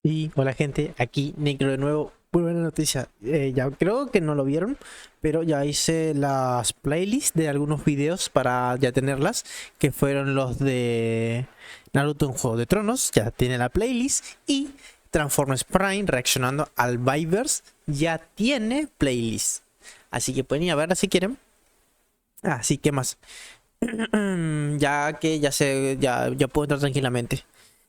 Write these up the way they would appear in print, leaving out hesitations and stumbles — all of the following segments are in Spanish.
Y hola gente, aquí Necro de nuevo. Muy buena noticia. Ya creo que no lo vieron, pero ya hice las playlists de algunos videos para ya tenerlas, que fueron los de Naruto en Juego de Tronos, ya tiene la playlist, y Transformers Prime reaccionando al Viverse ya tiene playlist. Así que pueden ir a verla si quieren. Así que más. Ya que ya puedo entrar tranquilamente.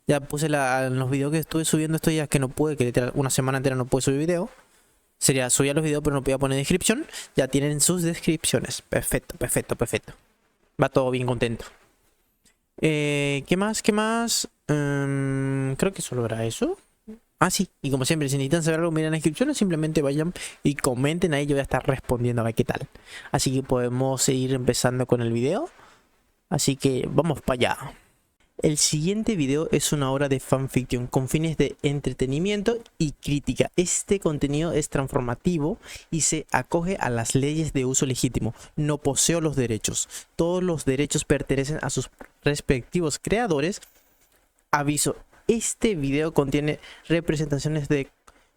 Ya puse en los videos que estuve subiendo estos días que no pude, que literal una semana entera no pude subir video. Sería subir los videos pero no podía poner descripción. Ya tienen sus descripciones. Perfecto, perfecto, perfecto. Va todo bien contento. ¿Qué más? ¿Qué más? Creo que solo era eso. Ah, sí. Y como siempre, si necesitan saber algo, miren las descripciones. Simplemente vayan y comenten ahí. Yo voy a estar respondiendo a ver qué tal. Así que podemos seguir empezando con el video. Así que vamos para allá. El siguiente video es una obra de fanfiction con fines de entretenimiento y crítica. Este contenido es transformativo y se acoge a las leyes de uso legítimo. No poseo los derechos. Todos los derechos pertenecen a sus respectivos creadores. Aviso, este video contiene representaciones de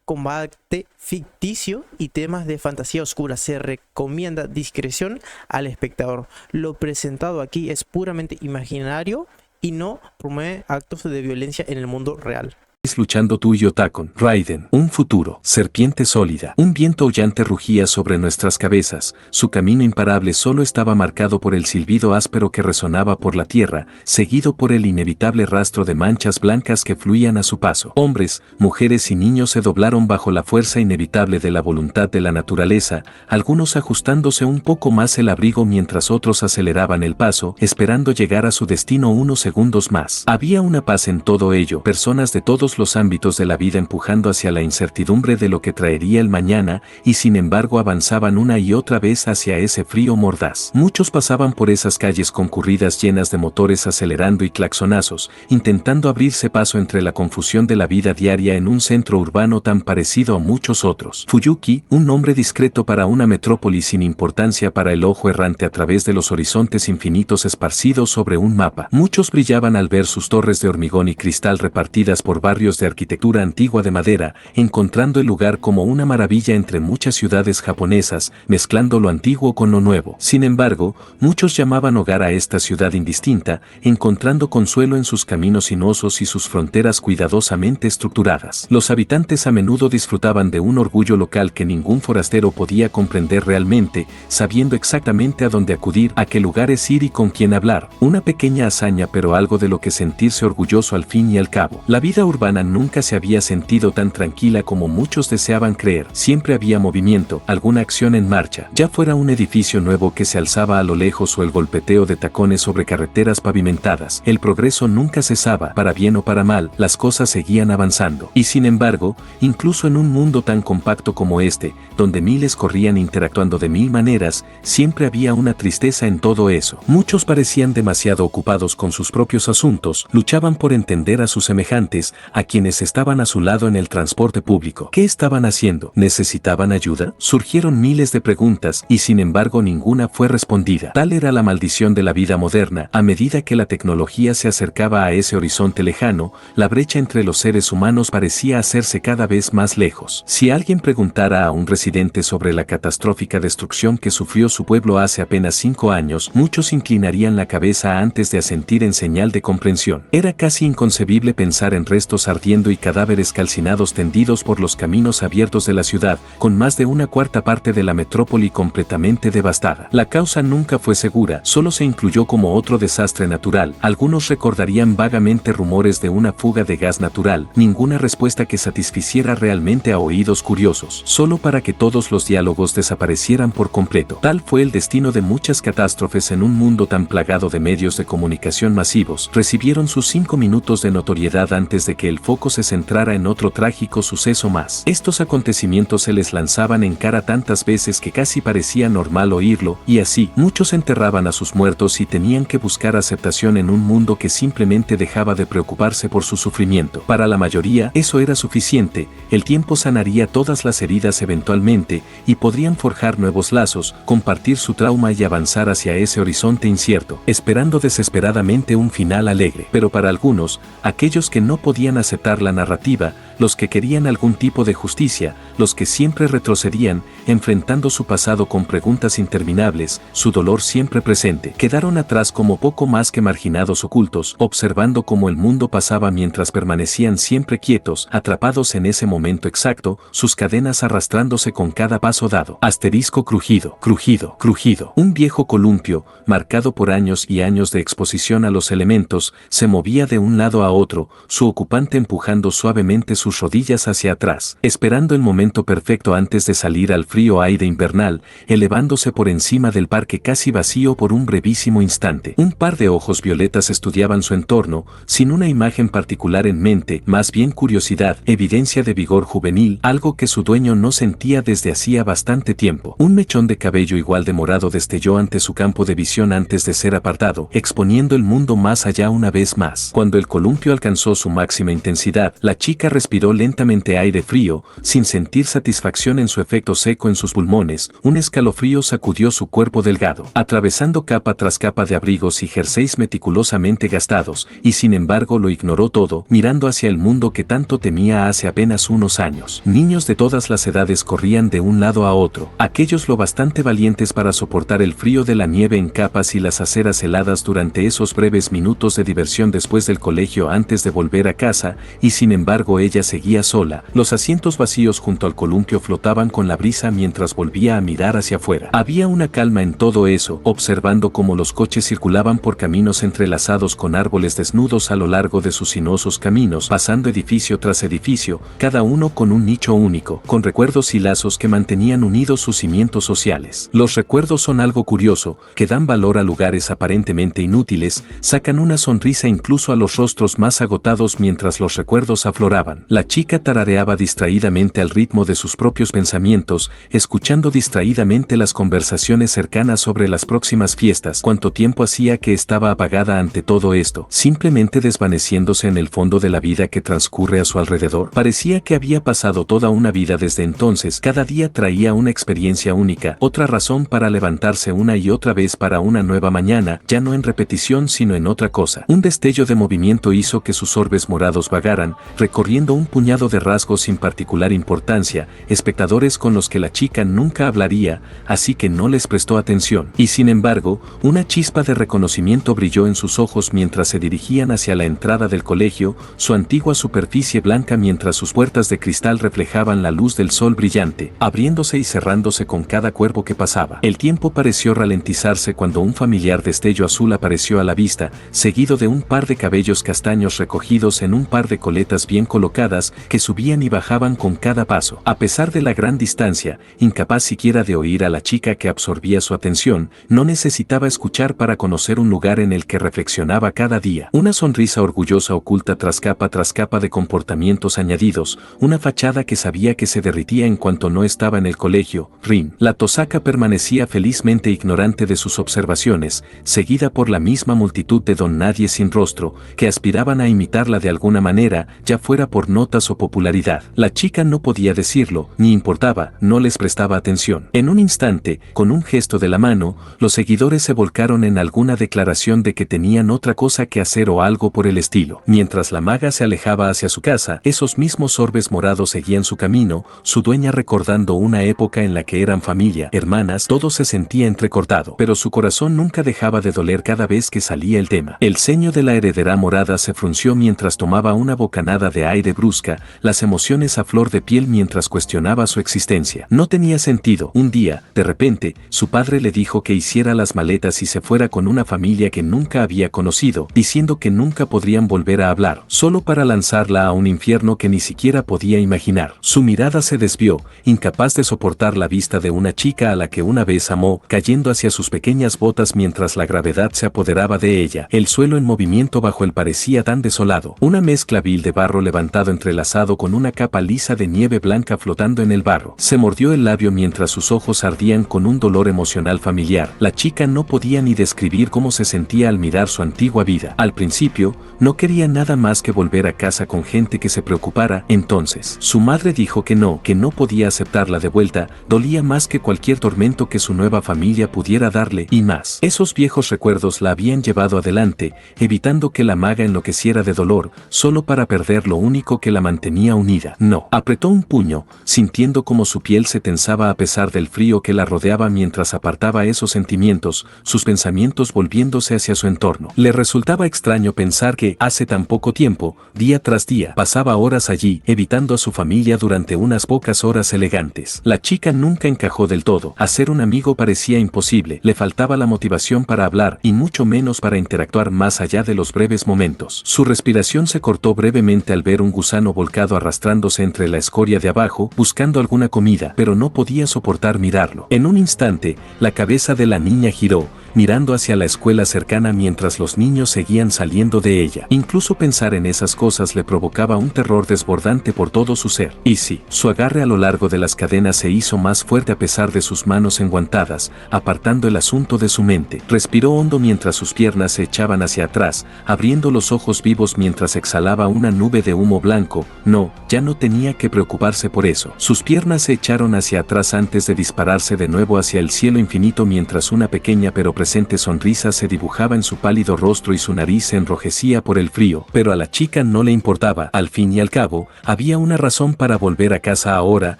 combate ficticio y temas de fantasía oscura. Se recomienda discreción al espectador. Lo presentado aquí es puramente imaginario y no promueve actos de violencia en el mundo real. Luchando tú y yo Tacon, Raiden, un futuro, serpiente sólida, un viento aullante rugía sobre nuestras cabezas, su camino imparable solo estaba marcado por el silbido áspero que resonaba por la tierra, seguido por el inevitable rastro de manchas blancas que fluían a su paso. Hombres, mujeres y niños se doblaron bajo la fuerza inevitable de la voluntad de la naturaleza, algunos ajustándose un poco más el abrigo mientras otros aceleraban el paso, esperando llegar a su destino unos segundos más. Había una paz en todo ello, personas de todos los ámbitos de la vida empujando hacia la incertidumbre de lo que traería el mañana, y sin embargo avanzaban una y otra vez hacia ese frío mordaz. Muchos pasaban por esas calles concurridas llenas de motores acelerando y claxonazos, intentando abrirse paso entre la confusión de la vida diaria en un centro urbano tan parecido a muchos otros. Fuyuki, un nombre discreto para una metrópoli sin importancia para el ojo errante a través de los horizontes infinitos esparcidos sobre un mapa. Muchos brillaban al ver sus torres de hormigón y cristal repartidas por barrios de arquitectura antigua de madera, encontrando el lugar como una maravilla entre muchas ciudades japonesas, mezclando lo antiguo con lo nuevo. Sin embargo, muchos llamaban hogar a esta ciudad indistinta, encontrando consuelo en sus caminos sinuosos y sus fronteras cuidadosamente estructuradas. Los habitantes a menudo disfrutaban de un orgullo local que ningún forastero podía comprender realmente, sabiendo exactamente a dónde acudir, a qué lugares ir y con quién hablar. Una pequeña hazaña, pero algo de lo que sentirse orgulloso al fin y al cabo. La vida urbana nunca se había sentido tan tranquila como muchos deseaban creer. Siempre había movimiento, alguna acción en marcha, ya fuera un edificio nuevo que se alzaba a lo lejos o el golpeteo de tacones sobre carreteras pavimentadas. El progreso nunca cesaba, para bien o para mal, las cosas seguían avanzando. Y sin embargo, incluso en un mundo tan compacto como este, donde miles corrían interactuando de mil maneras, siempre había una tristeza en todo eso. Muchos parecían demasiado ocupados con sus propios asuntos, luchaban por entender a sus semejantes, a quienes estaban a su lado en el transporte público. ¿Qué estaban haciendo? ¿Necesitaban ayuda? Surgieron miles de preguntas y sin embargo ninguna fue respondida. Tal era la maldición de la vida moderna. A medida que la tecnología se acercaba a ese horizonte lejano, la brecha entre los seres humanos parecía hacerse cada vez más lejos. Si alguien preguntara a un residente sobre la catastrófica destrucción que sufrió su pueblo hace apenas 5 años, muchos inclinarían la cabeza antes de asentir en señal de comprensión. Era casi inconcebible pensar en restos ardiendo y cadáveres calcinados tendidos por los caminos abiertos de la ciudad, con más de una cuarta parte de la metrópoli completamente devastada. La causa nunca fue segura, solo se incluyó como otro desastre natural. Algunos recordarían vagamente rumores de una fuga de gas natural, ninguna respuesta que satisficiera realmente a oídos curiosos, solo para que todos los diálogos desaparecieran por completo. Tal fue el destino de muchas catástrofes en un mundo tan plagado de medios de comunicación masivos. Recibieron sus 5 minutos de notoriedad antes de que el foco se centrara en otro trágico suceso más. Estos acontecimientos se les lanzaban en cara tantas veces que casi parecía normal oírlo, y así, muchos enterraban a sus muertos y tenían que buscar aceptación en un mundo que simplemente dejaba de preocuparse por su sufrimiento. Para la mayoría, eso era suficiente, el tiempo sanaría todas las heridas eventualmente, y podrían forjar nuevos lazos, compartir su trauma y avanzar hacia ese horizonte incierto, esperando desesperadamente un final alegre. Pero para algunos, aquellos que no podían aceptar aceptar la narrativa, los que querían algún tipo de justicia, los que siempre retrocedían, enfrentando su pasado con preguntas interminables, su dolor siempre presente, quedaron atrás como poco más que marginados ocultos, observando cómo el mundo pasaba mientras permanecían siempre quietos, atrapados en ese momento exacto, sus cadenas arrastrándose con cada paso dado. Asterisco crujido, crujido, crujido. Un viejo columpio, marcado por años y años de exposición a los elementos, se movía de un lado a otro, su ocupante empujando suavemente sus rodillas hacia atrás, esperando el momento perfecto antes de salir al frío aire invernal, elevándose por encima del parque casi vacío por un brevísimo instante. Un par de ojos violetas estudiaban su entorno, sin una imagen particular en mente, más bien curiosidad, evidencia de vigor juvenil, algo que su dueño no sentía desde hacía bastante tiempo. Un mechón de cabello igual de morado destelló ante su campo de visión antes de ser apartado, exponiendo el mundo más allá una vez más. Cuando el columpio alcanzó su máxima intensidad, la chica respiró lentamente aire frío, sin sentir satisfacción en su efecto seco en sus pulmones. Un escalofrío sacudió su cuerpo delgado, atravesando capa tras capa de abrigos y jerseys meticulosamente gastados, y sin embargo lo ignoró todo, mirando hacia el mundo que tanto temía hace apenas unos años. Niños de todas las edades corrían de un lado a otro, aquellos lo bastante valientes para soportar el frío de la nieve en capas y las aceras heladas durante esos breves minutos de diversión después del colegio antes de volver a casa, y sin embargo ella seguía sola. Los asientos vacíos junto al columpio flotaban con la brisa mientras volvía a mirar hacia afuera. Había una calma en todo eso, observando cómo los coches circulaban por caminos entrelazados con árboles desnudos a lo largo de sus sinuosos caminos, pasando edificio tras edificio, cada uno con un nicho único, con recuerdos y lazos que mantenían unidos sus cimientos sociales. Los recuerdos son algo curioso, que dan valor a lugares aparentemente inútiles, sacan una sonrisa incluso a los rostros más agotados mientras los recuerdos afloraban. La chica tarareaba distraídamente al ritmo de sus propios pensamientos, escuchando distraídamente las conversaciones cercanas sobre las próximas fiestas. ¿Cuánto tiempo hacía que estaba apagada ante todo esto, simplemente desvaneciéndose en el fondo de la vida que transcurre a su alrededor? Parecía que había pasado toda una vida desde entonces. Cada día traía una experiencia única, otra razón para levantarse una y otra vez para una nueva mañana, ya no en repetición sino en otra cosa. Un destello de movimiento hizo que sus orbes morados vagaran, recorriendo un puñado de rasgos sin particular importancia, espectadores con los que la chica nunca hablaría, así que no les prestó atención. Y sin embargo, una chispa de reconocimiento brilló en sus ojos mientras se dirigían hacia la entrada del colegio, su antigua superficie blanca mientras sus puertas de cristal reflejaban la luz del sol brillante, abriéndose y cerrándose con cada cuerpo que pasaba. El tiempo pareció ralentizarse cuando un familiar destello azul apareció a la vista, seguido de un par de cabellos castaños recogidos en un par de coletas bien colocadas que subían y bajaban con cada paso. A pesar de la gran distancia, incapaz siquiera de oír a la chica que absorbía su atención, no necesitaba escuchar para conocer un lugar en el que reflexionaba cada día. Una sonrisa orgullosa oculta tras capa de comportamientos añadidos, una fachada que sabía que se derritía en cuanto no estaba en el colegio. Rin. La tosaca permanecía felizmente ignorante de sus observaciones, seguida por la misma multitud de don nadie sin rostro, que aspiraban a imitarla de alguna manera, ya fuera por notas o popularidad. La chica no podía decirlo, ni importaba, no les prestaba atención. En un instante, con un gesto de la mano, los seguidores se volcaron en alguna declaración de que tenían otra cosa que hacer o algo por el estilo. Mientras la maga se alejaba hacia su casa, esos mismos orbes morados seguían su camino, su dueña recordando una época en la que eran familia, hermanas, todo se sentía entrecortado, pero su corazón nunca dejaba de doler cada vez que salía el tema. El ceño de la heredera morada se frunció mientras tomaba una bocanada de aire brusca, las emociones a flor de piel mientras cuestionaba su existencia. No tenía sentido. Un día, de repente, su padre le dijo que hiciera las maletas y se fuera con una familia que nunca había conocido, diciendo que nunca podrían volver a hablar, solo para lanzarla a un infierno que ni siquiera podía imaginar. Su mirada se desvió, incapaz de soportar la vista de una chica a la que una vez amó, cayendo hacia sus pequeñas botas mientras la gravedad se apoderaba de ella. El suelo en movimiento bajo él parecía tan desolado. Una mezcla vil de barro levantado entrelazado con una capa lisa de nieve blanca flotando en el barro. Se mordió el labio mientras sus ojos ardían con un dolor emocional familiar. La chica no podía ni describir cómo se sentía al mirar su antigua vida. Al principio, no quería nada más que volver a casa con gente que se preocupara. Entonces, su madre dijo que no podía aceptarla de vuelta, dolía más que cualquier tormento que su nueva familia pudiera darle, y más. Esos viejos recuerdos la habían llevado adelante, evitando que la maga enloqueciera de dolor, solo solo para perder lo único que la mantenía unida. No. Apretó un puño, sintiendo como su piel se tensaba a pesar del frío que la rodeaba mientras apartaba esos sentimientos, sus pensamientos volviéndose hacia su entorno. Le resultaba extraño pensar que, hace tan poco tiempo, día tras día, pasaba horas allí, evitando a su familia durante unas pocas horas elegantes. La chica nunca encajó del todo. Hacer un amigo parecía imposible, le faltaba la motivación para hablar y mucho menos para interactuar más allá de los breves momentos. Su respiración se cortó brevemente al ver un gusano volcado arrastrándose entre la escoria de abajo, buscando alguna comida, pero no podía soportar mirarlo. En un instante, la cabeza de la niña giró, mirando hacia la escuela cercana mientras los niños seguían saliendo de ella. Incluso pensar en esas cosas le provocaba un terror desbordante por todo su ser. Y sí, su agarre a lo largo de las cadenas se hizo más fuerte a pesar de sus manos enguantadas, apartando el asunto de su mente. Respiró hondo mientras sus piernas se echaban hacia atrás, abriendo los ojos vivos mientras exhalaba una nube de humo blanco. No, ya no tenía que preocuparse por eso. Sus piernas se echaron hacia atrás antes de dispararse de nuevo hacia el cielo infinito mientras una pequeña pero presente sonrisa se dibujaba en su pálido rostro y su nariz se enrojecía por el frío, pero a la chica no le importaba. Al fin y al cabo, había una razón para volver a casa ahora,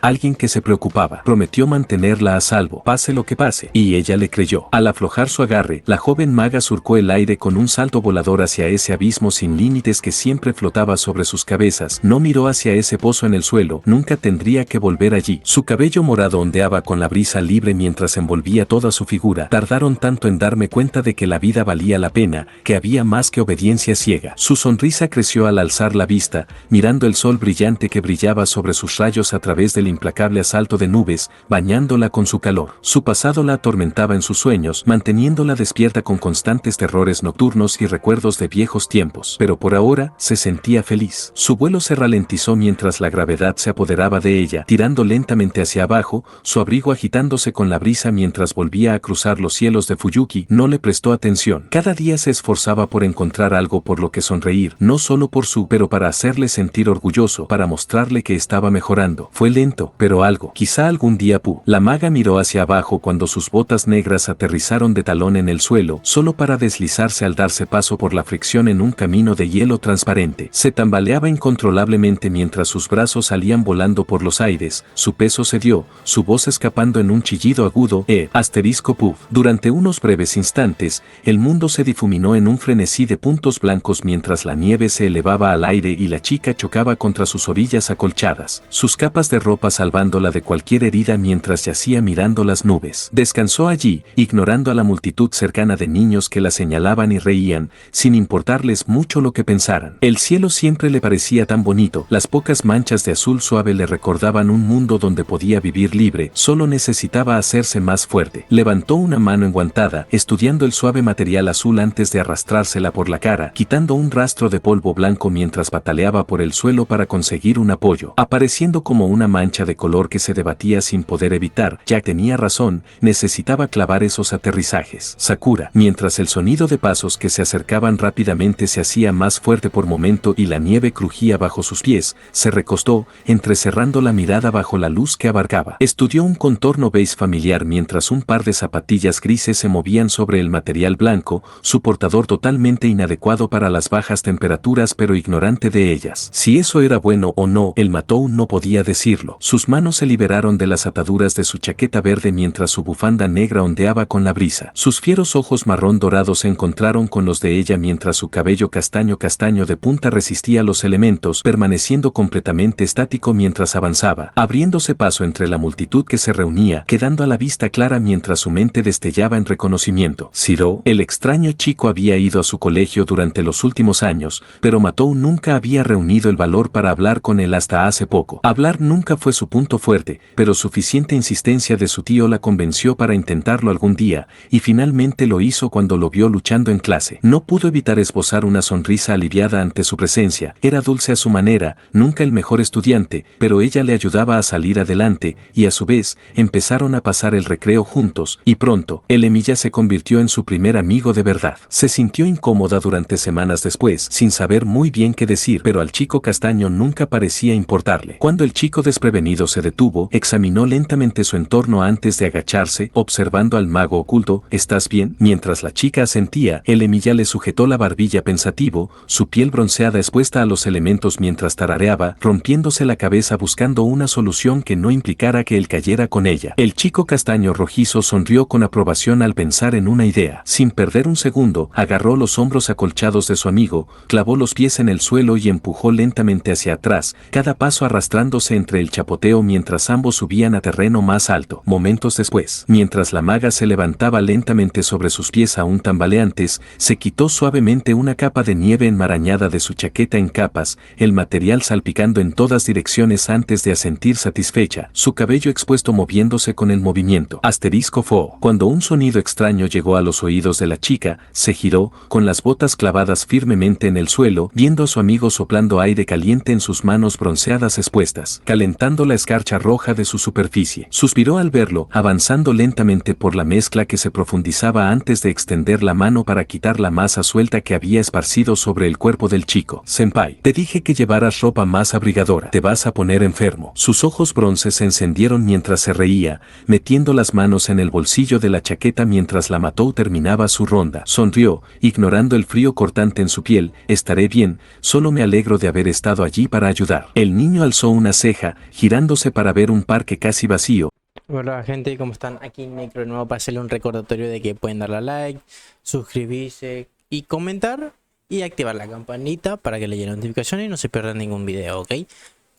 alguien que se preocupaba. Prometió mantenerla a salvo, pase lo que pase, y ella le creyó. Al aflojar su agarre, la joven maga surcó el aire con un salto volador hacia ese abismo sin límites que siempre flotaba sobre sus cabezas. No miró hacia ese pozo en el suelo, nunca tendría que volver allí. Su cabello morado ondeaba con la brisa libre mientras envolvía toda su figura. Tardaron tanto en darme cuenta de que la vida valía la pena, que había más que obediencia ciega. Su sonrisa creció al alzar la vista, mirando el sol brillante que brillaba sobre sus rayos a través del implacable asalto de nubes, bañándola con su calor. Su pasado la atormentaba en sus sueños, manteniéndola despierta con constantes terrores nocturnos y recuerdos de viejos tiempos. Pero por ahora, se sentía feliz. Su vuelo se ralentizó mientras la gravedad se apoderaba de ella, tirando lentamente hacia abajo, su abrigo agitándose con la brisa mientras volvía a cruzar los cielos de Fuyuki. No le prestó atención. Cada día se esforzaba por encontrar algo por lo que sonreír, no solo por su, pero para hacerle sentir orgulloso, para mostrarle que estaba mejorando. Fue lento, pero algo. Quizá algún día La maga miró hacia abajo cuando sus botas negras aterrizaron de talón en el suelo, solo para deslizarse al darse paso por la fricción en un camino de hielo transparente. Se tambaleaba incontrolablemente mientras sus brazos salían volando por los aires, su peso cedió, su voz escapando en un chillido agudo, *puff. Durante unos breves instantes, el mundo se difuminó en un frenesí de puntos blancos mientras la nieve se elevaba al aire y la chica chocaba contra sus orillas acolchadas, sus capas de ropa salvándola de cualquier herida mientras yacía mirando las nubes. Descansó allí, ignorando a la multitud cercana de niños que la señalaban y reían, sin importarles mucho lo que pensaran. El cielo siempre le parecía tan bonito, las pocas manchas de azul suave le recordaban un mundo donde podía vivir libre, solo necesitaba hacerse más fuerte. Levantó una mano enguantada, estudiando el suave material azul antes de arrastrársela por la cara, quitando un rastro de polvo blanco mientras pataleaba por el suelo para conseguir un apoyo, apareciendo como una mancha de color que se debatía sin poder evitar. Jack tenía razón, necesitaba clavar esos aterrizajes. Sakura, mientras el sonido de pasos que se acercaban rápidamente se hacía más fuerte por momento y la nieve crujía bajo sus pies, se recostó, entrecerrando la mirada bajo la luz que abarcaba. Estudió un contorno beige familiar mientras un par de zapatillas grises se movían sobre el material blanco, su portador totalmente inadecuado para las bajas temperaturas pero ignorante de ellas. Si eso era bueno o no, el Matou no podía decirlo. Sus manos se liberaron de las ataduras de su chaqueta verde mientras su bufanda negra ondeaba con la brisa. Sus fieros ojos marrón dorados se encontraron con los de ella mientras su cabello castaño de punta resistía los elementos, permaneciendo completamente estático mientras avanzaba, abriéndose paso entre la multitud que se reunía, quedando a la vista clara mientras su mente destellaba en reconocimiento. Zero, el extraño chico, había ido a su colegio durante los últimos años, pero Matou nunca había reunido el valor para hablar con él hasta hace poco. Hablar nunca fue su punto fuerte, pero suficiente insistencia de su tío la convenció para intentarlo algún día, y finalmente lo hizo cuando lo vio luchando en clase. No pudo evitar esbozar una sonrisa aliviada ante su presencia. Era dulce a su manera, nunca el mejor estudiante, pero ella le ayudaba a salir adelante, y a su vez, empezaron a pasar el recreo juntos, y pronto, el ella se convirtió en su primer amigo de verdad. Se sintió incómoda durante semanas después, sin saber muy bien qué decir, pero al chico castaño nunca parecía importarle. Cuando el chico desprevenido se detuvo, examinó lentamente su entorno antes de agacharse, observando al mago oculto. ¿Estás bien? Mientras la chica asentía, el Emilia le sujetó la barbilla pensativo, su piel bronceada expuesta a los elementos mientras tarareaba, rompiéndose la cabeza buscando una solución que no implicara que él cayera con ella. El chico castaño rojizo sonrió con aprobación al pensar en una idea. Sin perder un segundo, agarró los hombros acolchados de su amigo, clavó los pies en el suelo y empujó lentamente hacia atrás, cada paso arrastrándose entre el chapoteo mientras ambos subían a terreno más alto. Momentos después, mientras la maga se levantaba lentamente sobre sus pies aún tambaleantes, se quitó suavemente una capa de nieve enmarañada de su chaqueta en capas, el material salpicando en todas direcciones antes de asentir satisfecha, su cabello expuesto moviéndose con el movimiento. Asterisco fo. Cuando un sonido extraño llegó a los oídos de la chica, se giró, con las botas clavadas firmemente en el suelo, viendo a su amigo soplando aire caliente en sus manos bronceadas expuestas, calentando la escarcha roja de su superficie. Suspiró al verlo, avanzando lentamente por la mezcla que se profundizaba antes de extender la mano para quitar la masa suelta que había esparcido sobre el cuerpo del chico. Senpai, te dije que llevaras ropa más abrigadora. Te vas a poner enfermo. Sus ojos bronces se encendieron mientras se reía, metiendo las manos en el bolsillo de la chaqueta mientras la Matou terminaba su ronda. Sonrió, ignorando el frío cortante en su piel. Estaré bien, solo me alegro de haber estado allí para ayudar. El niño alzó una ceja, girándose para ver un parque casi vacío. Hola gente, ¿cómo están? Aquí Necro de nuevo para hacerle un recordatorio de que pueden darle a like, suscribirse y comentar y activar la campanita para que le lleguen notificaciones y no se pierdan ningún video, ¿ok?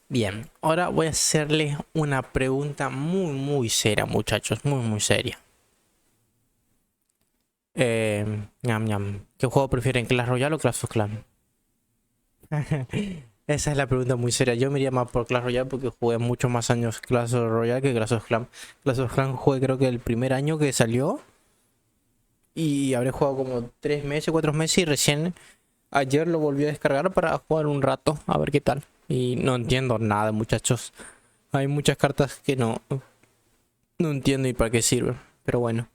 Bien, ahora voy a hacerles una pregunta muy seria, muchachos, muy seria. ¿Qué juego prefieren, Clash Royale o Clash of Clans? Esa es la pregunta muy seria. Yo me iría más por Clash Royale porque jugué muchos más años Clash Royale que Clash of Clans. Clash of Clans jugué creo que el primer año que salió. Y habré jugado como 3 meses, 4 meses y recién ayer lo volví a descargar para jugar un rato, a ver qué tal. Y no entiendo nada, muchachos. Hay muchas cartas que no entiendo y para qué sirven. Pero bueno.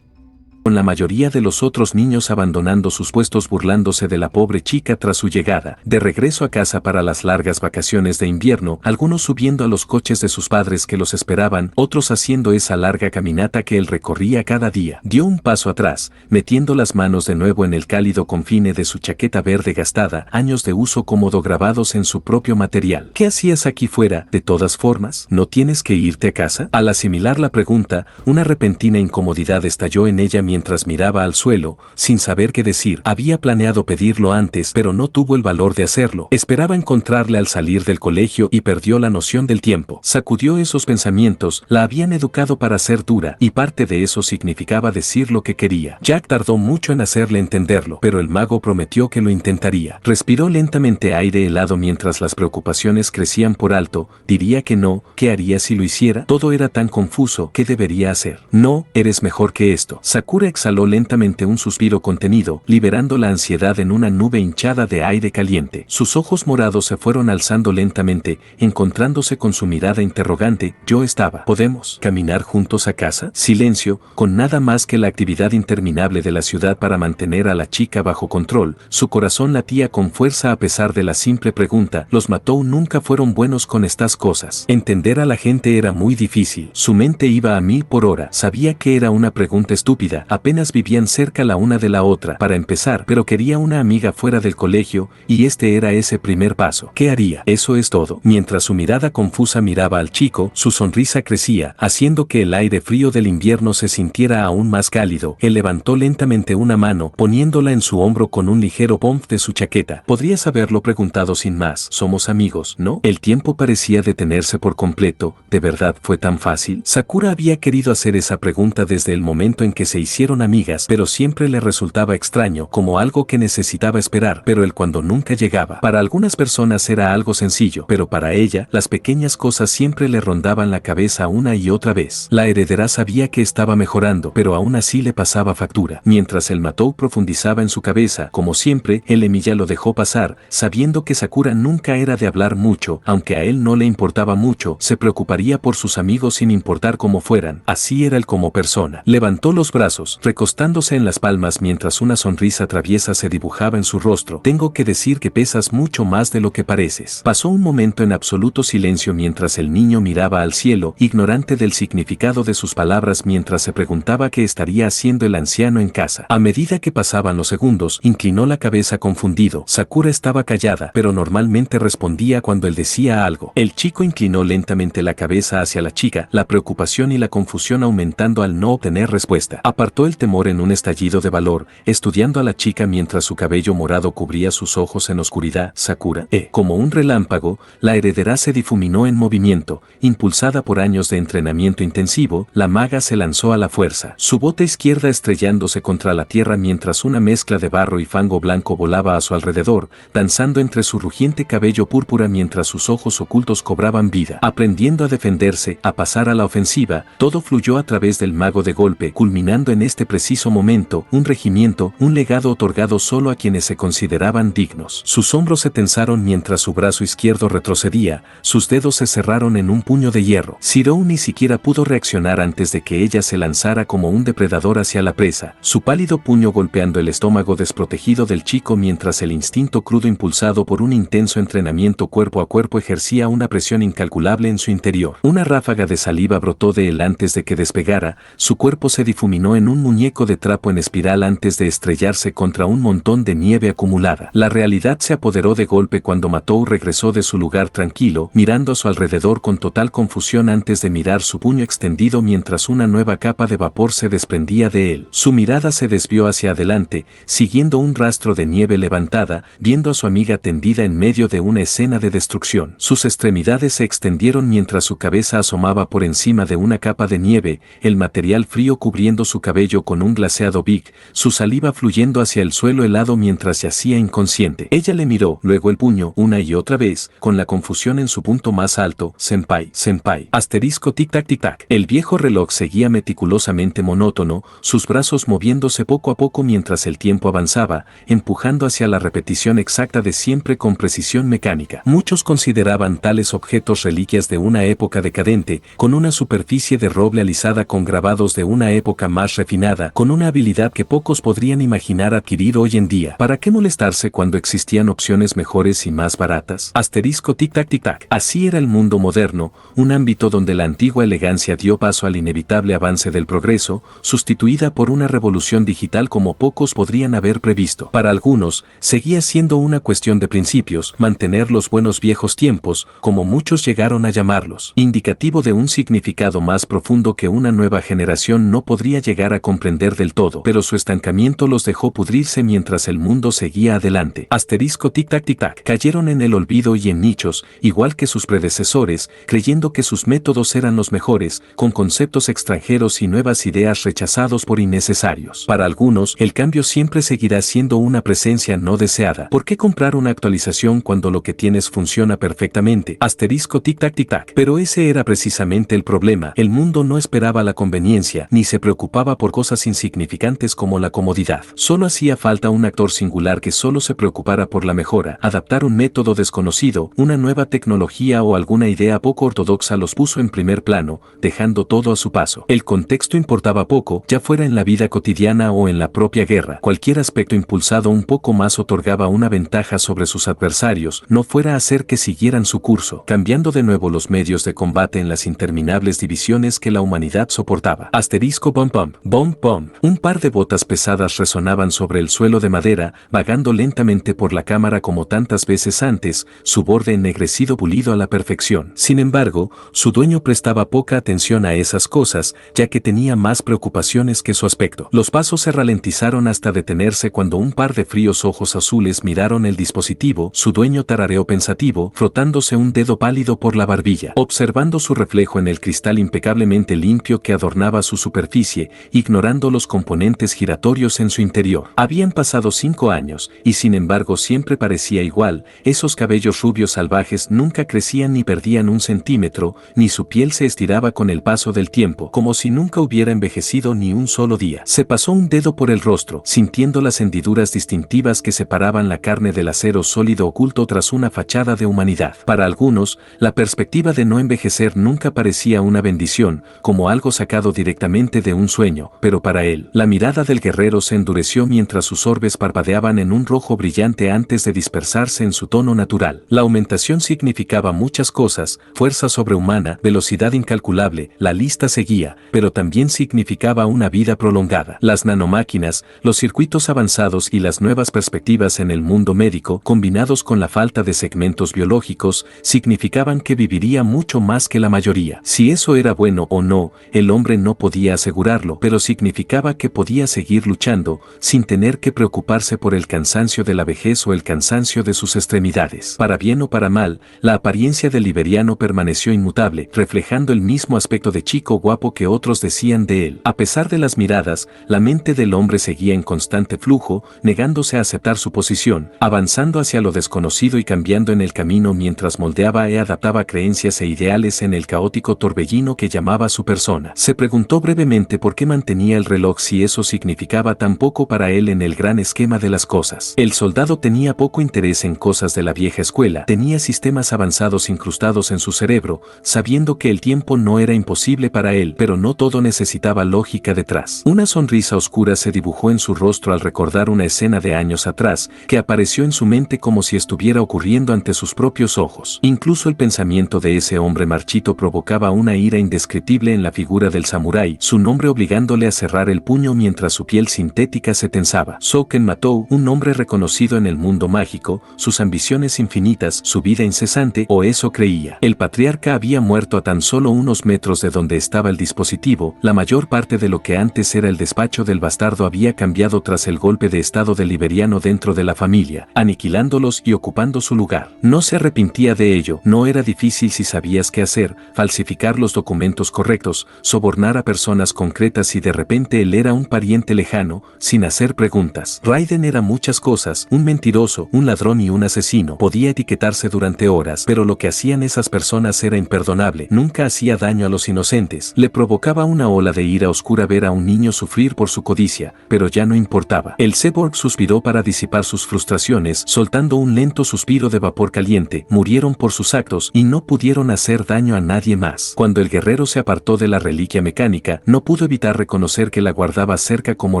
Con la mayoría de los otros niños abandonando sus puestos burlándose de la pobre chica tras su llegada, de regreso a casa para las largas vacaciones de invierno, algunos subiendo a los coches de sus padres que los esperaban, otros haciendo esa larga caminata que él recorría cada día. Dio un paso atrás, metiendo las manos de nuevo en el cálido confine de su chaqueta verde gastada, años de uso cómodo grabados en su propio material. ¿Qué hacías aquí fuera, de todas formas? ¿No tienes que irte a casa? Al asimilar la pregunta, una repentina incomodidad estalló en ella mientras miraba al suelo, sin saber qué decir. Había planeado pedirlo antes, pero no tuvo el valor de hacerlo. Esperaba encontrarle al salir del colegio y perdió la noción del tiempo. Sacudió esos pensamientos, la habían educado para ser dura, y parte de eso significaba decir lo que quería. Jack tardó mucho en hacerle entenderlo, pero el mago prometió que lo intentaría. Respiró lentamente aire helado mientras las preocupaciones crecían por alto. Diría que no, ¿qué haría si lo hiciera? Todo era tan confuso. ¿Qué debería hacer? No, eres mejor que esto. Sakura exhaló lentamente un suspiro contenido, liberando la ansiedad en una nube hinchada de aire caliente. Sus ojos morados se fueron alzando lentamente, encontrándose con su mirada interrogante. Yo estaba. ¿Podemos caminar juntos a casa? Silencio, con nada más que la actividad interminable de la ciudad para mantener a la chica bajo control. Su corazón latía con fuerza a pesar de la simple pregunta. Los Matou nunca fueron buenos con estas cosas. Entender a la gente era muy difícil. Su mente iba a 1000 por hora. Sabía que era una pregunta estúpida. Apenas vivían cerca la una de la otra, para empezar, pero quería una amiga fuera del colegio, y este era ese primer paso. ¿Qué haría? Eso es todo. Mientras su mirada confusa miraba al chico, su sonrisa crecía, haciendo que el aire frío del invierno se sintiera aún más cálido. Él levantó lentamente una mano, poniéndola en su hombro con un ligero bump de su chaqueta. Podrías haberlo preguntado sin más. Somos amigos, ¿no? El tiempo parecía detenerse por completo. ¿De verdad fue tan fácil? Sakura había querido hacer esa pregunta desde el momento en que se hicieron hicieron amigas, pero siempre le resultaba extraño, como algo que necesitaba esperar, pero el cuando nunca llegaba. Para algunas personas era algo sencillo, pero para ella, las pequeñas cosas siempre le rondaban la cabeza una y otra vez. La heredera sabía que estaba mejorando, pero aún así le pasaba factura. Mientras el Matou profundizaba en su cabeza, como siempre, el Emilia lo dejó pasar, sabiendo que Sakura nunca era de hablar mucho, aunque a él no le importaba mucho, se preocuparía por sus amigos sin importar cómo fueran. Así era él como persona. Levantó los brazos, recostándose en las palmas mientras una sonrisa traviesa se dibujaba en su rostro. Tengo que decir que pesas mucho más de lo que pareces. Pasó un momento en absoluto silencio mientras el niño miraba al cielo, ignorante del significado de sus palabras mientras se preguntaba qué estaría haciendo el anciano en casa. A medida que pasaban los segundos, inclinó la cabeza confundido. Sakura estaba callada, pero normalmente respondía cuando él decía algo. El chico inclinó lentamente la cabeza hacia la chica, la preocupación y la confusión aumentando al no obtener respuesta. Apartó el temor en un estallido de valor, estudiando a la chica mientras su cabello morado cubría sus ojos en oscuridad. Sakura, como un relámpago, la heredera se difuminó en movimiento. Impulsada por años de entrenamiento intensivo, la maga se lanzó a la fuerza. Su bota izquierda estrellándose contra la tierra mientras una mezcla de barro y fango blanco volaba a su alrededor, danzando entre su rugiente cabello púrpura mientras sus ojos ocultos cobraban vida. Aprendiendo a defenderse, a pasar a la ofensiva, todo fluyó a través del mago de golpe, culminando en este preciso momento, un regimiento, un legado otorgado solo a quienes se consideraban dignos. Sus hombros se tensaron mientras su brazo izquierdo retrocedía, sus dedos se cerraron en un puño de hierro. Zirou ni siquiera pudo reaccionar antes de que ella se lanzara como un depredador hacia la presa, su pálido puño golpeando el estómago desprotegido del chico mientras el instinto crudo impulsado por un intenso entrenamiento cuerpo a cuerpo ejercía una presión incalculable en su interior. Una ráfaga de saliva brotó de él antes de que despegara, su cuerpo se difuminó en un muñeco de trapo en espiral antes de estrellarse contra un montón de nieve acumulada. La realidad se apoderó de golpe cuando Matou regresó de su lugar tranquilo, mirando a su alrededor con total confusión antes de mirar su puño extendido mientras una nueva capa de vapor se desprendía de él. Su mirada se desvió hacia adelante, siguiendo un rastro de nieve levantada, viendo a su amiga tendida en medio de una escena de destrucción. Sus extremidades se extendieron mientras su cabeza asomaba por encima de una capa de nieve, el material frío cubriendo su cabello con un glaseado Big, su saliva fluyendo hacia el suelo helado mientras yacía inconsciente. Ella le miró, luego el puño, una y otra vez, con la confusión en su punto más alto. Senpai, senpai. Asterisco tic-tac tic-tac. El viejo reloj seguía meticulosamente monótono, sus brazos moviéndose poco a poco mientras el tiempo avanzaba, empujando hacia la repetición exacta de siempre con precisión mecánica. Muchos consideraban tales objetos reliquias de una época decadente, con una superficie de roble alisada con grabados de una época más refinada, con una habilidad que pocos podrían imaginar adquirir hoy en día. ¿Para qué molestarse cuando existían opciones mejores y más baratas? Asterisco tic-tac tic-tac. Así era el mundo moderno, un ámbito donde la antigua elegancia dio paso al inevitable avance del progreso, sustituida por una revolución digital como pocos podrían haber previsto. Para algunos, seguía siendo una cuestión de principios, mantener los buenos viejos tiempos, como muchos llegaron a llamarlos, indicativo de un significado más profundo que una nueva generación no podría llegar a comprender del todo, pero su estancamiento los dejó pudrirse mientras el mundo seguía adelante. Asterisco tic-tac tic-tac. Cayeron en el olvido y en nichos, igual que sus predecesores, creyendo que sus métodos eran los mejores, con conceptos extranjeros y nuevas ideas rechazados por innecesarios. Para algunos, el cambio siempre seguirá siendo una presencia no deseada. ¿Por qué comprar una actualización cuando lo que tienes funciona perfectamente? Asterisco tic-tac tic-tac. Pero ese era precisamente el problema. El mundo no esperaba la conveniencia, ni se preocupaba por cosas insignificantes como la comodidad. Solo hacía falta un actor singular que solo se preocupara por la mejora, adaptar un método desconocido, una nueva tecnología o alguna idea poco ortodoxa los puso en primer plano, dejando todo a su paso. El contexto importaba poco, ya fuera en la vida cotidiana o en la propia guerra. Cualquier aspecto impulsado un poco más otorgaba una ventaja sobre sus adversarios, no fuera a hacer que siguieran su curso, cambiando de nuevo los medios de combate en las interminables divisiones que la humanidad soportaba. Asterisco bom bom, bom bom. Un par de botas pesadas resonaban sobre el suelo de madera, vagando lentamente por la cámara como tantas veces antes, su borde ennegrecido pulido a la perfección. Sin embargo, su dueño prestaba poca atención a esas cosas, ya que tenía más preocupaciones que su aspecto. Los pasos se ralentizaron hasta detenerse cuando un par de fríos ojos azules miraron el dispositivo. Su dueño tarareó pensativo, frotándose un dedo pálido por la barbilla. Observando su reflejo en el cristal impecablemente limpio que adornaba su superficie, y ignorando los componentes giratorios en su interior. Habían pasado 5 años, y sin embargo siempre parecía igual, esos cabellos rubios salvajes nunca crecían ni perdían un centímetro, ni su piel se estiraba con el paso del tiempo, como si nunca hubiera envejecido ni un solo día. Se pasó un dedo por el rostro, sintiendo las hendiduras distintivas que separaban la carne del acero sólido oculto tras una fachada de humanidad. Para algunos, la perspectiva de no envejecer nunca parecía una bendición, como algo sacado directamente de un sueño, pero para él, la mirada del guerrero se endureció mientras sus orbes parpadeaban en un rojo brillante antes de dispersarse en su tono natural. La aumentación significaba muchas cosas: fuerza sobrehumana, velocidad incalculable, la lista seguía, pero también significaba una vida prolongada. Las nanomáquinas, los circuitos avanzados y las nuevas perspectivas en el mundo médico, combinados con la falta de segmentos biológicos, significaban que viviría mucho más que la mayoría. Si eso era bueno o no, el hombre no podía asegurarlo, pero significaba que podía seguir luchando, sin tener que preocuparse por el cansancio de la vejez o el cansancio de sus extremidades. Para bien o para mal, la apariencia del liberiano permaneció inmutable, reflejando el mismo aspecto de chico guapo que otros decían de él. A pesar de las miradas, la mente del hombre seguía en constante flujo, negándose a aceptar su posición, avanzando hacia lo desconocido y cambiando en el camino mientras moldeaba e adaptaba creencias e ideales en el caótico torbellino que llamaba su persona. Se preguntó brevemente por qué mantenía el reloj si eso significaba tan poco para él en el gran esquema de las cosas. El soldado tenía poco interés en cosas de la vieja escuela, tenía sistemas avanzados incrustados en su cerebro, sabiendo que el tiempo no era imposible para él, pero no todo necesitaba lógica detrás. Una sonrisa oscura se dibujó en su rostro al recordar una escena de años atrás, que apareció en su mente como si estuviera ocurriendo ante sus propios ojos. Incluso el pensamiento de ese hombre marchito provocaba una ira indescriptible en la figura del samurái, su nombre obligándole a cerrar el puño mientras su piel sintética se tensaba. Souken Matou, un hombre reconocido en el mundo mágico, sus ambiciones infinitas, su vida incesante, o eso creía. El patriarca había muerto a tan solo unos metros de donde estaba el dispositivo. La mayor parte de lo que antes era el despacho del bastardo había cambiado tras el golpe de estado del liberiano dentro de la familia, aniquilándolos y ocupando su lugar. No se arrepentía de ello, no era difícil si sabías qué hacer: falsificar los documentos correctos, sobornar a personas concretas, y de repente él era un pariente lejano, sin hacer preguntas. Raiden era muchas cosas: un mentiroso, un ladrón y un asesino. Podía etiquetarse durante horas, pero lo que hacían esas personas era imperdonable. Nunca hacía daño a los inocentes. Le provocaba una ola de ira oscura ver a un niño sufrir por su codicia, pero ya no importaba. El cyborg suspiró para disipar sus frustraciones, soltando un lento suspiro de vapor caliente. Murieron por sus actos y no pudieron hacer daño a nadie más. Cuando el guerrero se apartó de la reliquia mecánica, no pudo evitar reconocer que la guardaba cerca como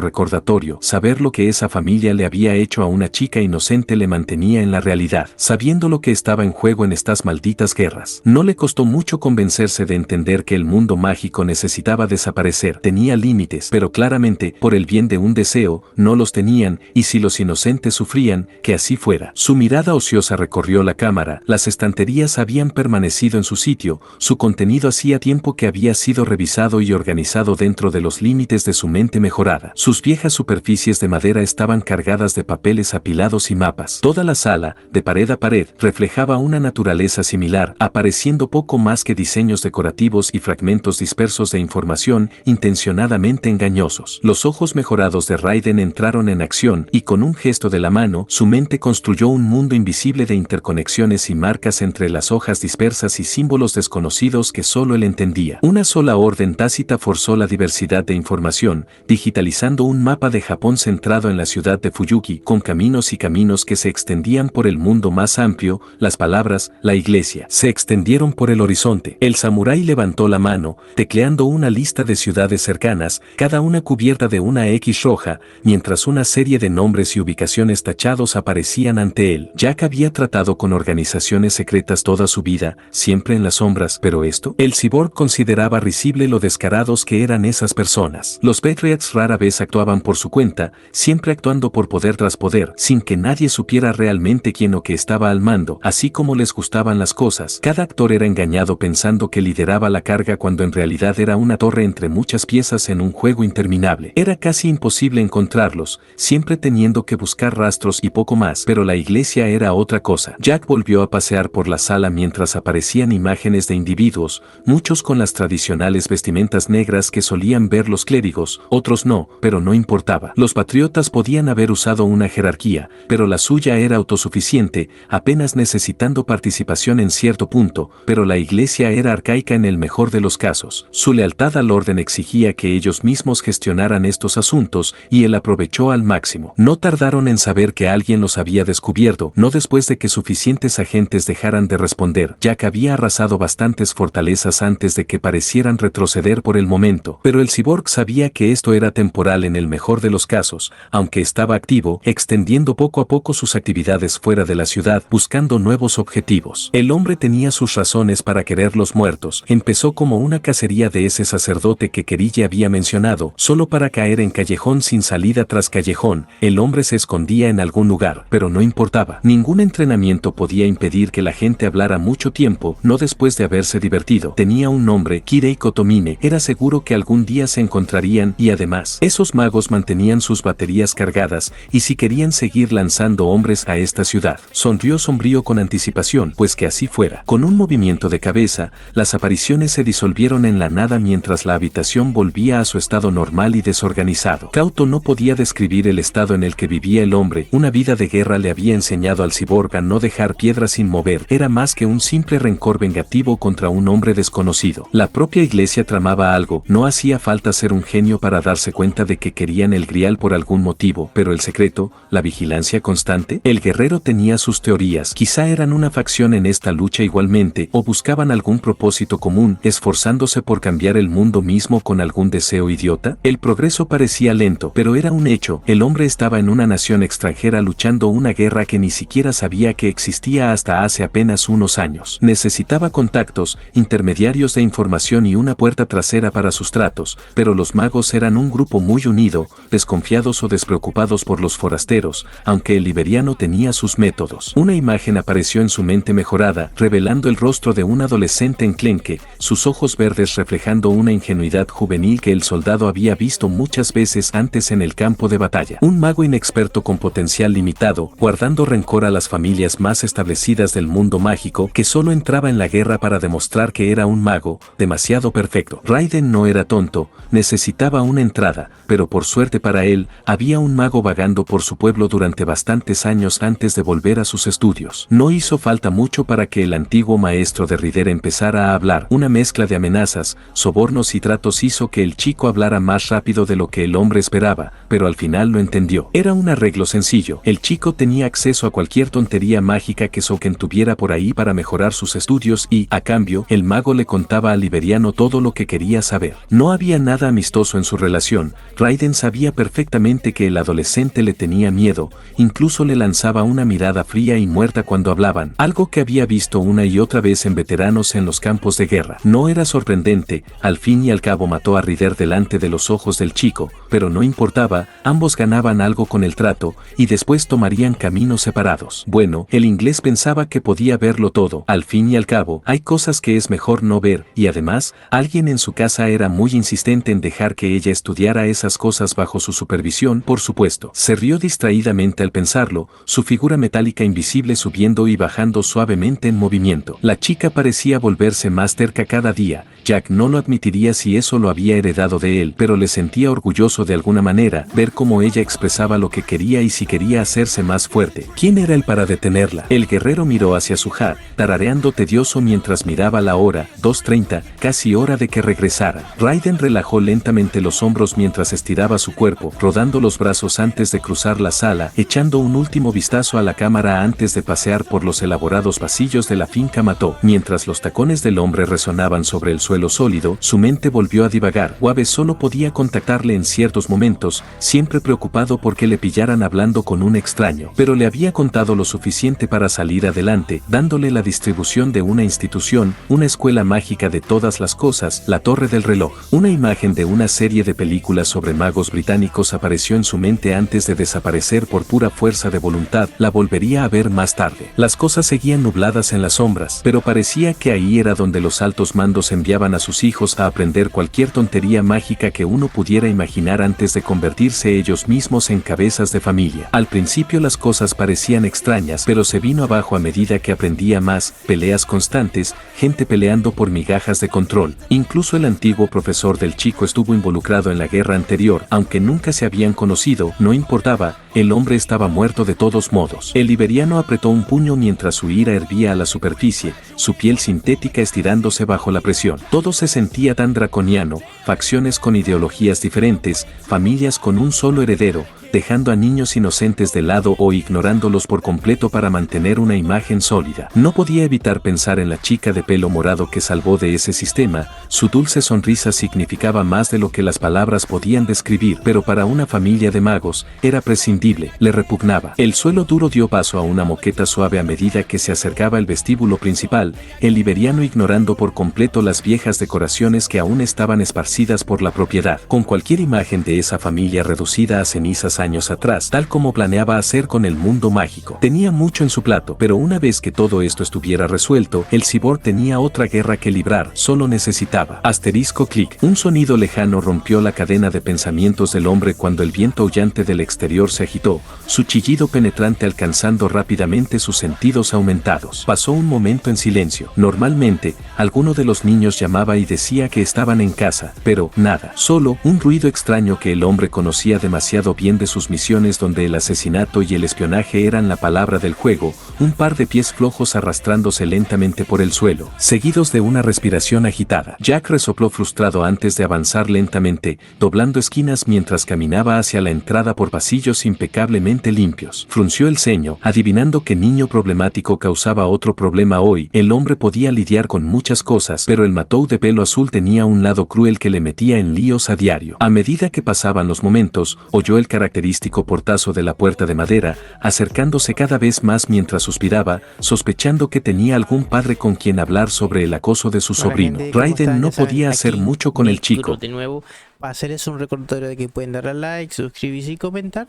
recordatorio. Saber lo que esa familia le había hecho a una chica inocente le mantenía en la realidad, sabiendo lo que estaba en juego en estas malditas guerras. No le costó mucho convencerse de entender que el mundo mágico necesitaba desaparecer. Tenía límites, pero claramente, por el bien de un deseo, no los tenían, y si los inocentes sufrían, que así fuera. Su mirada ociosa recorrió la cámara. Las estanterías habían permanecido en su sitio, su contenido hacía tiempo que había sido revisado y organizado dentro de los límites de su mente mejorada. Sus viejas superficies de madera estaban cargadas de papeles apilados y mapas. Toda la sala, de pared a pared, reflejaba una naturaleza similar, apareciendo poco más que diseños decorativos y fragmentos dispersos de información intencionadamente engañosos. Los ojos mejorados de Raiden entraron en acción, y con un gesto de la mano, su mente construyó un mundo invisible de interconexiones y marcas entre las hojas dispersas y símbolos desconocidos que solo él entendía. Una sola orden tácita forzó la diversidad de información, digitalizando un mapa de Japón centrado en la ciudad de Fuyuki, con caminos y caminos que se extendían por el mundo más amplio. Las palabras "la iglesia" se extendieron por el horizonte. El samurái levantó la mano, tecleando una lista de ciudades cercanas, cada una cubierta de una X roja, mientras una serie de nombres y ubicaciones tachados aparecían ante él. Jack había tratado con organizaciones secretas toda su vida, siempre en las sombras, pero esto, el cyborg consideraba risible lo descarados que eran esas personas. Los Patriots rara vez actuaban por su cuenta, siempre actuando por poder tras poder, sin que nadie supiera realmente quién o qué estaba al mando. Así como les gustaban las cosas, cada actor era engañado pensando que lideraba la carga cuando en realidad era una torre entre muchas piezas en un juego interminable. Era casi imposible encontrarlos, siempre teniendo que buscar rastros y poco más, pero la iglesia era otra cosa. Jack volvió a pasear por la sala mientras aparecían imágenes de individuos, muchos con las tradicionales vestimentas negras que solían ver los los clérigos, otros no, pero no importaba. Los patriotas podían haber usado una jerarquía, pero la suya era autosuficiente, apenas necesitando participación en cierto punto, pero la iglesia era arcaica en el mejor de los casos. Su lealtad al orden exigía que ellos mismos gestionaran estos asuntos, y él aprovechó al máximo. No tardaron en saber que alguien los había descubierto, no después de que suficientes agentes dejaran de responder, ya que había arrasado bastantes fortalezas antes de que parecieran retroceder por el momento, pero el cyborg sabía que esto era temporal en el mejor de los casos, aunque estaba activo, extendiendo poco a poco sus actividades fuera de la ciudad, buscando nuevos objetivos. El hombre tenía sus razones para quererlos muertos. Empezó como una cacería de ese sacerdote que Kerille había mencionado, solo para caer en callejón sin salida tras callejón. El hombre se escondía en algún lugar, pero no importaba. Ningún entrenamiento podía impedir que la gente hablara mucho tiempo, no después de haberse divertido. Tenía un nombre, Kirei Kotomine. Era seguro que algún día se encontrarían y además, esos magos mantenían sus baterías cargadas y si querían seguir lanzando hombres a esta ciudad. Sonrió sombrío con anticipación, pues que así fuera. Con un movimiento de cabeza, las apariciones se disolvieron en la nada mientras la habitación volvía a su estado normal y desorganizado. Cauto no podía describir el estado en el que vivía el hombre. Una vida de guerra le había enseñado al cyborg a no dejar piedras sin mover. Era más que un simple rencor vengativo contra un hombre desconocido. La propia iglesia tramaba algo. No hacía falta ser un genio para darse cuenta de que querían el grial por algún motivo, pero el secreto, la vigilancia constante. El guerrero tenía sus teorías. Quizá eran una facción en esta lucha igualmente, o buscaban algún propósito común, esforzándose por cambiar el mundo mismo con algún deseo idiota. El progreso parecía lento, pero era un hecho. El hombre estaba en una nación extranjera luchando una guerra que ni siquiera sabía que existía hasta hace apenas unos años. Necesitaba contactos, intermediarios de información y una puerta trasera para sus tratos, pero los magos eran un grupo muy unido, desconfiados o despreocupados por los forasteros, aunque el liberiano tenía sus métodos. Una imagen apareció en su mente mejorada, revelando el rostro de un adolescente enclenque, sus ojos verdes reflejando una ingenuidad juvenil que el soldado había visto muchas veces antes en el campo de batalla. Un mago inexperto con potencial limitado, guardando rencor a las familias más establecidas del mundo mágico, que solo entraba en la guerra para demostrar que era un mago, demasiado perfecto. Raiden no era tonto, necesitaba una entrada, pero por suerte para él, había un mago vagando por su pueblo durante bastantes años antes de volver a sus estudios. No hizo falta mucho para que el antiguo maestro de Rider empezara a hablar. Una mezcla de amenazas, sobornos y tratos hizo que el chico hablara más rápido de lo que el hombre esperaba, pero al final lo entendió. Era un arreglo sencillo. El chico tenía acceso a cualquier tontería mágica que Souken tuviera por ahí para mejorar sus estudios y, a cambio, el mago le contaba al liberiano todo lo que quería saber. No había nada amistoso en su relación. Raiden sabía perfectamente que el adolescente le tenía miedo, incluso le lanzaba una mirada fría y muerta cuando hablaban, algo que había visto una y otra vez en veteranos en los campos de guerra. No era sorprendente, al fin y al cabo mató a Rider delante de los ojos del chico, pero no importaba, ambos ganaban algo con el trato, y después tomarían caminos separados. Bueno, el inglés pensaba que podía verlo todo. Al fin y al cabo, hay cosas que es mejor no ver, y además, alguien en su casa era muy insistente en dejar que ella estudiara esas cosas bajo su supervisión, por supuesto. Se rió distraídamente al pensarlo, su figura metálica invisible subiendo y bajando suavemente en movimiento. La chica parecía volverse más terca cada día. Jack no lo admitiría si eso lo había heredado de él, pero le sentía orgulloso de alguna manera, ver cómo ella expresaba lo que quería y si quería hacerse más fuerte. ¿Quién era él para detenerla? El guerrero miró hacia su hat, tarareando tedioso mientras miraba la hora, 2:30, casi hora de que regresara. Raiden relajó lentamente los hombros mientras estiraba su cuerpo, rodando los brazos antes de cruzar la sala, echando un último vistazo a la cámara antes de pasear por los elaborados pasillos de la finca Mató. Mientras los tacones del hombre resonaban sobre el suelo sólido, su mente volvió a divagar. Wabe solo podía contactarle en ciertos momentos, siempre preocupado porque le pillaran hablando con un extraño, pero le había contado lo suficiente para salir adelante, dándole la distribución de una institución, una escuela mágica de todas las cosas, la torre del reloj. Una imagen de una serie de películas sobre magos británicos apareció en su mente antes de desaparecer por pura fuerza de voluntad. La volvería a ver más tarde. Las cosas seguían nubladas en las sombras, pero parecía que ahí era donde los altos mandos enviaban enviaban a sus hijos a aprender cualquier tontería mágica que uno pudiera imaginar antes de convertirse ellos mismos en cabezas de familia. Al principio las cosas parecían extrañas, pero se vino abajo a medida que aprendía más, peleas constantes, gente peleando por migajas de control. Incluso el antiguo profesor del chico estuvo involucrado en la guerra anterior, aunque nunca se habían conocido, no importaba, el hombre estaba muerto de todos modos. El liberiano apretó un puño mientras su ira hervía a la superficie, su piel sintética estirándose bajo la presión. Todo se sentía tan draconiano, facciones con ideologías diferentes, familias con un solo heredero, dejando a niños inocentes de lado o ignorándolos por completo para mantener una imagen sólida. No podía evitar pensar en la chica de pelo morado que salvó de ese sistema, su dulce sonrisa significaba más de lo que las palabras podían describir, pero para una familia de magos, era prescindible, le repugnaba. El suelo duro dio paso a una moqueta suave a medida que se acercaba el vestíbulo principal, el liberiano ignorando por completo las viejas decoraciones que aún estaban esparcidas por la propiedad. Con cualquier imagen de esa familia reducida a cenizas años atrás, tal como planeaba hacer con el mundo mágico. Tenía mucho en su plato, pero una vez que todo esto estuviera resuelto, el cyborg tenía otra guerra que librar, solo necesitaba. Asterisco clic. Un sonido lejano rompió la cadena de pensamientos del hombre cuando el viento aullante del exterior se agitó, su chillido penetrante alcanzando rápidamente sus sentidos aumentados. Pasó un momento en silencio. Normalmente, alguno de los niños llamaba y decía que estaban en casa, pero nada. Solo un ruido extraño que el hombre conocía demasiado bien de sus misiones, donde el asesinato y el espionaje eran la palabra del juego, un par de pies flojos arrastrándose lentamente por el suelo, seguidos de una respiración agitada. Jack resopló frustrado antes de avanzar lentamente, doblando esquinas mientras caminaba hacia la entrada por pasillos impecablemente limpios. Frunció el ceño, adivinando que niño problemático causaba otro problema hoy. El hombre podía lidiar con muchas cosas, pero el matou de pelo azul tenía un lado cruel que le metía en líos a diario. A medida que pasaban los momentos, oyó el característico portazo de la puerta de madera, acercándose cada vez más mientras suspiraba, sospechando que tenía algún padre con quien hablar sobre el acoso de su sobrino. Raiden no podía hacer mucho con el chico. De nuevo, para hacerles un recordatorio de que pueden darle a like, suscribirse y comentar,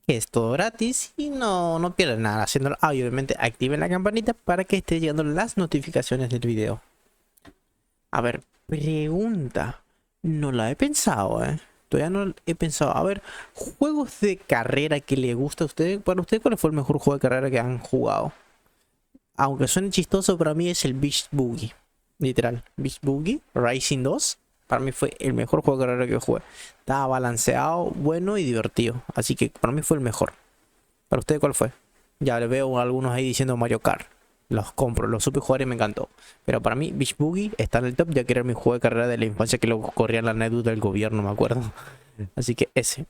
que es todo gratis y no pierden nada haciéndolo. Obviamente activen la campanita para que esté llegando las notificaciones del video. A ver, pregunta. No la he pensado, Todavía no he pensado. A ver, juegos de carrera que le gusta a usted. Para usted, ¿cuál fue el mejor juego de carrera que han jugado? Aunque suene chistoso, para mí es el Beach Boogie. Literal. Beach Boogie Racing 2. Para mí fue el mejor juego de carrera que jugué. Estaba balanceado, bueno y divertido. Así que para mí fue el mejor. ¿Para usted cuál fue? Ya le veo a algunos ahí diciendo Mario Kart. Los compro, los supe jugar y me encantó. Pero para mí Beach Boogie está en el top, ya que era mi juego de carrera de la infancia que lo corría en la anécdota del gobierno, me acuerdo. Así que ese.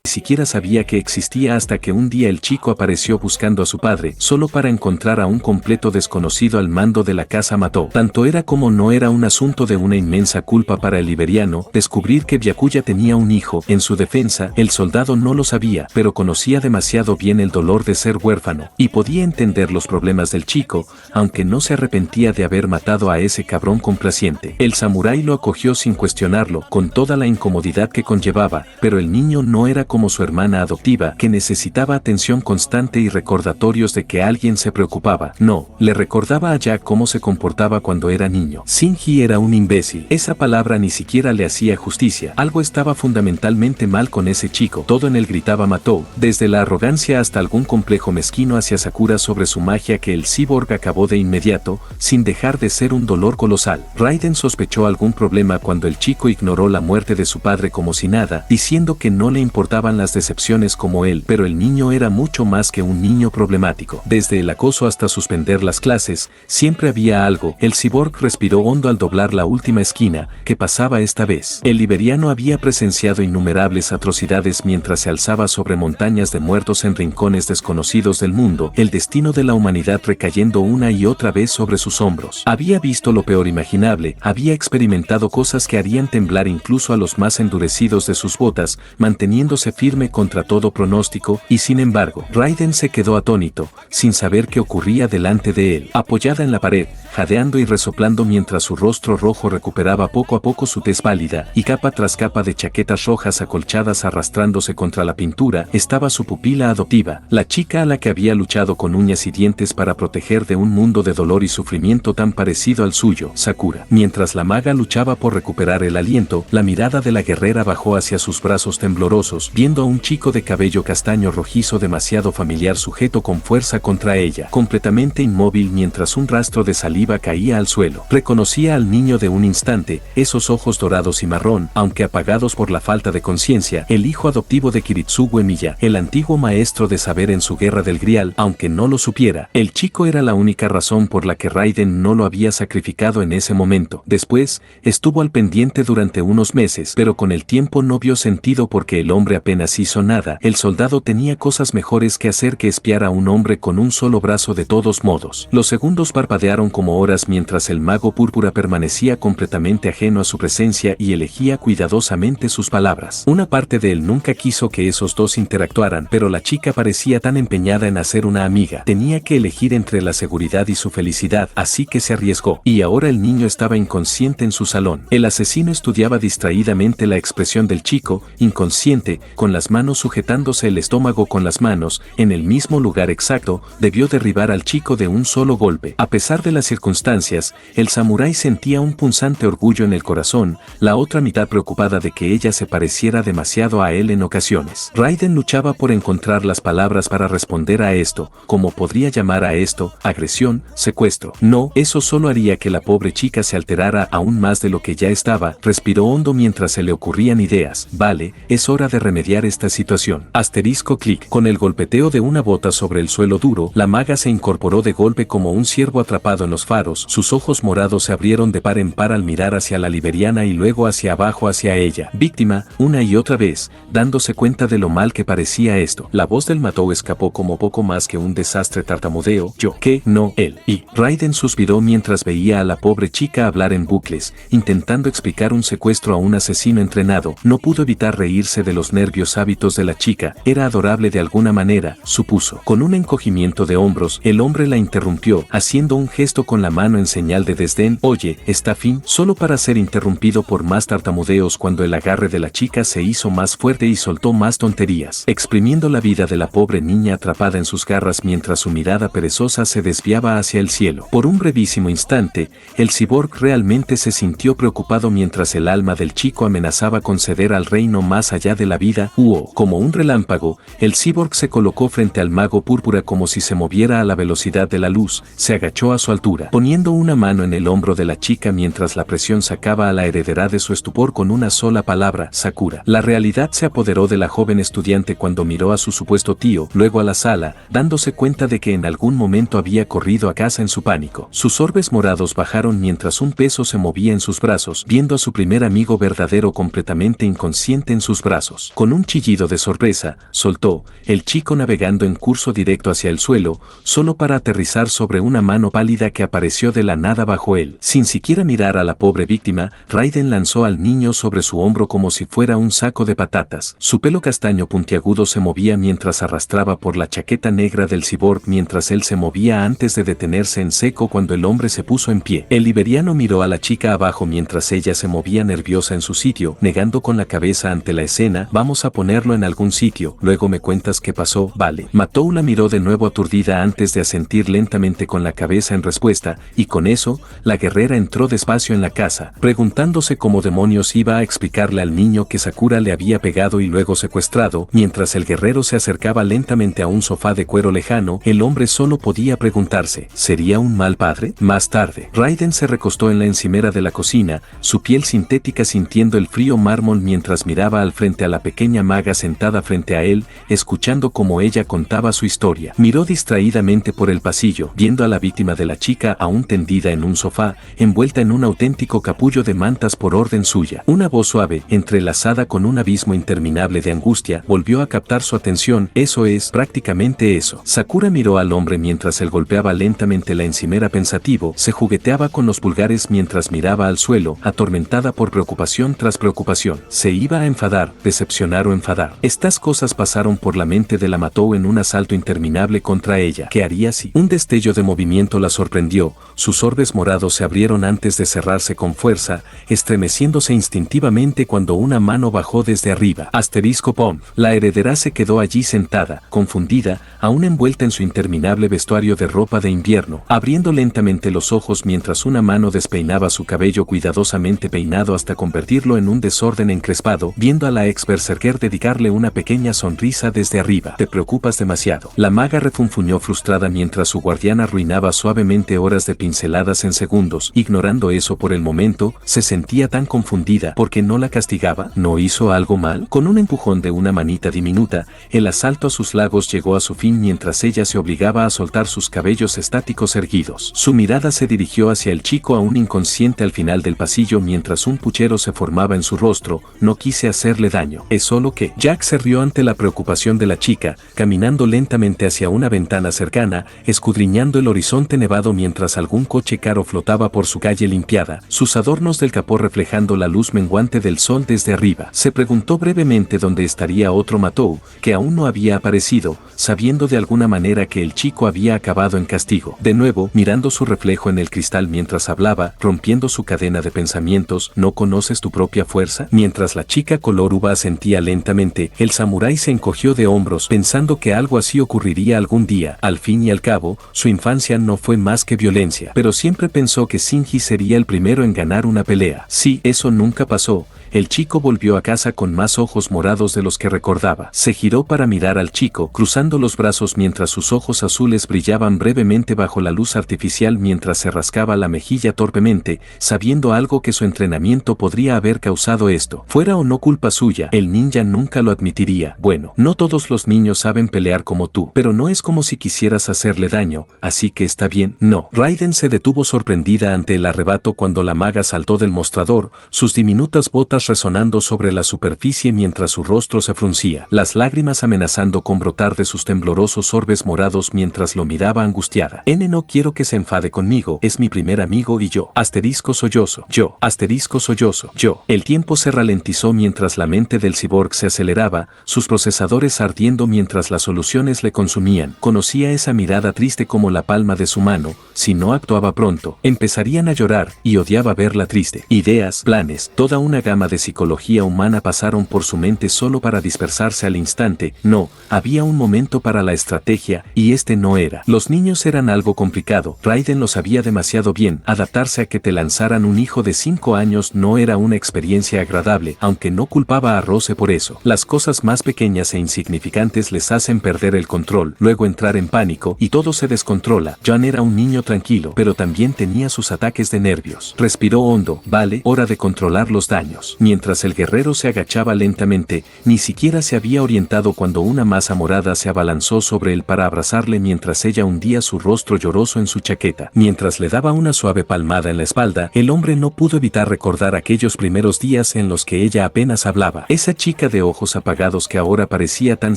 Ni siquiera sabía que existía hasta que un día el chico apareció buscando a su padre, solo para encontrar a un completo desconocido al mando de la casa Mató. Tanto era como no era un asunto de una inmensa culpa para el liberiano descubrir que Byakuya tenía un hijo. En su defensa, el soldado no lo sabía, pero conocía demasiado bien el dolor de ser huérfano, y podía entender los problemas del chico, aunque no se arrepentía de haber matado a ese cabrón complaciente. El samurái lo acogió sin cuestionarlo, con toda la incomodidad que conllevaba, pero el niño no era como su hermana adoptiva, que necesitaba atención constante y recordatorios de que alguien se preocupaba. No, le recordaba a Jack cómo se comportaba cuando era niño. Shinji era un imbécil. Esa palabra ni siquiera le hacía justicia. Algo estaba fundamentalmente mal con ese chico. Todo en él gritaba Matou, desde la arrogancia hasta algún complejo mezquino hacia Sakura sobre su magia que el cyborg acabó de inmediato, sin dejar de ser un dolor colosal. Raiden sospechó algún problema cuando el chico ignoró la muerte de su padre como si nada, diciendo que no le importaba las decepciones como él, pero el niño era mucho más que un niño problemático. Desde el acoso hasta suspender las clases, siempre había algo. El cyborg respiró hondo al doblar la última esquina. ¿Qué pasaba esta vez? El liberiano había presenciado innumerables atrocidades mientras se alzaba sobre montañas de muertos en rincones desconocidos del mundo, el destino de la humanidad recayendo una y otra vez sobre sus hombros. Había visto lo peor imaginable, había experimentado cosas que harían temblar incluso a los más endurecidos de sus botas, manteniéndose firme contra todo pronóstico, y sin embargo, Raiden se quedó atónito, sin saber qué ocurría delante de él. Apoyada en la pared, jadeando y resoplando mientras su rostro rojo recuperaba poco a poco su tez pálida, y capa tras capa de chaquetas rojas acolchadas arrastrándose contra la pintura, estaba su pupila adoptiva, la chica a la que había luchado con uñas y dientes para proteger de un mundo de dolor y sufrimiento tan parecido al suyo, Sakura. Mientras la maga luchaba por recuperar el aliento, la mirada de la guerrera bajó hacia sus brazos temblorosos, viendo a un chico de cabello castaño rojizo demasiado familiar sujeto con fuerza contra ella, completamente inmóvil mientras un rastro de saliva caía al suelo. Reconocía al niño de un instante, esos ojos dorados y marrón, aunque apagados por la falta de conciencia, el hijo adoptivo de Kiritsugu Emiya, el antiguo maestro de saber en su guerra del Grial, aunque no lo supiera. El chico era la única razón por la que Raiden no lo había sacrificado en ese momento. Después, estuvo al pendiente durante unos meses, pero con el tiempo no vio sentido porque el hombre apenas hizo nada. El soldado tenía cosas mejores que hacer que espiar a un hombre con un solo brazo de todos modos. Los segundos parpadearon como horas mientras el mago púrpura permanecía completamente ajeno a su presencia y elegía cuidadosamente sus palabras. Una parte de él nunca quiso que esos dos interactuaran, pero la chica parecía tan empeñada en hacer una amiga. Tenía que elegir entre la seguridad y su felicidad, así que se arriesgó. Y ahora el niño estaba inconsciente en su salón. El asesino estudiaba distraídamente la expresión del chico, inconsciente, con las manos sujetándose el estómago con las manos, en el mismo lugar exacto, debió derribar al chico de un solo golpe. A pesar de las circunstancias, el samurái sentía un punzante orgullo en el corazón, la otra mitad preocupada de que ella se pareciera demasiado a él en ocasiones. Raiden luchaba por encontrar las palabras para responder a esto, como podría llamar a esto, agresión, secuestro. No, eso solo haría que la pobre chica se alterara aún más de lo que ya estaba. Respiró hondo mientras se le ocurrían ideas. Vale, es hora de remediar esta situación. Asterisco clic. Con el golpeteo de una bota sobre el suelo duro, la maga se incorporó de golpe como un ciervo atrapado en los faros. Sus ojos morados se abrieron de par en par al mirar hacia la liberiana y luego hacia abajo hacia ella. Víctima, una y otra vez, dándose cuenta de lo mal que parecía esto. La voz del Matou escapó como poco más que un desastre tartamudeo. Yo, que, no, él. Y Raiden suspiró mientras veía a la pobre chica hablar en bucles, intentando explicar un secuestro a un asesino entrenado. No pudo evitar reírse de los nervios hábitos de la chica. Era adorable de alguna manera, supuso. Con un encogimiento de hombros, el hombre la interrumpió, haciendo un gesto con la mano en señal de desdén. Oye, ¿está fin? Solo para ser interrumpido por más tartamudeos cuando el agarre de la chica se hizo más fuerte y soltó más tonterías, exprimiendo la vida de la pobre niña atrapada en sus garras mientras su mirada perezosa se desviaba hacia el cielo. Por un brevísimo instante, el cyborg realmente se sintió preocupado mientras el alma del chico amenazaba con ceder al reino más allá de la vida. Como un relámpago, el cyborg se colocó frente al mago púrpura como si se moviera a la velocidad de la luz, se agachó a su altura, poniendo una mano en el hombro de la chica mientras la presión sacaba a la heredera de su estupor con una sola palabra, Sakura. La realidad se apoderó de la joven estudiante cuando miró a su supuesto tío, luego a la sala, dándose cuenta de que en algún momento había corrido a casa en su pánico. Sus orbes morados bajaron mientras un peso se movía en sus brazos, viendo a su primer amigo verdadero completamente inconsciente en sus brazos. Con un chillido de sorpresa, soltó, el chico navegando en curso directo hacia el suelo, solo para aterrizar sobre una mano pálida que apareció de la nada bajo él. Sin siquiera mirar a la pobre víctima, Raiden lanzó al niño sobre su hombro como si fuera un saco de patatas. Su pelo castaño puntiagudo se movía mientras arrastraba por la chaqueta negra del cyborg mientras él se movía antes de detenerse en seco cuando el hombre se puso en pie. El liberiano miró a la chica abajo mientras ella se movía nerviosa en su sitio, negando con la cabeza ante la escena. Vamos a ponerlo en algún sitio, luego me cuentas qué pasó. Vale. Matou la miró de nuevo aturdida antes de asentir lentamente con la cabeza en respuesta, y con eso, la guerrera entró despacio en la casa, preguntándose cómo demonios iba a explicarle al niño que Sakura le había pegado y luego secuestrado. Mientras el guerrero se acercaba lentamente a un sofá de cuero lejano, el hombre solo podía preguntarse, ¿sería un mal padre? Más tarde, Raiden se recostó en la encimera de la cocina, su piel sintética sintiendo el frío mármol mientras miraba al frente a la pequeña maga sentada frente a él, escuchando cómo ella contaba su historia. Miró distraídamente por el pasillo, viendo a la víctima de la chica aún tendida en un sofá, envuelta en un auténtico capullo de mantas por orden suya. Una voz suave, entrelazada con un abismo interminable de angustia, volvió a captar su atención. Eso es, prácticamente eso. Sakura miró al hombre mientras él golpeaba lentamente la encimera pensativo, se jugueteaba con los pulgares mientras miraba al suelo, atormentada por preocupación tras preocupación. Se iba a enfadar, decepcionar o enfadar. Estas cosas pasaron por la mente de la Matou en un asalto interminable contra ella. ¿Qué haría si? Un destello de movimiento la sorprendió sonrió, sus orbes morados se abrieron antes de cerrarse con fuerza, estremeciéndose instintivamente cuando una mano bajó desde arriba. Asterisco pom. La heredera se quedó allí sentada, confundida, aún envuelta en su interminable vestuario de ropa de invierno, abriendo lentamente los ojos mientras una mano despeinaba su cabello cuidadosamente peinado hasta convertirlo en un desorden encrespado, viendo a la ex berserker dedicarle una pequeña sonrisa desde arriba. Te preocupas demasiado. La maga refunfuñó frustrada mientras su guardiana arruinaba suavemente horas de pinceladas en segundos. Ignorando eso por el momento, se sentía tan confundida porque no la castigaba. ¿No hizo algo mal? Con un empujón de una manita diminuta, el asalto a sus lagos llegó a su fin mientras ella se obligaba a soltar sus cabellos estáticos erguidos. Su mirada se dirigió hacia el chico aún inconsciente al final del pasillo mientras un puchero se formaba en su rostro. No quise hacerle daño. Es solo que Jack se rió ante la preocupación de la chica, caminando lentamente hacia una ventana cercana, escudriñando el horizonte nevado mientras algún coche caro flotaba por su calle limpiada, sus adornos del capó reflejando la luz menguante del sol desde arriba. Se preguntó brevemente dónde estaría otro Matou, que aún no había aparecido, sabiendo de alguna manera que el chico había acabado en castigo. De nuevo, mirando su reflejo en el cristal mientras hablaba, rompiendo su cadena de pensamientos, ¿no conoces tu propia fuerza? Mientras la chica color uva asentía lentamente, el samurái se encogió de hombros pensando que algo así ocurriría algún día. Al fin y al cabo, su infancia no fue más que violencia, pero siempre pensó que Shinji sería el primero en ganar una pelea. Sí, eso nunca pasó. El chico volvió a casa con más ojos morados de los que recordaba. Se giró para mirar al chico, cruzando los brazos mientras sus ojos azules brillaban brevemente bajo la luz artificial mientras se rascaba la mejilla torpemente, sabiendo algo que su entrenamiento podría haber causado esto. Fuera o no culpa suya, el ninja nunca lo admitiría. Bueno, no todos los niños saben pelear como tú, pero no es como si quisieras hacerle daño, así que está bien. No. Raiden se detuvo sorprendida ante el arrebato cuando la maga saltó del mostrador, sus diminutas botas resonando sobre la superficie mientras su rostro se fruncía, las lágrimas amenazando con brotar de sus temblorosos orbes morados mientras lo miraba angustiada. No quiero que se enfade conmigo, es mi primer amigo y yo. Asterisco sollozo. Yo. Asterisco sollozo. Yo. El tiempo se ralentizó mientras la mente del cyborg se aceleraba, sus procesadores ardiendo mientras las soluciones le consumían. Conocía esa mirada triste como la palma de su mano. Si no actuaba pronto, empezarían a llorar, y odiaba verla triste. Ideas, planes, toda una gama de psicología humana pasaron por su mente solo para dispersarse al instante. No, había un momento para la estrategia, y este no era. Los niños eran algo complicado. Raiden lo sabía demasiado bien. Adaptarse a que te lanzaran un hijo de 5 años no era una experiencia agradable, aunque no culpaba a Rose por eso. Las cosas más pequeñas e insignificantes les hacen perder el control, luego entrar en pánico, y todo se descontrola. John era un niño tranquilo, pero también tenía sus ataques de nervios. Respiró hondo. Vale, hora de controlar los daños. Mientras el guerrero se agachaba lentamente, ni siquiera se había orientado cuando una masa morada se abalanzó sobre él para abrazarle mientras ella hundía su rostro lloroso en su chaqueta. Mientras le daba una suave palmada en la espalda, el hombre no pudo evitar recordar aquellos primeros días en los que ella apenas hablaba. Esa chica de ojos apagados que ahora parecía tan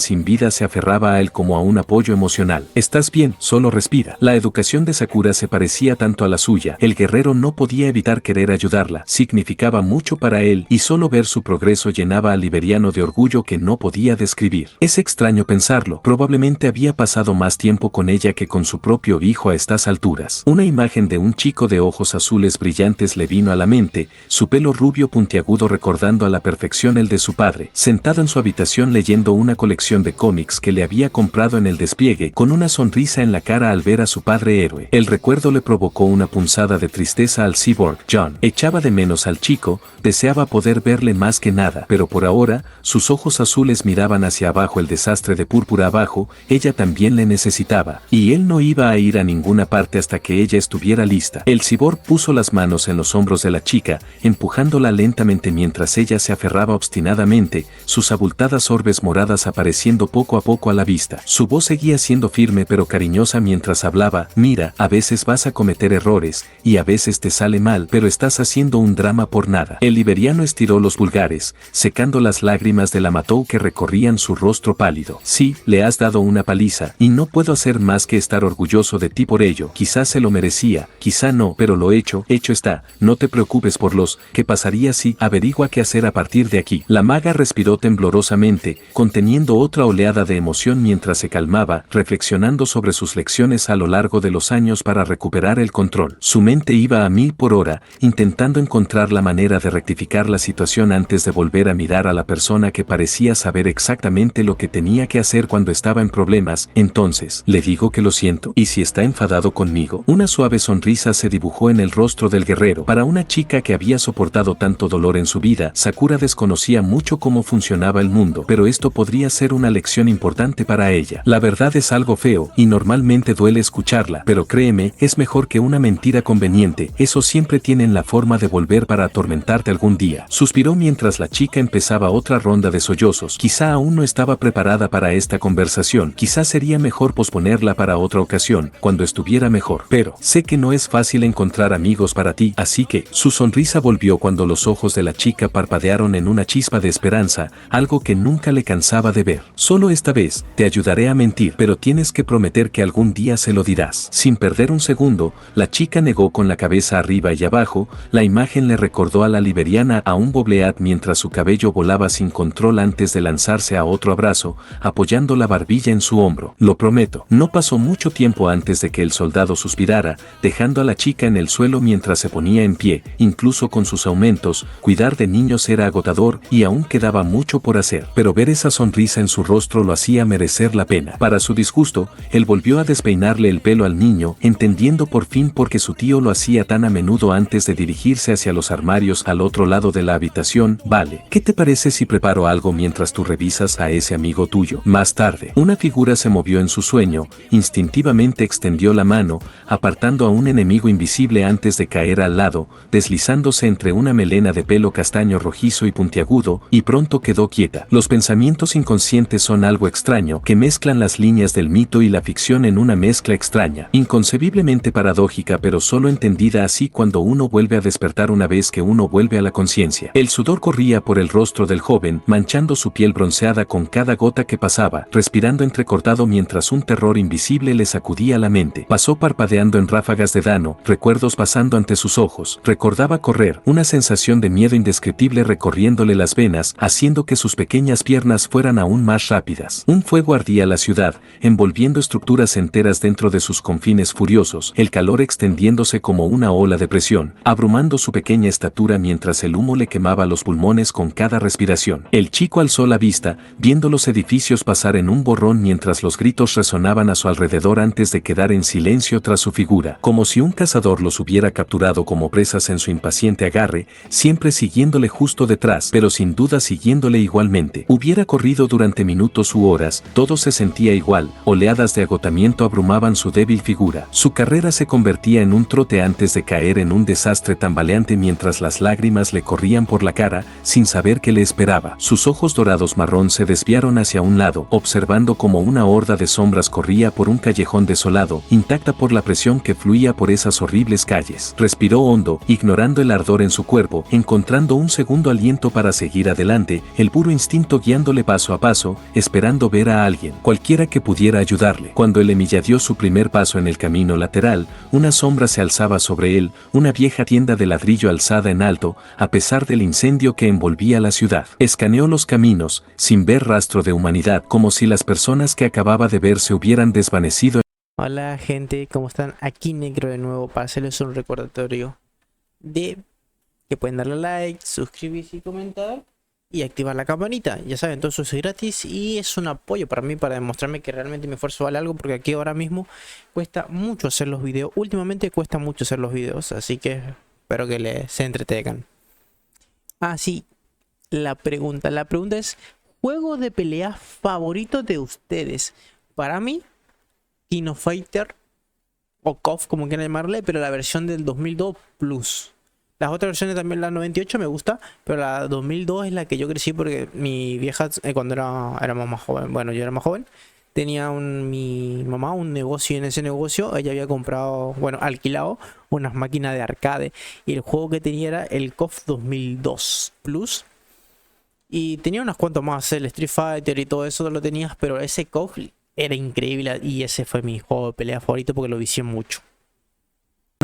sin vida se aferraba a él como a un apoyo emocional. ¿Estás bien? Solo respira. La educación de Sakura se parecía tanto a la suya. El guerrero no podía evitar querer ayudarla. Significaba mucho para él, y solo ver su progreso llenaba al liberiano de orgullo que no podía describir. Es extraño pensarlo, probablemente había pasado más tiempo con ella que con su propio hijo a estas alturas. Una imagen de un chico de ojos azules brillantes le vino a la mente, su pelo rubio puntiagudo recordando a la perfección el de su padre, sentado en su habitación leyendo una colección de cómics que le había comprado en el despliegue, con una sonrisa en la cara al ver a su padre héroe. El recuerdo le provocó una punzada de tristeza al cyborg. John echaba de menos al chico, deseaba poder verle más que nada, pero por ahora, sus ojos azules miraban hacia abajo el desastre de púrpura abajo, ella también le necesitaba, y él no iba a ir a ninguna parte hasta que ella estuviera lista. El cyborg puso las manos en los hombros de la chica, empujándola lentamente mientras ella se aferraba obstinadamente, sus abultadas orbes moradas apareciendo poco a poco a la vista. Su voz seguía siendo firme pero cariñosa mientras hablaba, mira, a veces vas a cometer errores, y a veces te sale mal, pero estás haciendo un drama por nada. El liberiano estiró los pulgares, secando las lágrimas de la Matou que recorrían su rostro pálido. Sí, le has dado una paliza, y no puedo hacer más que estar orgulloso de ti por ello. Quizás se lo merecía, quizá no, pero lo hecho está. No te preocupes por los ¿qué pasaría si? Averigua qué hacer a partir de aquí. La maga respiró temblorosamente, conteniendo otra oleada de emoción mientras se calmaba, reflexionando sobre sus lecciones a lo largo de los años para para recuperar el control. Su mente iba a 1000 por hora, intentando encontrar la manera de rectificar la situación antes de volver a mirar a la persona que parecía saber exactamente lo que tenía que hacer cuando estaba en problemas. Entonces, le digo que lo siento, y si está enfadado conmigo. Una suave sonrisa se dibujó en el rostro del guerrero. Para una chica que había soportado tanto dolor en su vida, Sakura desconocía mucho cómo funcionaba el mundo, pero esto podría ser una lección importante para ella. La verdad es algo feo, y normalmente duele escucharla, pero créeme, es mejor que una mentira conveniente. Eso siempre tienen la forma de volver para atormentarte algún día. Suspiró mientras la chica empezaba otra ronda de sollozos. Quizá aún no estaba preparada para esta conversación. Quizá sería mejor posponerla para otra ocasión, cuando estuviera mejor. Pero, sé que no es fácil encontrar amigos para ti, así que, su sonrisa volvió cuando los ojos de la chica parpadearon en una chispa de esperanza, algo que nunca le cansaba de ver. Solo esta vez, te ayudaré a mentir, pero tienes que prometer que algún día se lo dirás. Sin perder un segundo, la chica negó con la cabeza arriba y abajo. La imagen le recordó a la liberiana a un bobleat mientras su cabello volaba sin control antes de lanzarse a otro abrazo, apoyando la barbilla en su hombro. Lo prometo. No pasó mucho tiempo antes de que el soldado suspirara, dejando a la chica en el suelo mientras se ponía en pie. Incluso con sus aumentos, cuidar de niños era agotador y aún quedaba mucho por hacer. Pero ver esa sonrisa en su rostro lo hacía merecer la pena. Para su disgusto, él volvió a despeinarle el pelo al niño, entendiendo por fin por qué su tío lo hacía tan a menudo antes de dirigirse hacia los armarios al otro lado de la habitación. Vale, ¿qué te parece si preparo algo mientras tú revisas a ese amigo tuyo? Más tarde, una figura se movió en su sueño, instintivamente extendió la mano, apartando a un enemigo invisible antes de caer al lado, deslizándose entre una melena de pelo castaño rojizo y puntiagudo, y pronto quedó quieta. Los pensamientos inconscientes son algo extraño, que mezclan las líneas del mito y la ficción en una mezcla extraña, inconcebiblemente paradójica, pero solo entendida así cuando uno vuelve a despertar una vez que uno vuelve a la conciencia. El sudor corría por el rostro del joven, manchando su piel bronceada con cada gota que pasaba, respirando entrecortado mientras un terror invisible le sacudía la mente. Pasó parpadeando en ráfagas de dano, recuerdos pasando ante sus ojos. Recordaba correr, una sensación de miedo indescriptible recorriéndole las venas, haciendo que sus pequeñas piernas fueran aún más rápidas. Un fuego ardía la ciudad, envolviendo estructuras enteras dentro de sus confines furiosos, el calor extendiéndose como una ola de presión, abrumando su pequeña estatura mientras el humo le quemaba los pulmones con cada respiración. El chico alzó la vista, viendo los edificios pasar en un borrón mientras los gritos resonaban a su alrededor antes de quedar en silencio tras su figura, como si un cazador los hubiera capturado como presas en su impaciente agarre, siempre siguiéndole justo detrás, pero sin duda siguiéndole igualmente. Hubiera corrido durante minutos u horas, todo se sentía igual, oleadas de agotamiento abrumaban su débil figura. Su carrera se convertía en un trote antes de caer en un desastre tambaleante mientras las lágrimas le corrían por la cara, sin saber qué le esperaba. Sus ojos dorados marrón se desviaron hacia un lado, observando como una horda de sombras corría por un callejón desolado, intacta por la presión que fluía por esas horribles calles. Respiró hondo, ignorando el ardor en su cuerpo, encontrando un segundo aliento para seguir adelante, el puro instinto guiándole paso a paso, esperando ver a alguien, cualquiera que pudiera ayudarle. Cuando el Emilia dio su primer paso en el camino lateral, una sombra se alzaba sobre él, una vieja tienda de ladrillo alzada en alto, a pesar del incendio que envolvía la ciudad. Escaneó los caminos, sin ver rastro de humanidad, como si las personas que acababa de ver se hubieran desvanecido. Hola gente, ¿cómo están? Aquí Negro de nuevo para hacerles un recordatorio de que pueden darle like, suscribirse y comentar y activar la campanita. Ya saben, todo eso es gratis y es un apoyo para mí para demostrarme que realmente mi esfuerzo vale algo, porque aquí ahora mismo cuesta mucho hacer los videos. Últimamente cuesta mucho hacer los videos, así que espero que se entretengan. Ah, sí, la pregunta es: ¿juego de pelea favorito de ustedes? Para mí, King of Fighter o KOF, como quieran llamarle, pero la versión del 2002 Plus. Las otras versiones también, la 98 me gusta, pero la 2002 es la que yo crecí porque mi vieja, cuando éramos más joven, bueno, yo era más joven, tenía mi mamá un negocio, y en ese negocio ella había comprado, bueno, alquilado unas máquinas de arcade, y el juego que tenía era el KOF 2002 Plus. Y tenía unas cuantas más, el Street Fighter y todo eso lo tenías, pero ese KOF era increíble y ese fue mi juego de pelea favorito porque lo vicié mucho.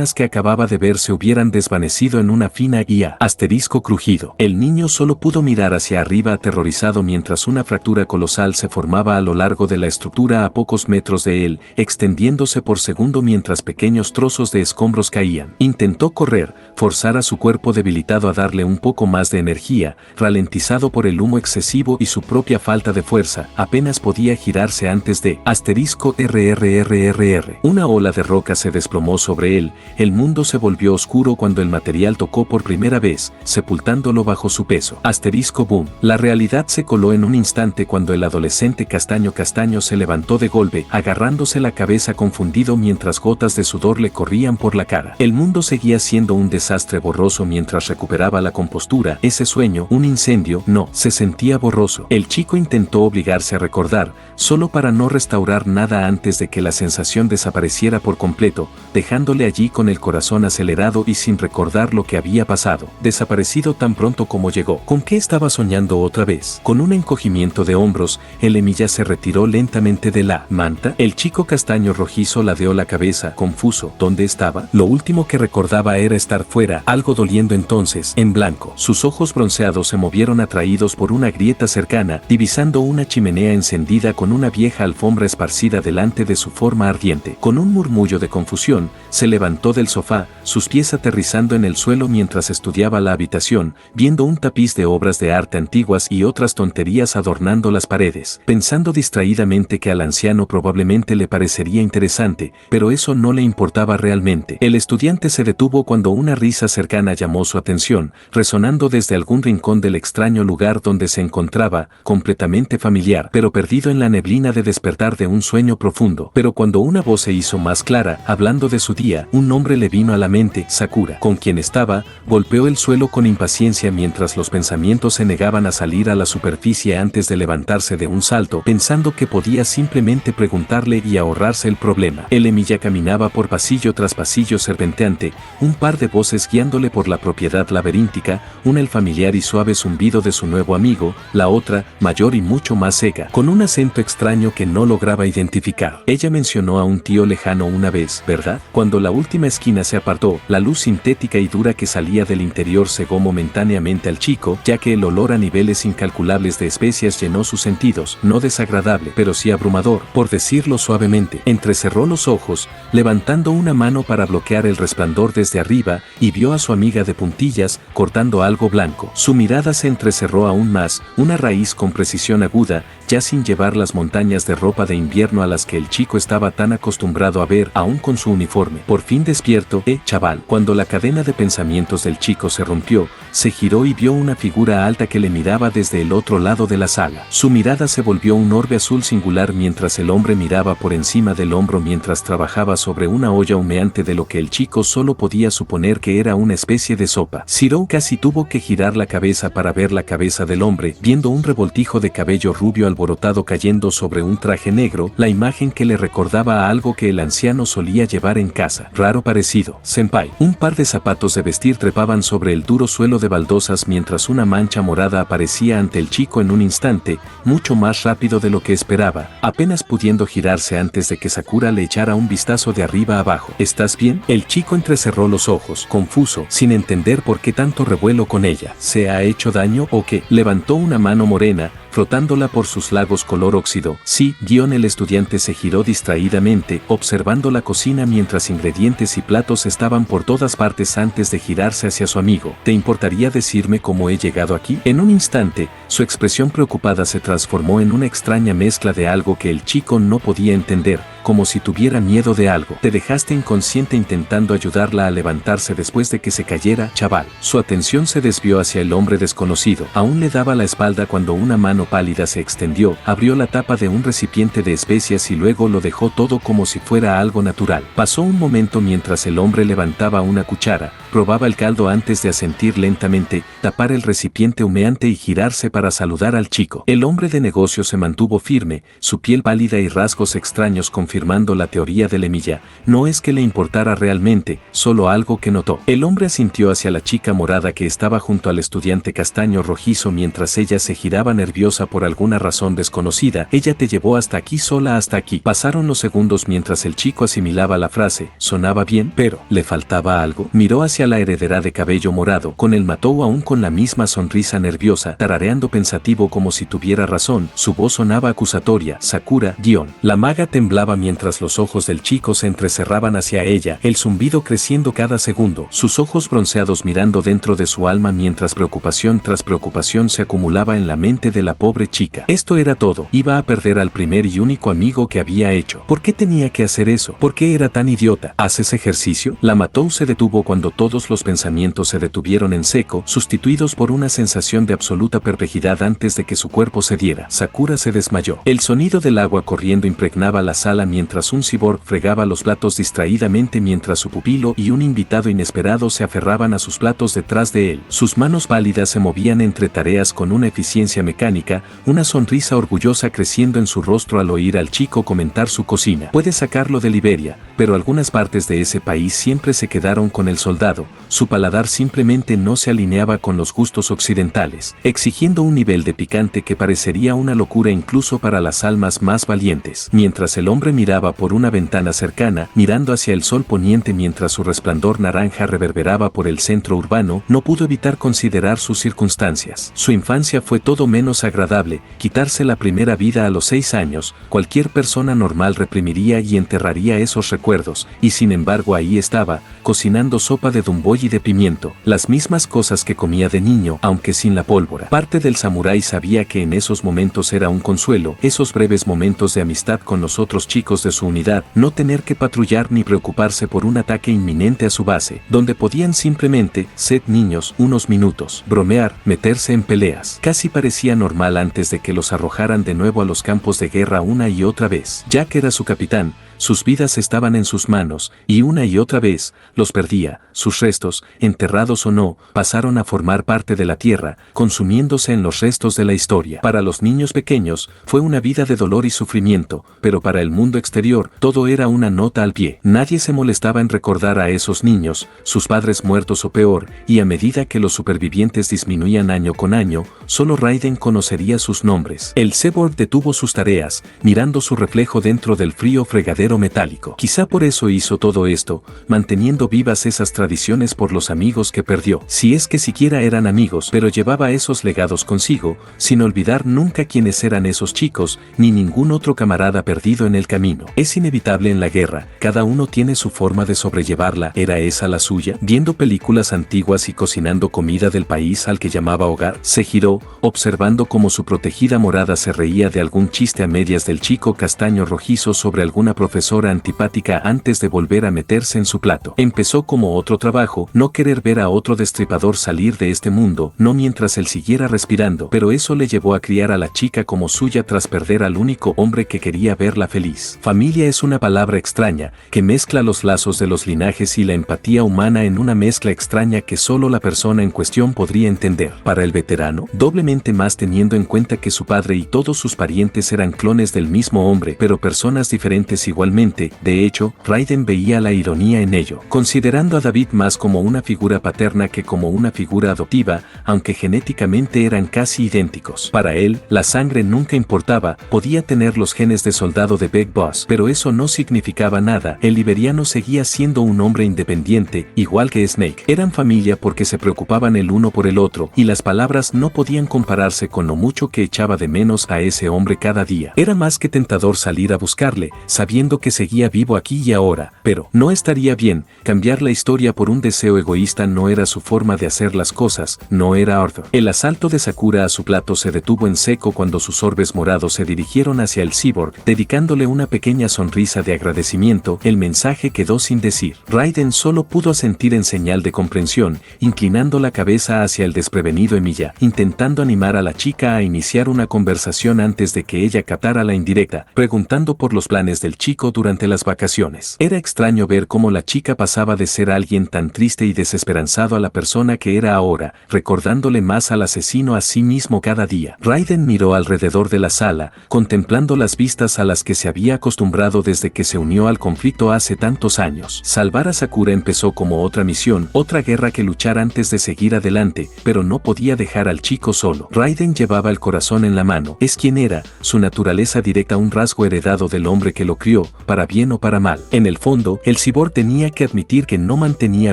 que acababa de ver se hubieran desvanecido en una fina guía asterisco crujido. El niño solo pudo mirar hacia arriba aterrorizado mientras una fractura colosal se formaba a lo largo de la estructura a pocos metros de él, extendiéndose por segundo mientras pequeños trozos de escombros caían. Intentó correr, forzar a su cuerpo debilitado a darle un poco más de energía, ralentizado por el humo excesivo y su propia falta de fuerza, apenas podía girarse antes de asterisco RRRRR. Una ola de roca se desplomó sobre él, el mundo se volvió oscuro cuando el material tocó por primera vez, sepultándolo bajo su peso. Asterisco boom. La realidad se coló en un instante cuando el adolescente castaño se levantó de golpe, agarrándose la cabeza confundido mientras gotas de sudor le corrían por la cara. El mundo seguía siendo un desastre borroso mientras recuperaba la compostura. Ese sueño, un incendio, no, se sentía borroso. El chico intentó obligarse a recordar, solo para no restaurar nada antes de que la sensación desapareciera por completo, dejándole allí con el corazón acelerado y sin recordar lo que había pasado, desaparecido tan pronto como llegó. ¿Con qué estaba soñando otra vez? Con un encogimiento de hombros, el Emilia se retiró lentamente de la manta. El chico castaño rojizo ladeó la cabeza, confuso. ¿Dónde estaba? Lo último que recordaba era estar fuera, algo doliendo entonces, en blanco. Sus ojos bronceados se movieron atraídos por una grieta cercana, divisando una chimenea encendida con una vieja alfombra esparcida delante de su forma ardiente. Con un murmullo de confusión, se levantó del sofá, sus pies aterrizando en el suelo mientras estudiaba la habitación, viendo un tapiz de obras de arte antiguas y otras tonterías adornando las paredes, pensando distraídamente que al anciano probablemente le parecería interesante, pero eso no le importaba realmente. El estudiante se detuvo cuando una risa cercana llamó su atención, resonando desde algún rincón del extraño lugar donde se encontraba, completamente familiar, pero perdido en la neblina de despertar de un sueño profundo. Pero cuando una voz se hizo más clara, hablando de su día, un nombre le vino a la mente, Sakura, con quien estaba, golpeó el suelo con impaciencia mientras los pensamientos se negaban a salir a la superficie antes de levantarse de un salto, pensando que podía simplemente preguntarle y ahorrarse el problema. El Emilia caminaba por pasillo tras pasillo serpenteante, un par de voces guiándole por la propiedad laberíntica, una el familiar y suave zumbido de su nuevo amigo, la otra, mayor y mucho más seca, con un acento extraño que no lograba identificar. Ella mencionó a un tío lejano una vez, ¿verdad? Cuando la última esquina se apartó, la luz sintética y dura que salía del interior cegó momentáneamente al chico, ya que el olor a niveles incalculables de especias llenó sus sentidos, no desagradable, pero sí abrumador, por decirlo suavemente. Entrecerró los ojos, levantando una mano para bloquear el resplandor desde arriba, y vio a su amiga de puntillas, cortando algo blanco. Su mirada se entrecerró aún más, una raíz con precisión aguda, ya sin llevar las montañas de ropa de invierno a las que el chico estaba tan acostumbrado a ver, aún con su uniforme. Por fin despierto, chaval. Cuando la cadena de pensamientos del chico se rompió, se giró y vio una figura alta que le miraba desde el otro lado de la sala. Su mirada se volvió un orbe azul singular mientras el hombre miraba por encima del hombro mientras trabajaba sobre una olla humeante de lo que el chico solo podía suponer que era una especie de sopa. Zirou casi tuvo que girar la cabeza para ver la cabeza del hombre, viendo un revoltijo de cabello rubio alborotado cayendo sobre un traje negro, la imagen que le recordaba a algo que el anciano solía llevar en casa. Raro parecido. Senpai. Un par de zapatos de vestir trepaban sobre el duro suelo de baldosas mientras una mancha morada aparecía ante el chico en un instante, mucho más rápido de lo que esperaba, apenas pudiendo girarse antes de que Sakura le echara un vistazo de arriba a abajo. ¿Estás bien? El chico entrecerró los ojos, confuso, sin entender por qué tanto revuelo con ella. ¿Se ha hecho daño o qué? Levantó una mano morena, frotándola por sus lagos color óxido. Sí, el estudiante se giró distraídamente, observando la cocina mientras ingredientes y platos estaban por todas partes antes de girarse hacia su amigo. ¿Te importaría decirme cómo he llegado aquí? En un instante, su expresión preocupada se transformó en una extraña mezcla de algo que el chico no podía entender, como si tuviera miedo de algo. Te dejaste inconsciente intentando ayudarla a levantarse después de que se cayera, chaval. Su atención se desvió hacia el hombre desconocido. Aún le daba la espalda cuando una mano pálida se extendió, abrió la tapa de un recipiente de especias y luego lo dejó todo como si fuera algo natural. Pasó un momento mientras el hombre levantaba una cuchara, probaba el caldo antes de asentir lentamente, tapar el recipiente humeante y girarse para saludar al chico. El hombre de negocio se mantuvo firme, su piel pálida y rasgos extraños confirmando la teoría de Emilia. No es que le importara realmente, solo algo que notó. El hombre asintió hacia la chica morada que estaba junto al estudiante castaño rojizo mientras ella se giraba nerviosa nerviosa por alguna razón desconocida, ella te llevó hasta aquí sola hasta aquí. Pasaron los segundos mientras el chico asimilaba la frase, sonaba bien, pero ¿le faltaba algo? Miró hacia la heredera de cabello morado, con el Matou aún con la misma sonrisa nerviosa, tarareando pensativo como si tuviera razón, su voz sonaba acusatoria, Sakura, La maga temblaba mientras los ojos del chico se entrecerraban hacia ella, el zumbido creciendo cada segundo, sus ojos bronceados mirando dentro de su alma mientras preocupación tras preocupación se acumulaba en la mente de la pobre chica. Esto era todo, iba a perder al primer y único amigo que había hecho. ¿Por qué tenía que hacer eso? ¿Por qué era tan idiota? ¿Haces ejercicio? La Matou se detuvo cuando todos los pensamientos se detuvieron en seco, sustituidos por una sensación de absoluta perplejidad antes de que su cuerpo cediera. Sakura se desmayó. El sonido del agua corriendo impregnaba la sala mientras un cyborg fregaba los platos distraídamente mientras su pupilo y un invitado inesperado se aferraban a sus platos detrás de él. Sus manos pálidas se movían entre tareas con una eficiencia mecánica, una sonrisa orgullosa creciendo en su rostro al oír al chico comentar su cocina. Puede sacarlo de Liberia, pero algunas partes de ese país siempre se quedaron con el soldado, su paladar simplemente no se alineaba con los gustos occidentales, exigiendo un nivel de picante que parecería una locura incluso para las almas más valientes. Mientras el hombre miraba por una ventana cercana, mirando hacia el sol poniente mientras su resplandor naranja reverberaba por el centro urbano, no pudo evitar considerar sus circunstancias. Su infancia fue todo menos agradable, quitarse la primera vida a los 6 años, cualquier persona normal reprimiría y enterraría esos recuerdos, y sin embargo ahí estaba, cocinando sopa de dumboy y de pimiento, las mismas cosas que comía de niño, aunque sin la pólvora. Parte del samurái sabía que en esos momentos era un consuelo, esos breves momentos de amistad con los otros chicos de su unidad, no tener que patrullar ni preocuparse por un ataque inminente a su base, donde podían simplemente, ser niños, unos minutos, bromear, meterse en peleas. Casi parecía normal antes de que los arrojaran de nuevo a los campos de guerra una y otra vez. Jack era su capitán, sus vidas estaban en sus manos, y una y otra vez, los perdía, sus restos, enterrados o no, pasaron a formar parte de la tierra, consumiéndose en los restos de la historia. Para los niños pequeños, fue una vida de dolor y sufrimiento, pero para el mundo exterior, todo era una nota al pie. Nadie se molestaba en recordar a esos niños, sus padres muertos o peor, y a medida que los supervivientes disminuían año con año, solo Raiden conocería sus nombres. El cyborg detuvo sus tareas, mirando su reflejo dentro del frío fregadero metálico. Quizá por eso hizo todo esto, manteniendo vivas esas tradiciones por los amigos que perdió, si es que siquiera eran amigos, pero llevaba esos legados consigo, sin olvidar nunca quiénes eran esos chicos, ni ningún otro camarada perdido en el camino. Es inevitable en la guerra, cada uno tiene su forma de sobrellevarla, ¿era esa la suya? Viendo películas antiguas y cocinando comida del país al que llamaba hogar, se giró, observando cómo su protegida morada se reía de algún chiste a medias del chico castaño rojizo sobre alguna profesora antipática antes de volver a meterse en su plato. Empezó como otro trabajo, no querer ver a otro destripador salir de este mundo, no mientras él siguiera respirando, pero eso le llevó a criar a la chica como suya tras perder al único hombre que quería verla feliz. Familia es una palabra extraña, que mezcla los lazos de los linajes y la empatía humana en una mezcla extraña que solo la persona en cuestión podría entender. Para el veterano, doblemente más teniendo en cuenta que su padre y todos sus parientes eran clones del mismo hombre, pero personas diferentes igualmente. De hecho, Raiden veía la ironía en ello, considerando a David más como una figura paterna que como una figura adoptiva, aunque genéticamente eran casi idénticos. Para él, la sangre nunca importaba, podía tener los genes de soldado de Big Boss, pero eso no significaba nada, el liberiano seguía siendo un hombre independiente, igual que Snake. Eran familia porque se preocupaban el uno por el otro, y las palabras no podían compararse con lo mucho que echaba de menos a ese hombre cada día. Era más que tentador salir a buscarle, sabiendo que seguía vivo aquí y ahora, pero no estaría bien, cambiar la historia por un deseo egoísta no era su forma de hacer las cosas, no era Arthur. El asalto de Sakura a su plato se detuvo en seco cuando sus orbes morados se dirigieron hacia el cyborg, dedicándole una pequeña sonrisa de agradecimiento, el mensaje quedó sin decir. Raiden solo pudo asentir en señal de comprensión, inclinando la cabeza hacia el desprevenido Emilia, intentando animar a la chica a iniciar una conversación antes de que ella captara la indirecta, preguntando por los planes del chico chico durante las vacaciones. Era extraño ver cómo la chica pasaba de ser alguien tan triste y desesperanzado a la persona que era ahora, recordándole más al asesino a sí mismo cada día. Raiden miró alrededor de la sala, contemplando las vistas a las que se había acostumbrado desde que se unió al conflicto hace tantos años. Salvar a Sakura empezó como otra misión, otra guerra que luchar antes de seguir adelante, pero no podía dejar al chico solo. Raiden llevaba el corazón en la mano. Es quien era, su naturaleza directa, un rasgo heredado del hombre que lo crió, para bien o para mal. En el fondo, el cyborg tenía que admitir que no mantenía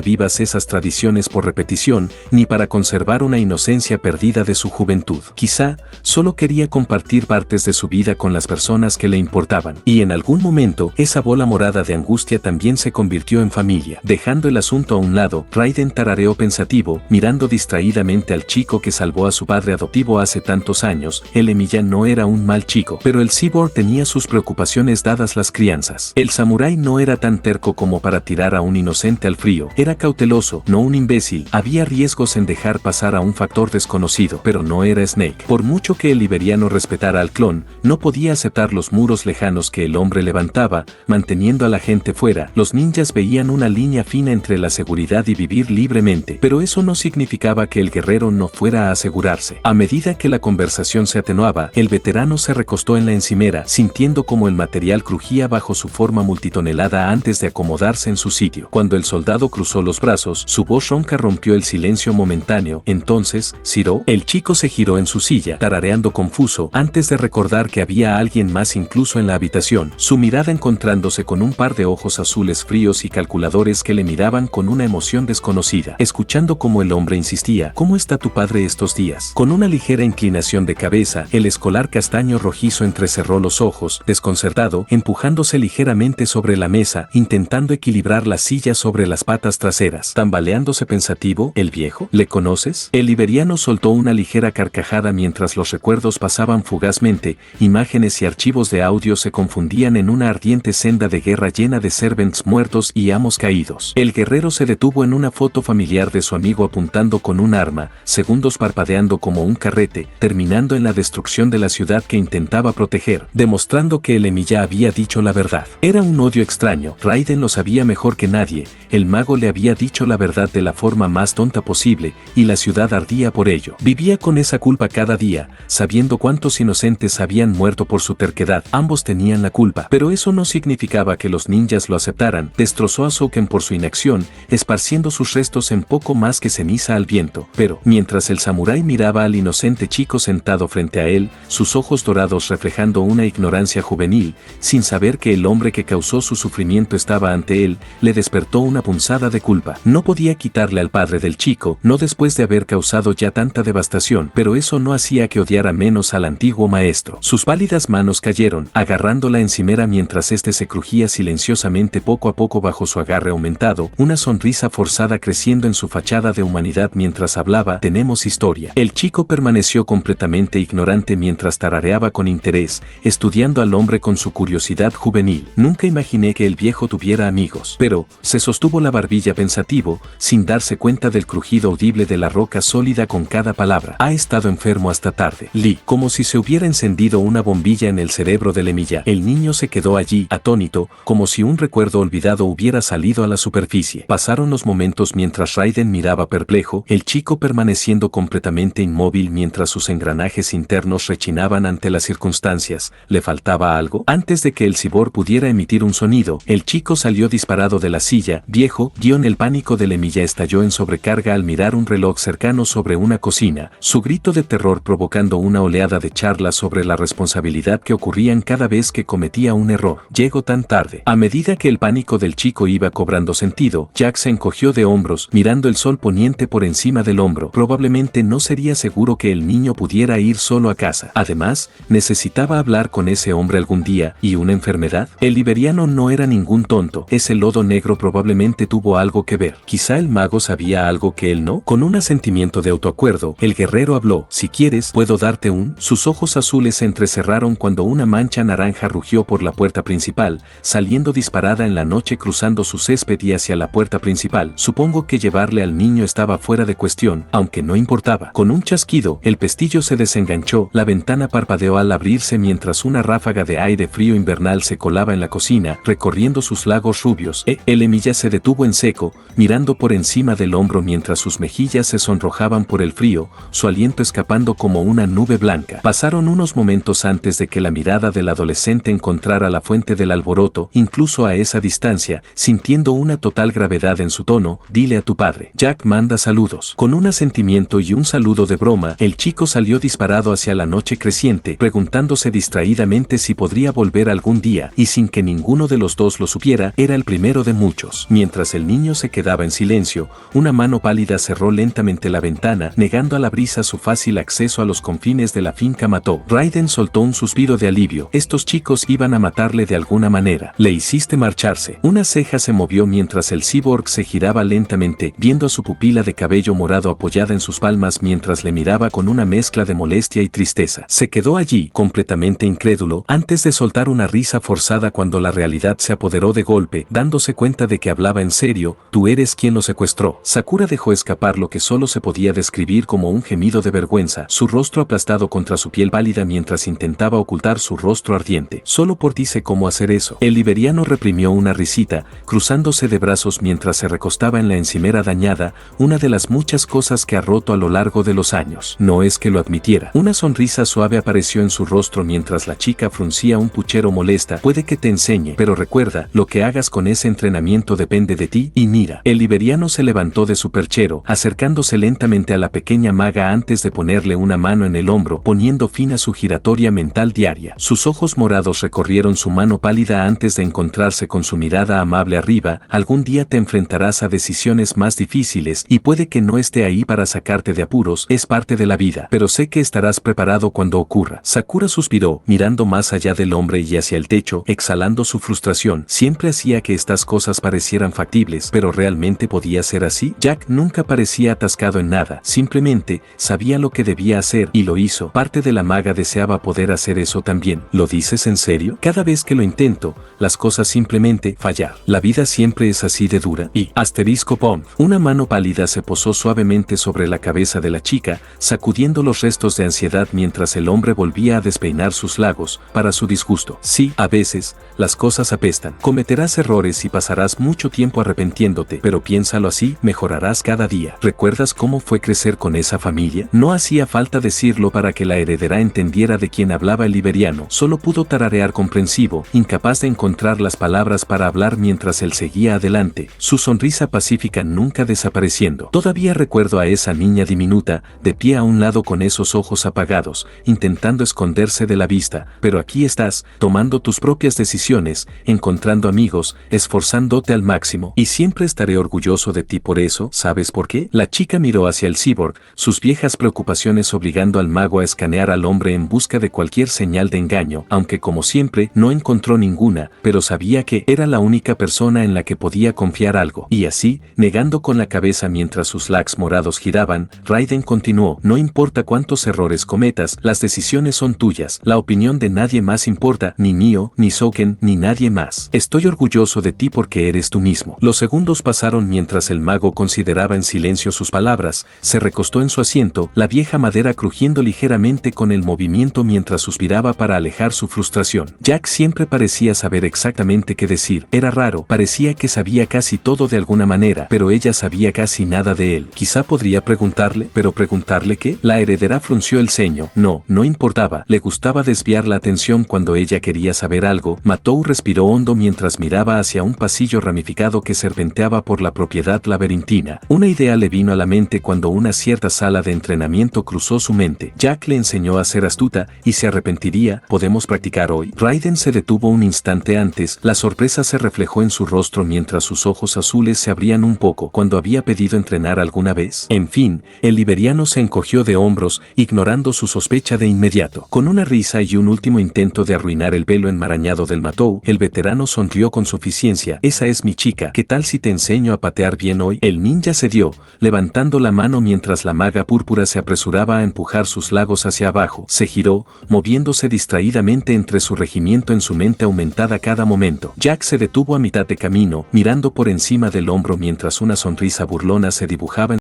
vivas esas tradiciones por repetición, ni para conservar una inocencia perdida de su juventud. Quizá, solo quería compartir partes de su vida con las personas que le importaban. Y en algún momento, esa bola morada de angustia también se convirtió en familia. Dejando el asunto a un lado, Raiden tarareó pensativo, mirando distraídamente al chico que salvó a su padre adoptivo hace tantos años. El Emiya no era un mal chico, pero el cyborg tenía sus preocupaciones dadas las crianzas. El samurái no era tan terco como para tirar a un inocente al frío. Era cauteloso, no un imbécil. Había riesgos en dejar pasar a un factor desconocido, pero no era Snake. Por mucho que el liberiano respetara al clon, no podía aceptar los muros lejanos que el hombre levantaba, manteniendo a la gente fuera. Los ninjas veían una línea fina entre la seguridad y vivir libremente, pero eso no significaba que el guerrero no fuera a asegurarse. A medida que la conversación se atenuaba, el veterano se recostó en la encimera, sintiendo como el material crujía bajo su forma multitonelada antes de acomodarse en su sitio. Cuando el soldado cruzó los brazos, su voz ronca rompió el silencio momentáneo. Entonces, Zero, el chico se giró en su silla, tarareando confuso, antes de recordar que había alguien más incluso en la habitación, su mirada encontrándose con un par de ojos azules fríos y calculadores que le miraban con una emoción desconocida, escuchando como el hombre insistía: ¿cómo está tu padre estos días? Con una ligera inclinación de cabeza, el escolar castaño rojizo entrecerró los ojos, desconcertado, empujándose ligeramente sobre la mesa, intentando equilibrar la silla sobre las patas traseras, tambaleándose pensativo. ¿El viejo? ¿Le conoces? El liberiano soltó una ligera carcajada mientras los recuerdos pasaban fugazmente, imágenes y archivos de audio se confundían en una ardiente senda de guerra llena de servants muertos y amos caídos. El guerrero se detuvo en una foto familiar de su amigo apuntando con un arma, segundos parpadeando como un carrete, terminando en la destrucción de la ciudad que intentaba proteger, demostrando que el Emiya había dicho la verdad. Era un odio extraño. Raiden lo sabía mejor que nadie. El mago le había dicho la verdad de la forma más tonta posible, y la ciudad ardía por ello. Vivía con esa culpa cada día, sabiendo cuántos inocentes habían muerto por su terquedad. Ambos tenían la culpa, pero eso no significaba que los ninjas lo aceptaran. Destrozó a Souken por su inacción, esparciendo sus restos en poco más que ceniza al viento. Pero, mientras el samurái miraba al inocente chico sentado frente a él, sus ojos dorados reflejando una ignorancia juvenil, sin saber que el hombre que causó su sufrimiento estaba ante él, le despertó una punzada de culpa. No podía quitarle al padre del chico, no después de haber causado ya tanta devastación, pero eso no hacía que odiara menos al antiguo maestro. Sus pálidas manos cayeron, agarrando la encimera mientras este se crujía silenciosamente poco a poco bajo su agarre aumentado, una sonrisa forzada creciendo en su fachada de humanidad mientras hablaba: tenemos historia. El chico permaneció completamente ignorante mientras tarareaba con interés, estudiando al hombre con su curiosidad juvenil. Nunca imaginé que el viejo tuviera amigos, pero se sostuvo la barbilla pensativo, sin darse cuenta del crujido audible de la roca sólida con cada palabra. Ha estado enfermo hasta tarde. Lee, como si se hubiera encendido una bombilla en el cerebro del Emiya. El niño se quedó allí, atónito, como si un recuerdo olvidado hubiera salido a la superficie. Pasaron los momentos mientras Raiden miraba perplejo, el chico permaneciendo completamente inmóvil mientras sus engranajes internos rechinaban ante las circunstancias. ¿Le faltaba algo? Antes de que el cyborg pudiera emitir un sonido, el chico salió disparado de la silla. Viejo, el pánico del Emiya estalló en sobrecarga al mirar un reloj cercano sobre una cocina, su grito de terror provocando una oleada de charlas sobre la responsabilidad que ocurrían cada vez que cometía un error. Llegó tan tarde. A medida que el pánico del chico iba cobrando sentido, Jack se encogió de hombros, mirando el sol poniente por encima del hombro. Probablemente no sería seguro que el niño pudiera ir solo a casa. Además, necesitaba hablar con ese hombre algún día. ¿Y una enfermedad? El liberiano no era ningún tonto. Ese lodo negro probablemente tuvo algo que ver. Quizá el mago sabía algo que él no. Con un asentimiento de autoacuerdo, el guerrero habló: si quieres, puedo darte un... Sus ojos azules se entrecerraron cuando una mancha naranja rugió por la puerta principal, saliendo disparada en la noche cruzando su césped y hacia la puerta principal. Supongo que llevarle al niño estaba fuera de cuestión, aunque no importaba. Con un chasquido, el pestillo se desenganchó, la ventana parpadeó al abrirse mientras una ráfaga de aire frío invernal se se colaba en la cocina, recorriendo sus lagos rubios. El Emilia se detuvo en seco, mirando por encima del hombro mientras sus mejillas se sonrojaban por el frío, su aliento escapando como una nube blanca. Pasaron unos momentos antes de que la mirada del adolescente encontrara la fuente del alboroto, incluso a esa distancia, sintiendo una total gravedad en su tono. Dile a tu padre. Jack manda saludos. Con un asentimiento y un saludo de broma, el chico salió disparado hacia la noche creciente, preguntándose distraídamente si podría volver algún día, y sin que ninguno de los dos lo supiera, era el primero de muchos. Mientras el niño se quedaba en silencio, una mano pálida cerró lentamente la ventana, negando a la brisa su fácil acceso a los confines de la finca Mató. Raiden soltó un suspiro de alivio. Estos chicos iban a matarle de alguna manera. Le hiciste marcharse. Una ceja se movió mientras el cyborg se giraba lentamente, viendo a su pupila de cabello morado apoyada en sus palmas mientras le miraba con una mezcla de molestia y tristeza. Se quedó allí, completamente incrédulo, antes de soltar una risa forzada cuando la realidad se apoderó de golpe, dándose cuenta de que hablaba en serio. Tú eres quien lo secuestró. Sakura dejó escapar lo que solo se podía describir como un gemido de vergüenza, su rostro aplastado contra su piel pálida mientras intentaba ocultar su rostro ardiente. Solo por ti sé cómo hacer eso. El liberiano reprimió una risita, cruzándose de brazos mientras se recostaba en la encimera dañada, una de las muchas cosas que ha roto a lo largo de los años. No es que lo admitiera. Una sonrisa suave apareció en su rostro mientras la chica fruncía un puchero molesta. Puede que te enseñe, pero recuerda, lo que hagas con ese entrenamiento depende de ti. Y mira, el liberiano se levantó de su perchero, acercándose lentamente a la pequeña maga antes de ponerle una mano en el hombro, poniendo fin a su giratoria mental diaria. Sus ojos morados recorrieron su mano pálida antes de encontrarse con su mirada amable arriba. Algún día te enfrentarás a decisiones más difíciles y puede que no esté ahí para sacarte de apuros, es parte de la vida, pero sé que estarás preparado cuando ocurra. Sakura suspiró, mirando más allá del hombre y hacia el techo, exhalando su frustración. Siempre hacía que estas cosas parecieran factibles, pero ¿realmente podía ser así? Jack nunca parecía atascado en nada, simplemente sabía lo que debía hacer y lo hizo. Parte de la maga deseaba poder hacer eso también. ¿Lo dices en serio? Cada vez que lo intento, las cosas simplemente fallan. La vida siempre es así de dura. Y asterisco pom. Una mano pálida se posó suavemente sobre la cabeza de la chica, sacudiendo los restos de ansiedad mientras el hombre volvía a despeinar sus lagos, para su disgusto. Sí, a veces, las cosas apestan. Cometerás errores y pasarás mucho tiempo arrepintiéndote, pero piénsalo así, mejorarás cada día. ¿Recuerdas cómo fue crecer con esa familia? No hacía falta decirlo para que la heredera entendiera de quién hablaba el liberiano. Solo pudo tararear comprensivo, incapaz de encontrar las palabras para hablar mientras él seguía adelante, su sonrisa pacífica nunca desapareciendo. Todavía recuerdo a esa niña diminuta, de pie a un lado con esos ojos apagados, intentando esconderse de la vista, pero aquí estás, tomando tus propias decisiones, encontrando amigos, esforzándote al máximo, y siempre estaré orgulloso de ti por eso. ¿Sabes por qué? La chica miró hacia el cyborg, sus viejas preocupaciones obligando al mago a escanear al hombre en busca de cualquier señal de engaño, aunque como siempre, no encontró ninguna, pero sabía que era la única persona en la que podía confiar algo. Y así, negando con la cabeza mientras sus lags morados giraban, Raiden continuó, no importa cuántos errores cometas, las decisiones son tuyas, la opinión de nadie más importa, ni mío, ni Souken, ni nadie más. Estoy orgulloso de ti porque eres tú mismo. Los segundos pasaron mientras el mago consideraba en silencio sus palabras, se recostó en su asiento, la vieja madera crujiendo ligeramente con el movimiento mientras suspiraba para alejar su frustración. Jack siempre parecía saber exactamente qué decir, era raro, parecía que sabía casi todo de alguna manera, pero ella sabía casi nada de él. Quizá podría preguntarle, pero ¿preguntarle qué? La heredera frunció el ceño. No importaba, le gustaba desviar la atención cuando ella quería saber algo. Matou respiró hondo mientras miraba hacia un pasillo ramificado que serpenteaba por la propiedad laberintina. Una idea le vino a la mente cuando una cierta sala de entrenamiento cruzó su mente. Jack le enseñó a ser astuta, y se arrepentiría. ¿Podemos practicar hoy? Raiden se detuvo un instante antes, la sorpresa se reflejó en su rostro mientras sus ojos azules se abrían un poco. ¿Cuando había pedido entrenar alguna vez? En fin, el liberiano se encogió de hombros, ignorando su sospecha de inmediato. Con una risa y un último intento de arruinar el velo enmarañado del Matou, el veterano sonrió con suficiencia. Esa es mi chica, ¿qué tal si te enseño a patear bien hoy? El ninja cedió, levantando la mano mientras la maga púrpura se apresuraba a empujar sus lagos hacia abajo. Se giró, moviéndose distraídamente entre su regimiento en su mente aumentada cada momento. Jack se detuvo a mitad de camino, mirando por encima del hombro mientras una sonrisa burlona se dibujaba en...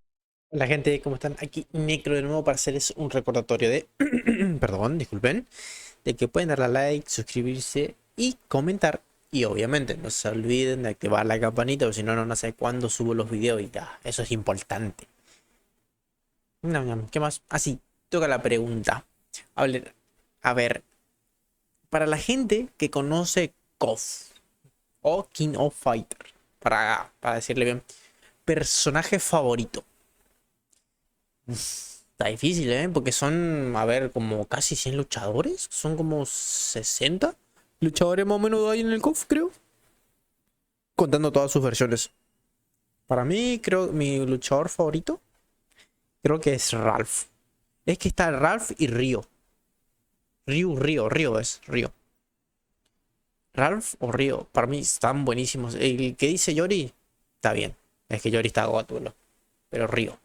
Hola gente, ¿cómo están? Aquí Necro de nuevo para hacerles un recordatorio de... perdón, disculpen. De que pueden darle a like, suscribirse y comentar. Y obviamente no se olviden de activar la campanita, porque si no, no sé cuándo subo los videos y ya, eso es importante. No, ¿qué más? Así, toca la pregunta. A ver, para la gente que conoce KOF o King of Fighter, para decirle bien, personaje favorito. Está difícil, porque son, a ver, como casi 100 luchadores. Son como 60 luchadores más o menos ahí en el KOF, creo. Contando todas sus versiones. Para mí, creo, mi luchador favorito, creo que es Ralph. Es que está Ralph y Ryo. Ryo es Ryo. Ralph o Ryo, para mí están buenísimos. El que dice Yori, está bien. Es que Yori está gatulo. Pero Ryo.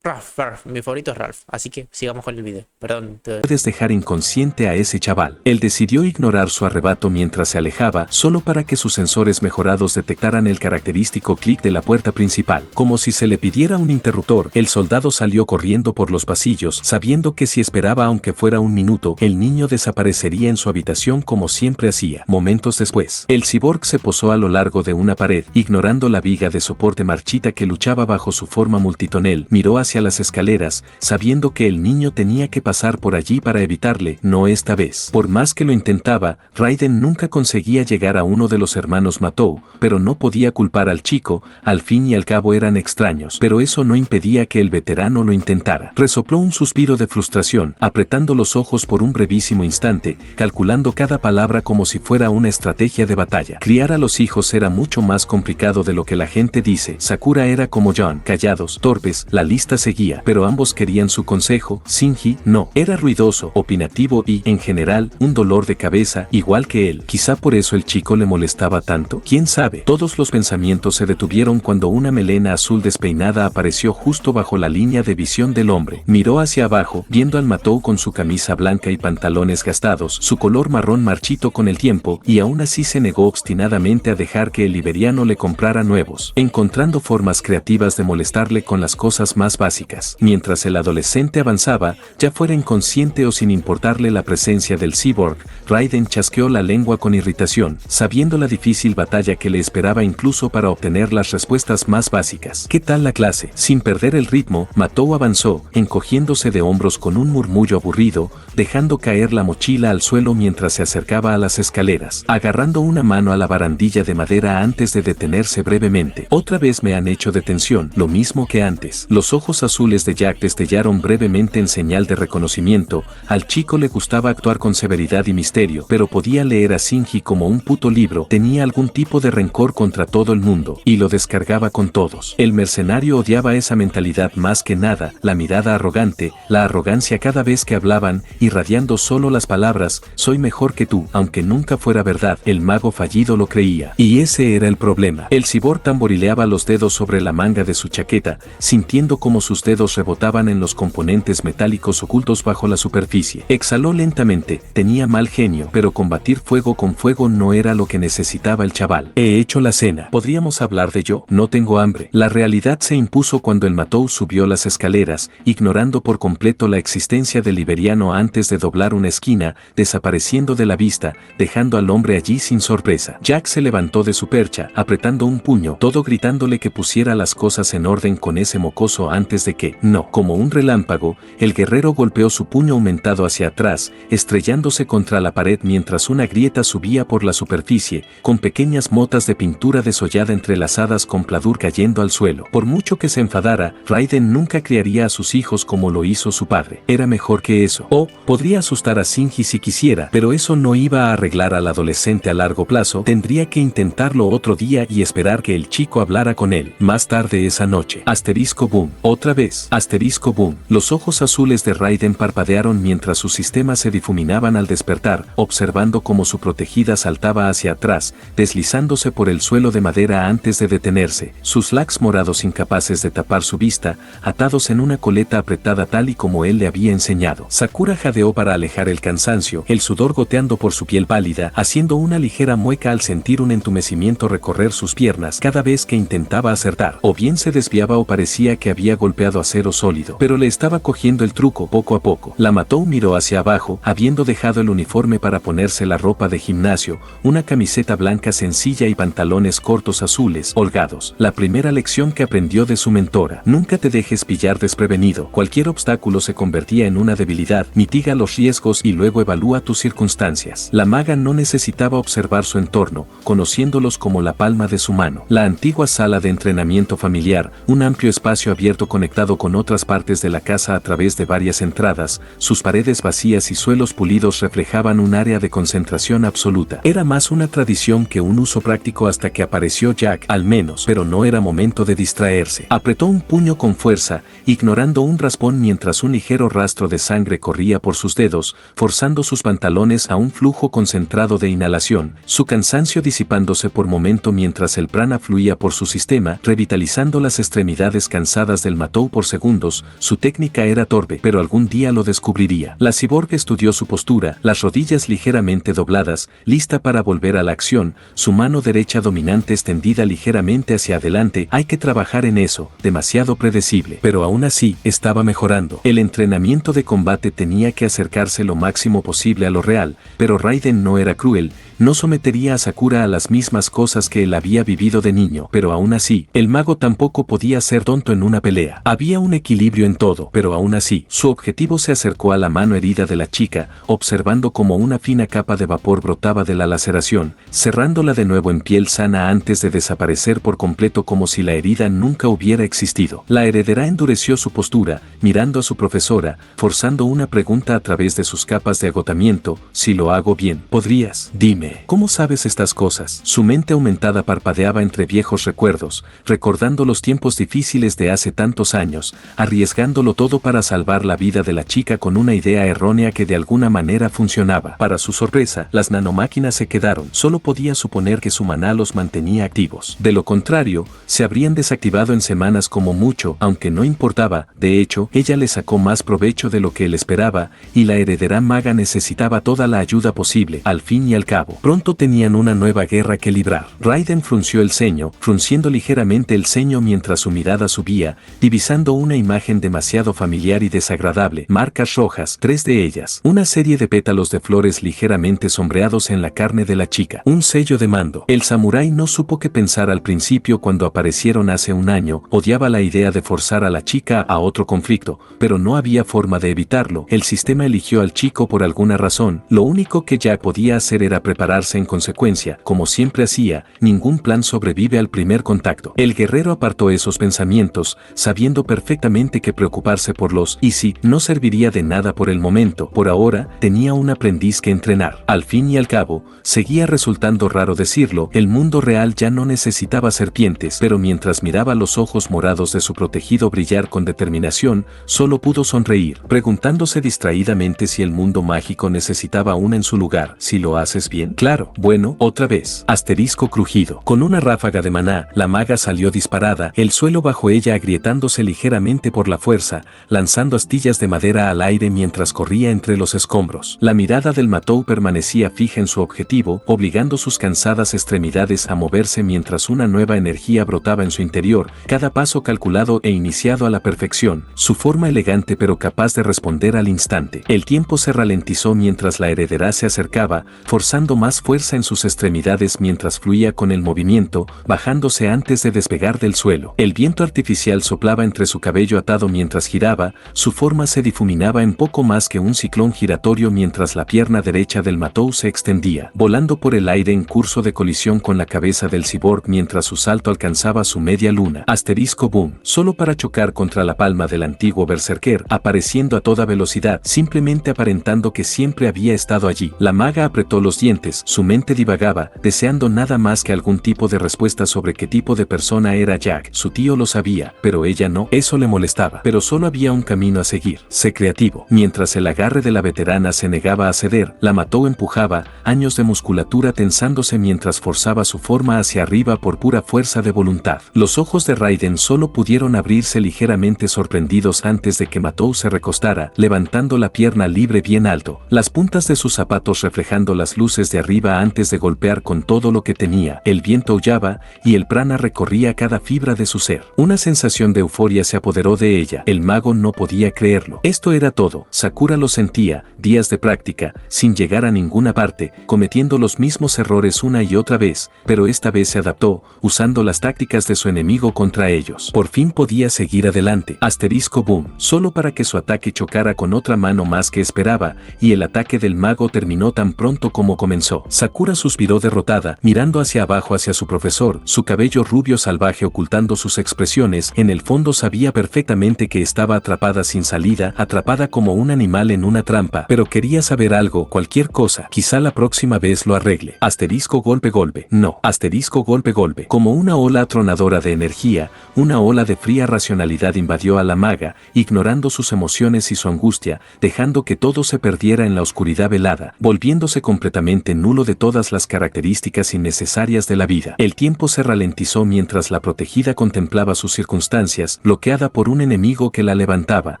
Ralph, mi favorito es Ralph, así que sigamos con el video. Perdón. Puedes dejar inconsciente a ese chaval. Él decidió ignorar su arrebato mientras se alejaba, solo para que sus sensores mejorados detectaran el característico clic de la puerta principal. Como si se le pidiera un interruptor, el soldado salió corriendo por los pasillos, sabiendo que si esperaba aunque fuera un minuto, el niño desaparecería en su habitación como siempre hacía. Momentos después, el cyborg se posó a lo largo de una pared, ignorando la viga de soporte marchita que luchaba bajo su forma multitonel, miró hacia las escaleras, sabiendo que el niño tenía que pasar por allí para evitarle, no esta vez. Por más que lo intentaba, Raiden nunca conseguía llegar a uno de los hermanos Matou, pero no podía culpar al chico, al fin y al cabo eran extraños, pero eso no impedía que el veterano lo intentara. Resopló un suspiro de frustración, apretando los ojos por un brevísimo instante, calculando cada palabra como si fuera una estrategia de batalla. Criar a los hijos era mucho más complicado de lo que la gente dice. Sakura era como John, callados, torpes, la lista seguía, pero ambos querían su consejo. Shinji no, era ruidoso, opinativo y, en general, un dolor de cabeza, igual que él. Quizá por eso el chico le molestaba tanto, quién sabe. Todos los pensamientos se detuvieron cuando una melena azul despeinada apareció justo bajo la línea de visión del hombre. Miró hacia abajo, viendo al Matou con su camisa blanca y pantalones gastados, su color marrón marchito con el tiempo, y aún así se negó obstinadamente a dejar que el liberiano le comprara nuevos, encontrando formas creativas de molestarle con las cosas más básicas. Mientras el adolescente avanzaba, ya fuera inconsciente o sin importarle la presencia del cyborg, Raiden chasqueó la lengua con irritación, sabiendo la difícil batalla que le esperaba incluso para obtener las respuestas más básicas. ¿Qué tal la clase? Sin perder el ritmo, Matou avanzó, encogiéndose de hombros con un murmullo aburrido, dejando caer la mochila al suelo mientras se acercaba a las escaleras, agarrando una mano a la barandilla de madera antes de detenerse brevemente. Otra vez me han hecho detención, lo mismo que antes. Los ojos azules de Jack destellaron brevemente en señal de reconocimiento. Al chico le gustaba actuar con severidad y misterio, pero podía leer a Shinji como un puto libro. Tenía algún tipo de rencor contra todo el mundo, y lo descargaba con todos. El mercenario odiaba esa mentalidad más que nada, la mirada arrogante, la arrogancia cada vez que hablaban, irradiando solo las palabras, soy mejor que tú, aunque nunca fuera verdad, el mago fallido lo creía. Y ese era el problema. El cyborg tamborileaba los dedos sobre la manga de su chaqueta, sintiendo como sus dedos rebotaban en los componentes metálicos ocultos bajo la superficie. Exhaló lentamente, tenía mal genio, pero combatir fuego con fuego no era lo que necesitaba el chaval. He hecho la cena. ¿Podríamos hablar de yo? No tengo hambre. La realidad se impuso cuando el Matou subió las escaleras, ignorando por completo la existencia del liberiano antes de doblar una esquina, desapareciendo de la vista, dejando al hombre allí sin sorpresa. Jack se levantó de su percha, apretando un puño, todo gritándole que pusiera las cosas en orden con ese mocoso antes de que, no, como un relámpago, el guerrero golpeó su puño aumentado hacia atrás, estrellándose contra la pared mientras una grieta subía por la superficie, con pequeñas motas de pintura desollada entrelazadas con pladur cayendo al suelo. Por mucho que se enfadara, Raiden nunca criaría a sus hijos como lo hizo su padre. Era mejor que eso. O, podría asustar a Shinji si quisiera, pero eso no iba a arreglar al adolescente a largo plazo. Tendría que intentarlo otro día y esperar que el chico hablara con él. Más tarde esa noche. Asterisco boom. Otra vez. Asterisco boom. Los ojos azules de Raiden parpadearon mientras sus sistemas se difuminaban al despertar, observando cómo su protegida saltaba hacia atrás, deslizándose por el suelo de madera antes de detenerse, sus lacs morados incapaces de tapar su vista, atados en una coleta apretada tal y como él le había enseñado. Sakura jadeó para alejar el cansancio, el sudor goteando por su piel pálida, haciendo una ligera mueca al sentir un entumecimiento recorrer sus piernas cada vez que intentaba acertar. O bien se desviaba o parecía que había golpeado golpeado acero sólido, pero le estaba cogiendo el truco poco a poco. La Matou miró hacia abajo, habiendo dejado el uniforme para ponerse la ropa de gimnasio, una camiseta blanca sencilla y pantalones cortos azules, holgados. La primera lección que aprendió de su mentora: nunca te dejes pillar desprevenido. Cualquier obstáculo se convertía en una debilidad, mitiga los riesgos y luego evalúa tus circunstancias. La maga no necesitaba observar su entorno, conociéndolos como la palma de su mano. La antigua sala de entrenamiento familiar, un amplio espacio abierto conectado con otras partes de la casa a través de varias entradas, sus paredes vacías y suelos pulidos reflejaban un área de concentración absoluta. Era más una tradición que un uso práctico hasta que apareció Jack, al menos, pero no era momento de distraerse. Apretó un puño con fuerza, ignorando un raspón mientras un ligero rastro de sangre corría por sus dedos, forzando sus pantalones a un flujo concentrado de inhalación, su cansancio disipándose por momento mientras el prana fluía por su sistema, revitalizando las extremidades cansadas del Matou por segundos. Su técnica era torpe, pero algún día lo descubriría. La cyborg estudió su postura, las rodillas ligeramente dobladas, lista para volver a la acción, su mano derecha dominante extendida ligeramente hacia adelante. Hay que trabajar en eso, demasiado predecible. Pero aún así, estaba mejorando. El entrenamiento de combate tenía que acercarse lo máximo posible a lo real, pero Raiden no era cruel, no sometería a Sakura a las mismas cosas que él había vivido de niño. Pero aún así, el mago tampoco podía ser tonto en una pelea. Había un equilibrio en todo, pero aún así, su objetivo se acercó a la mano herida de la chica, observando cómo una fina capa de vapor brotaba de la laceración, cerrándola de nuevo en piel sana antes de desaparecer por completo como si la herida nunca hubiera existido. La heredera endureció su postura, mirando a su profesora, forzando una pregunta a través de sus capas de agotamiento: si lo hago bien, ¿podrías? Dime, ¿cómo sabes estas cosas? Su mente aumentada parpadeaba entre viejos recuerdos, recordando los tiempos difíciles de hace tantos años, arriesgándolo todo para salvar la vida de la chica con una idea errónea que de alguna manera funcionaba. Para su sorpresa, las nanomáquinas se quedaron. Solo podía suponer que su maná los mantenía activos. De lo contrario, se habrían desactivado en semanas como mucho, aunque no importaba. De hecho, ella le sacó más provecho de lo que él esperaba, y la heredera maga necesitaba toda la ayuda posible. Al fin y al cabo, pronto tenían una nueva guerra que librar. Raiden frunció el ceño, frunciendo ligeramente el ceño mientras su mirada subía, divisando una imagen demasiado familiar y desagradable. Marcas rojas, 3 de ellas. Una serie de pétalos de flores ligeramente sombreados en la carne de la chica. Un sello de mando. El samurái no supo qué pensar al principio cuando aparecieron hace un año. Odiaba la idea de forzar a la chica a otro conflicto, pero no había forma de evitarlo. El sistema eligió al chico por alguna razón. Lo único que Jack podía hacer era prepararse en consecuencia, como siempre hacía. Ningún plan sobrevive al primer contacto. El guerrero apartó esos pensamientos, sabiendo perfectamente que preocuparse por los "y si" no serviría de nada por el momento. Por ahora, tenía un aprendiz que entrenar. Al fin y al cabo, seguía resultando raro decirlo, el mundo real ya no necesitaba serpientes, pero mientras miraba los ojos morados de su protegido brillar con determinación, solo pudo sonreír, preguntándose distraídamente si el mundo mágico necesitaba una en su lugar. Si lo haces bien, claro. Bueno, otra vez. Asterisco crujido. Con una ráfaga de maná, la maga salió disparada, el suelo bajo ella agrietándose ligeramente por la fuerza, lanzando astillas de madera al aire mientras corría entre los escombros. La mirada del Matou permanecía fija en su objetivo, obligando sus cansadas extremidades a moverse mientras una nueva energía brotaba en su interior, cada paso calculado e iniciado a la perfección, su forma elegante pero capaz de responder al instante. El tiempo se ralentizó mientras la heredera se acercaba, forzando más fuerza en sus extremidades mientras fluía con el movimiento, bajándose antes de despegar del suelo. El viento artificial soplaba entre su cabello atado mientras giraba, su forma se difuminaba en poco más que un ciclón giratorio mientras la pierna derecha del Matou se extendía, volando por el aire en curso de colisión con la cabeza del cyborg mientras su salto alcanzaba su media luna. Asterisco boom, solo para chocar contra la palma del antiguo berserker, apareciendo a toda velocidad, simplemente aparentando que siempre había estado allí. La maga apretó los dientes, su mente divagaba, deseando nada más que algún tipo de respuesta sobre qué tipo de persona era Jack. Su tío lo sabía, pero ella no. Eso le molestaba, pero solo había un camino a seguir: sé creativo. Mientras el agarre de la veterana se negaba a ceder, la Matou empujaba, años de musculatura tensándose mientras forzaba su forma hacia arriba por pura fuerza de voluntad. Los ojos de Raiden solo pudieron abrirse ligeramente sorprendidos antes de que Matou se recostara, levantando la pierna libre bien alto, las puntas de sus zapatos reflejando las luces de hacia arriba antes de golpear con todo lo que tenía. El viento aullaba y el prana recorría cada fibra de su ser. Una sensación de euforia se apoderó de ella. El mago no podía creerlo. Esto era todo. Sakura lo sentía, días de práctica, sin llegar a ninguna parte, cometiendo los mismos errores una y otra vez, pero esta vez se adaptó, usando las tácticas de su enemigo contra ellos. Por fin podía seguir adelante. Asterisco boom. Solo para que su ataque chocara con otra mano más que esperaba, y el ataque del mago terminó tan pronto como comenzó. Sakura suspiró derrotada, mirando hacia abajo hacia su profesor, su cabello rubio salvaje ocultando sus expresiones. En el fondo sabía perfectamente que estaba atrapada sin salida, atrapada como un animal en una trampa, pero quería saber algo, cualquier cosa. Quizá la próxima vez lo arregle. Asterisco golpe golpe. No. Asterisco golpe golpe. Como una ola atronadora de energía, una ola de fría racionalidad invadió a la maga, ignorando sus emociones y su angustia, dejando que todo se perdiera en la oscuridad velada, volviéndose completamente nulo de todas las características innecesarias de la vida. El tiempo se ralentizó mientras la protegida contemplaba sus circunstancias, bloqueada por un enemigo que la levantaba.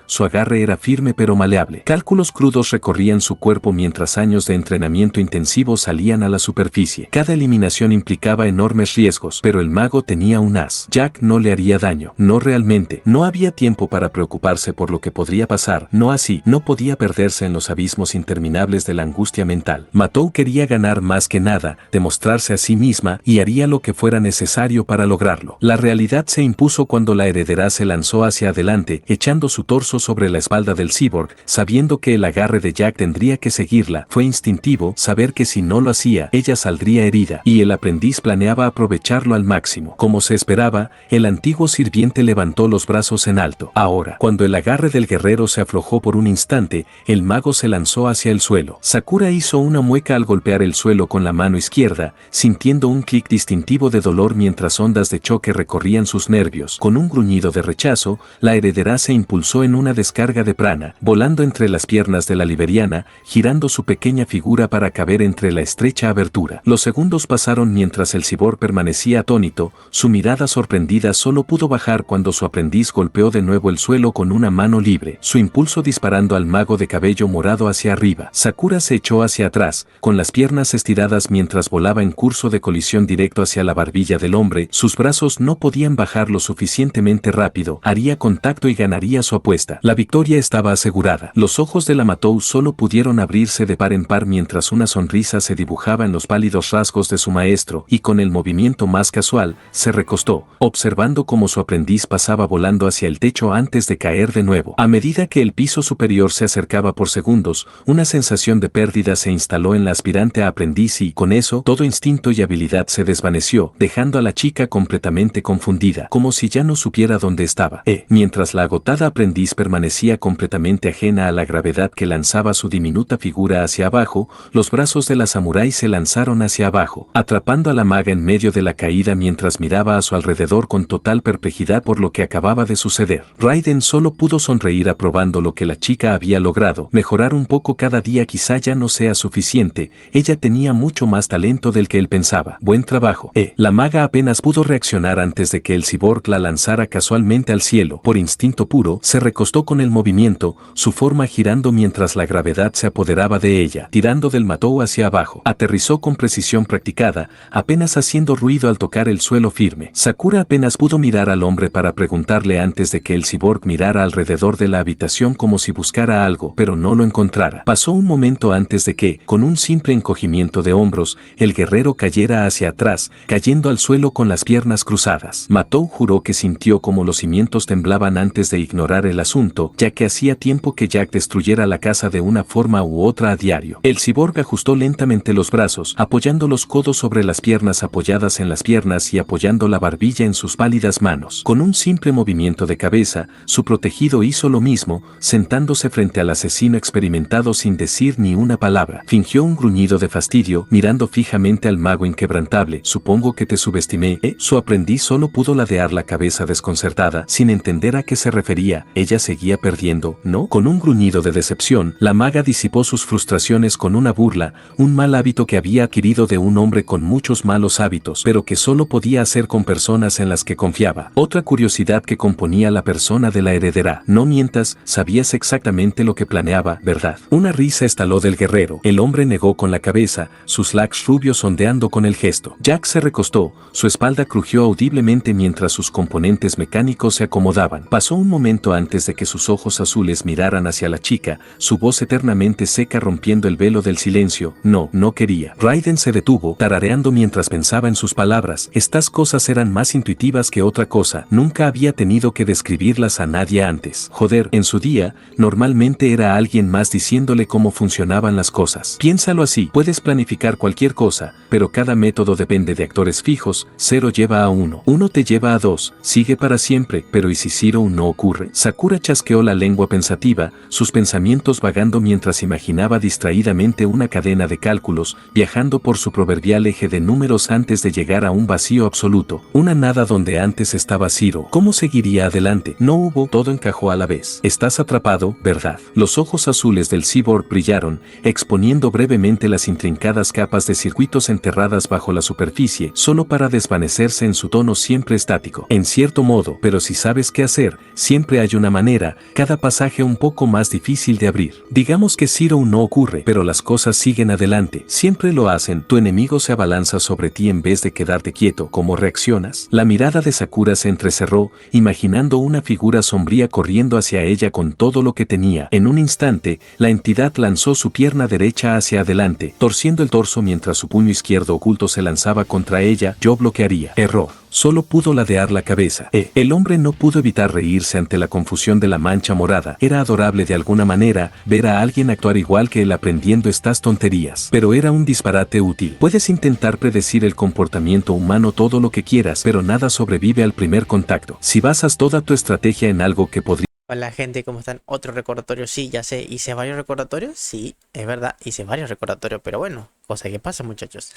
Su agarre era firme pero maleable. Cálculos crudos recorrían su cuerpo mientras años de entrenamiento intensivo salían a la superficie. Cada eliminación implicaba enormes riesgos, pero el mago tenía un as. Jack no le haría daño. No realmente. No había tiempo para preocuparse por lo que podría pasar. No así. No podía perderse en los abismos interminables de la angustia mental. Matou quería ganar más que nada, demostrarse a sí misma, y haría lo que fuera necesario para lograrlo. La realidad se impuso cuando la heredera se lanzó hacia adelante, echando su torso sobre la espalda del cyborg, sabiendo que el agarre de Jack tendría que seguirla. Fue instintivo saber que si no lo hacía, ella saldría herida, y el aprendiz planeaba aprovecharlo al máximo. Como se esperaba, el antiguo sirviente levantó los brazos en alto. Ahora, cuando el agarre del guerrero se aflojó por un instante, el mago se lanzó hacia el suelo. Sakura hizo una mueca al golpear el suelo con la mano izquierda, sintiendo un clic distintivo de dolor mientras ondas de choque recorrían sus nervios. Con un gruñido de rechazo, la heredera se impulsó en una descarga de prana, volando entre las piernas de la liberiana, girando su pequeña figura para caber entre la estrecha abertura. Los segundos pasaron mientras el cyborg permanecía atónito, su mirada sorprendida solo pudo bajar cuando su aprendiz golpeó de nuevo el suelo con una mano libre, su impulso disparando al mago de cabello morado hacia arriba. Sakura se echó hacia atrás, con las piernas estiradas mientras volaba en curso de colisión directo hacia la barbilla del hombre. Sus brazos no podían bajar lo suficientemente rápido, haría contacto y ganaría su apuesta. La victoria estaba asegurada. Los ojos de la Matou solo pudieron abrirse de par en par mientras una sonrisa se dibujaba en los pálidos rasgos de su maestro, y con el movimiento más casual, se recostó, observando cómo su aprendiz pasaba volando hacia el techo antes de caer de nuevo. A medida que el piso superior se acercaba por segundos, una sensación de pérdida se instaló en la aspirante a aprendiz y, con eso, todo instinto y habilidad se desvaneció, dejando a la chica completamente confundida, como si ya no supiera dónde estaba. Mientras la agotada aprendiz permanecía completamente ajena a la gravedad que lanzaba su diminuta figura hacia abajo, los brazos de la samurái se lanzaron hacia abajo, atrapando a la maga en medio de la caída mientras miraba a su alrededor con total perplejidad por lo que acababa de suceder. Raiden solo pudo sonreír aprobando lo que la chica había logrado. Mejorar un poco cada día quizá ya no sea suficiente, ella tenía mucho más talento del que él pensaba. Buen trabajo. La maga apenas pudo reaccionar antes de que el cyborg la lanzara casualmente al cielo. Por instinto puro, se recostó con el movimiento, su forma girando mientras la gravedad se apoderaba de ella, tirando del Matou hacia abajo. Aterrizó con precisión practicada, apenas haciendo ruido al tocar el suelo firme. Sakura apenas pudo mirar al hombre para preguntarle antes de que el cyborg mirara alrededor de la habitación como si buscara algo, pero no lo encontrara. Pasó un momento antes de que, con un simple encogimiento de hombros, el guerrero cayera hacia atrás, cayendo al suelo con las piernas cruzadas. Matou juró que sintió como los cimientos temblaban antes de ignorar el asunto, ya que hacía tiempo que Jack destruyera la casa de una forma u otra a diario. El cyborg ajustó lentamente los brazos, apoyando los codos sobre las piernas apoyadas en las piernas y apoyando la barbilla en sus pálidas manos. Con un simple movimiento de cabeza, su protegido hizo lo mismo, sentándose frente al asesino experimentado sin decir ni una palabra. Fingió un gruñido de fastidio, mirando fijamente al mago inquebrantable. Supongo que te subestimé, Su aprendiz solo pudo ladear la cabeza desconcertada, sin entender a qué se refería. Ella seguía perdiendo, ¿no? Con un gruñido de decepción, la maga disipó sus frustraciones con una burla, un mal hábito que había adquirido de un hombre con muchos malos hábitos, pero que solo podía hacer con personas en las que confiaba. Otra curiosidad que componía la persona de la heredera. No mientas, sabías exactamente lo que planeaba, ¿verdad? Una risa estaló del guerrero. El hombre negó con la la cabeza, sus lacks rubios ondeando con el gesto. Jack se recostó, su espalda crujió audiblemente mientras sus componentes mecánicos se acomodaban. Pasó un momento antes de que sus ojos azules miraran hacia la chica, su voz eternamente seca rompiendo el velo del silencio. No, no quería. Raiden se detuvo, tarareando mientras pensaba en sus palabras. Estas cosas eran más intuitivas que otra cosa, nunca había tenido que describirlas a nadie antes. Joder, en su día, normalmente era alguien más diciéndole cómo funcionaban las cosas. Piénsalo así, puedes planificar cualquier cosa, pero cada método depende de actores fijos, 0 lleva a 1, 1 te lleva a 2, sigue para siempre, pero ¿y si 0 no ocurre? Sakura chasqueó la lengua pensativa, sus pensamientos vagando mientras imaginaba distraídamente una cadena de cálculos, viajando por su proverbial eje de números antes de llegar a un vacío absoluto, una nada donde antes estaba 0. ¿Cómo seguiría adelante? No hubo, todo encajó a la vez. Estás atrapado, ¿verdad? Los ojos azules del cyborg brillaron, exponiendo brevemente las intrincadas capas de circuitos enterradas bajo la superficie, solo para desvanecerse en su tono siempre estático. En cierto modo, pero si sabes qué hacer, siempre hay una manera, cada pasaje un poco más difícil de abrir. Digamos que 0 no ocurre, pero las cosas siguen adelante. Siempre lo hacen, tu enemigo se abalanza sobre ti en vez de quedarte quieto. ¿Cómo reaccionas? La mirada de Sakura se entrecerró, imaginando una figura sombría corriendo hacia ella con todo lo que tenía. En un instante, la entidad lanzó su pierna derecha hacia adelante, torciendo el torso mientras su puño izquierdo oculto se lanzaba contra ella. Yo bloquearía. Error. Solo pudo ladear la cabeza. El hombre no pudo evitar reírse ante la confusión de la mancha morada. Era adorable de alguna manera ver a alguien actuar igual que él aprendiendo estas tonterías. Pero era un disparate útil. Puedes intentar predecir el comportamiento humano todo lo que quieras, pero nada sobrevive al primer contacto. Si basas toda tu estrategia en algo que podría... Hola gente, ¿cómo están? Otro recordatorio, sí, ya sé, hice varios recordatorios, sí, es verdad, hice varios recordatorios, pero bueno, cosa que pasa muchachos.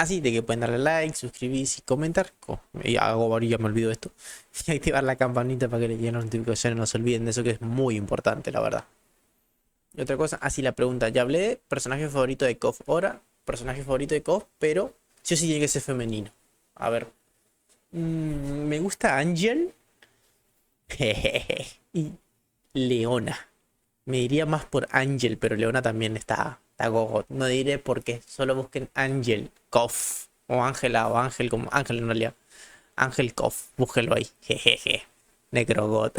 Sí, de que pueden darle like, suscribirse y comentar. Y hago varios, ya me olvido esto. Y activar la campanita para que les lleguen las notificaciones, no se olviden de eso que es muy importante, la verdad. Y otra cosa, la pregunta, ya hablé de personaje favorito de KOF. Ahora, personaje favorito de KOF, pero sí o sí tiene que ser femenino. A ver. Me gusta Angel y Leona. Me iría más por Angel, pero Leona también está gogo. No diré por qué, solo busquen Angel KOF o Ángela o Ángel, como Ángel en realidad. Ángel KOF, búsquenlo ahí. Jejeje. Necrogod.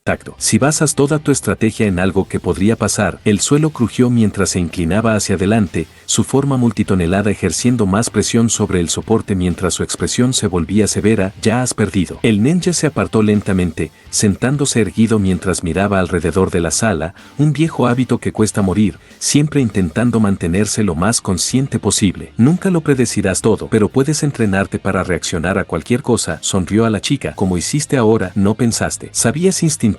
Tacto. Si basas toda tu estrategia en algo que podría pasar, el suelo crujió mientras se inclinaba hacia adelante, su forma multitonelada ejerciendo más presión sobre el soporte mientras su expresión se volvía severa. Ya has perdido. El ninja se apartó lentamente, sentándose erguido mientras miraba alrededor de la sala, un viejo hábito que cuesta morir, siempre intentando mantenerse lo más consciente posible. Nunca lo predecirás todo, pero puedes entrenarte para reaccionar a cualquier cosa. Sonrió a la chica. Como hiciste ahora, no pensaste. Sabías instintivamente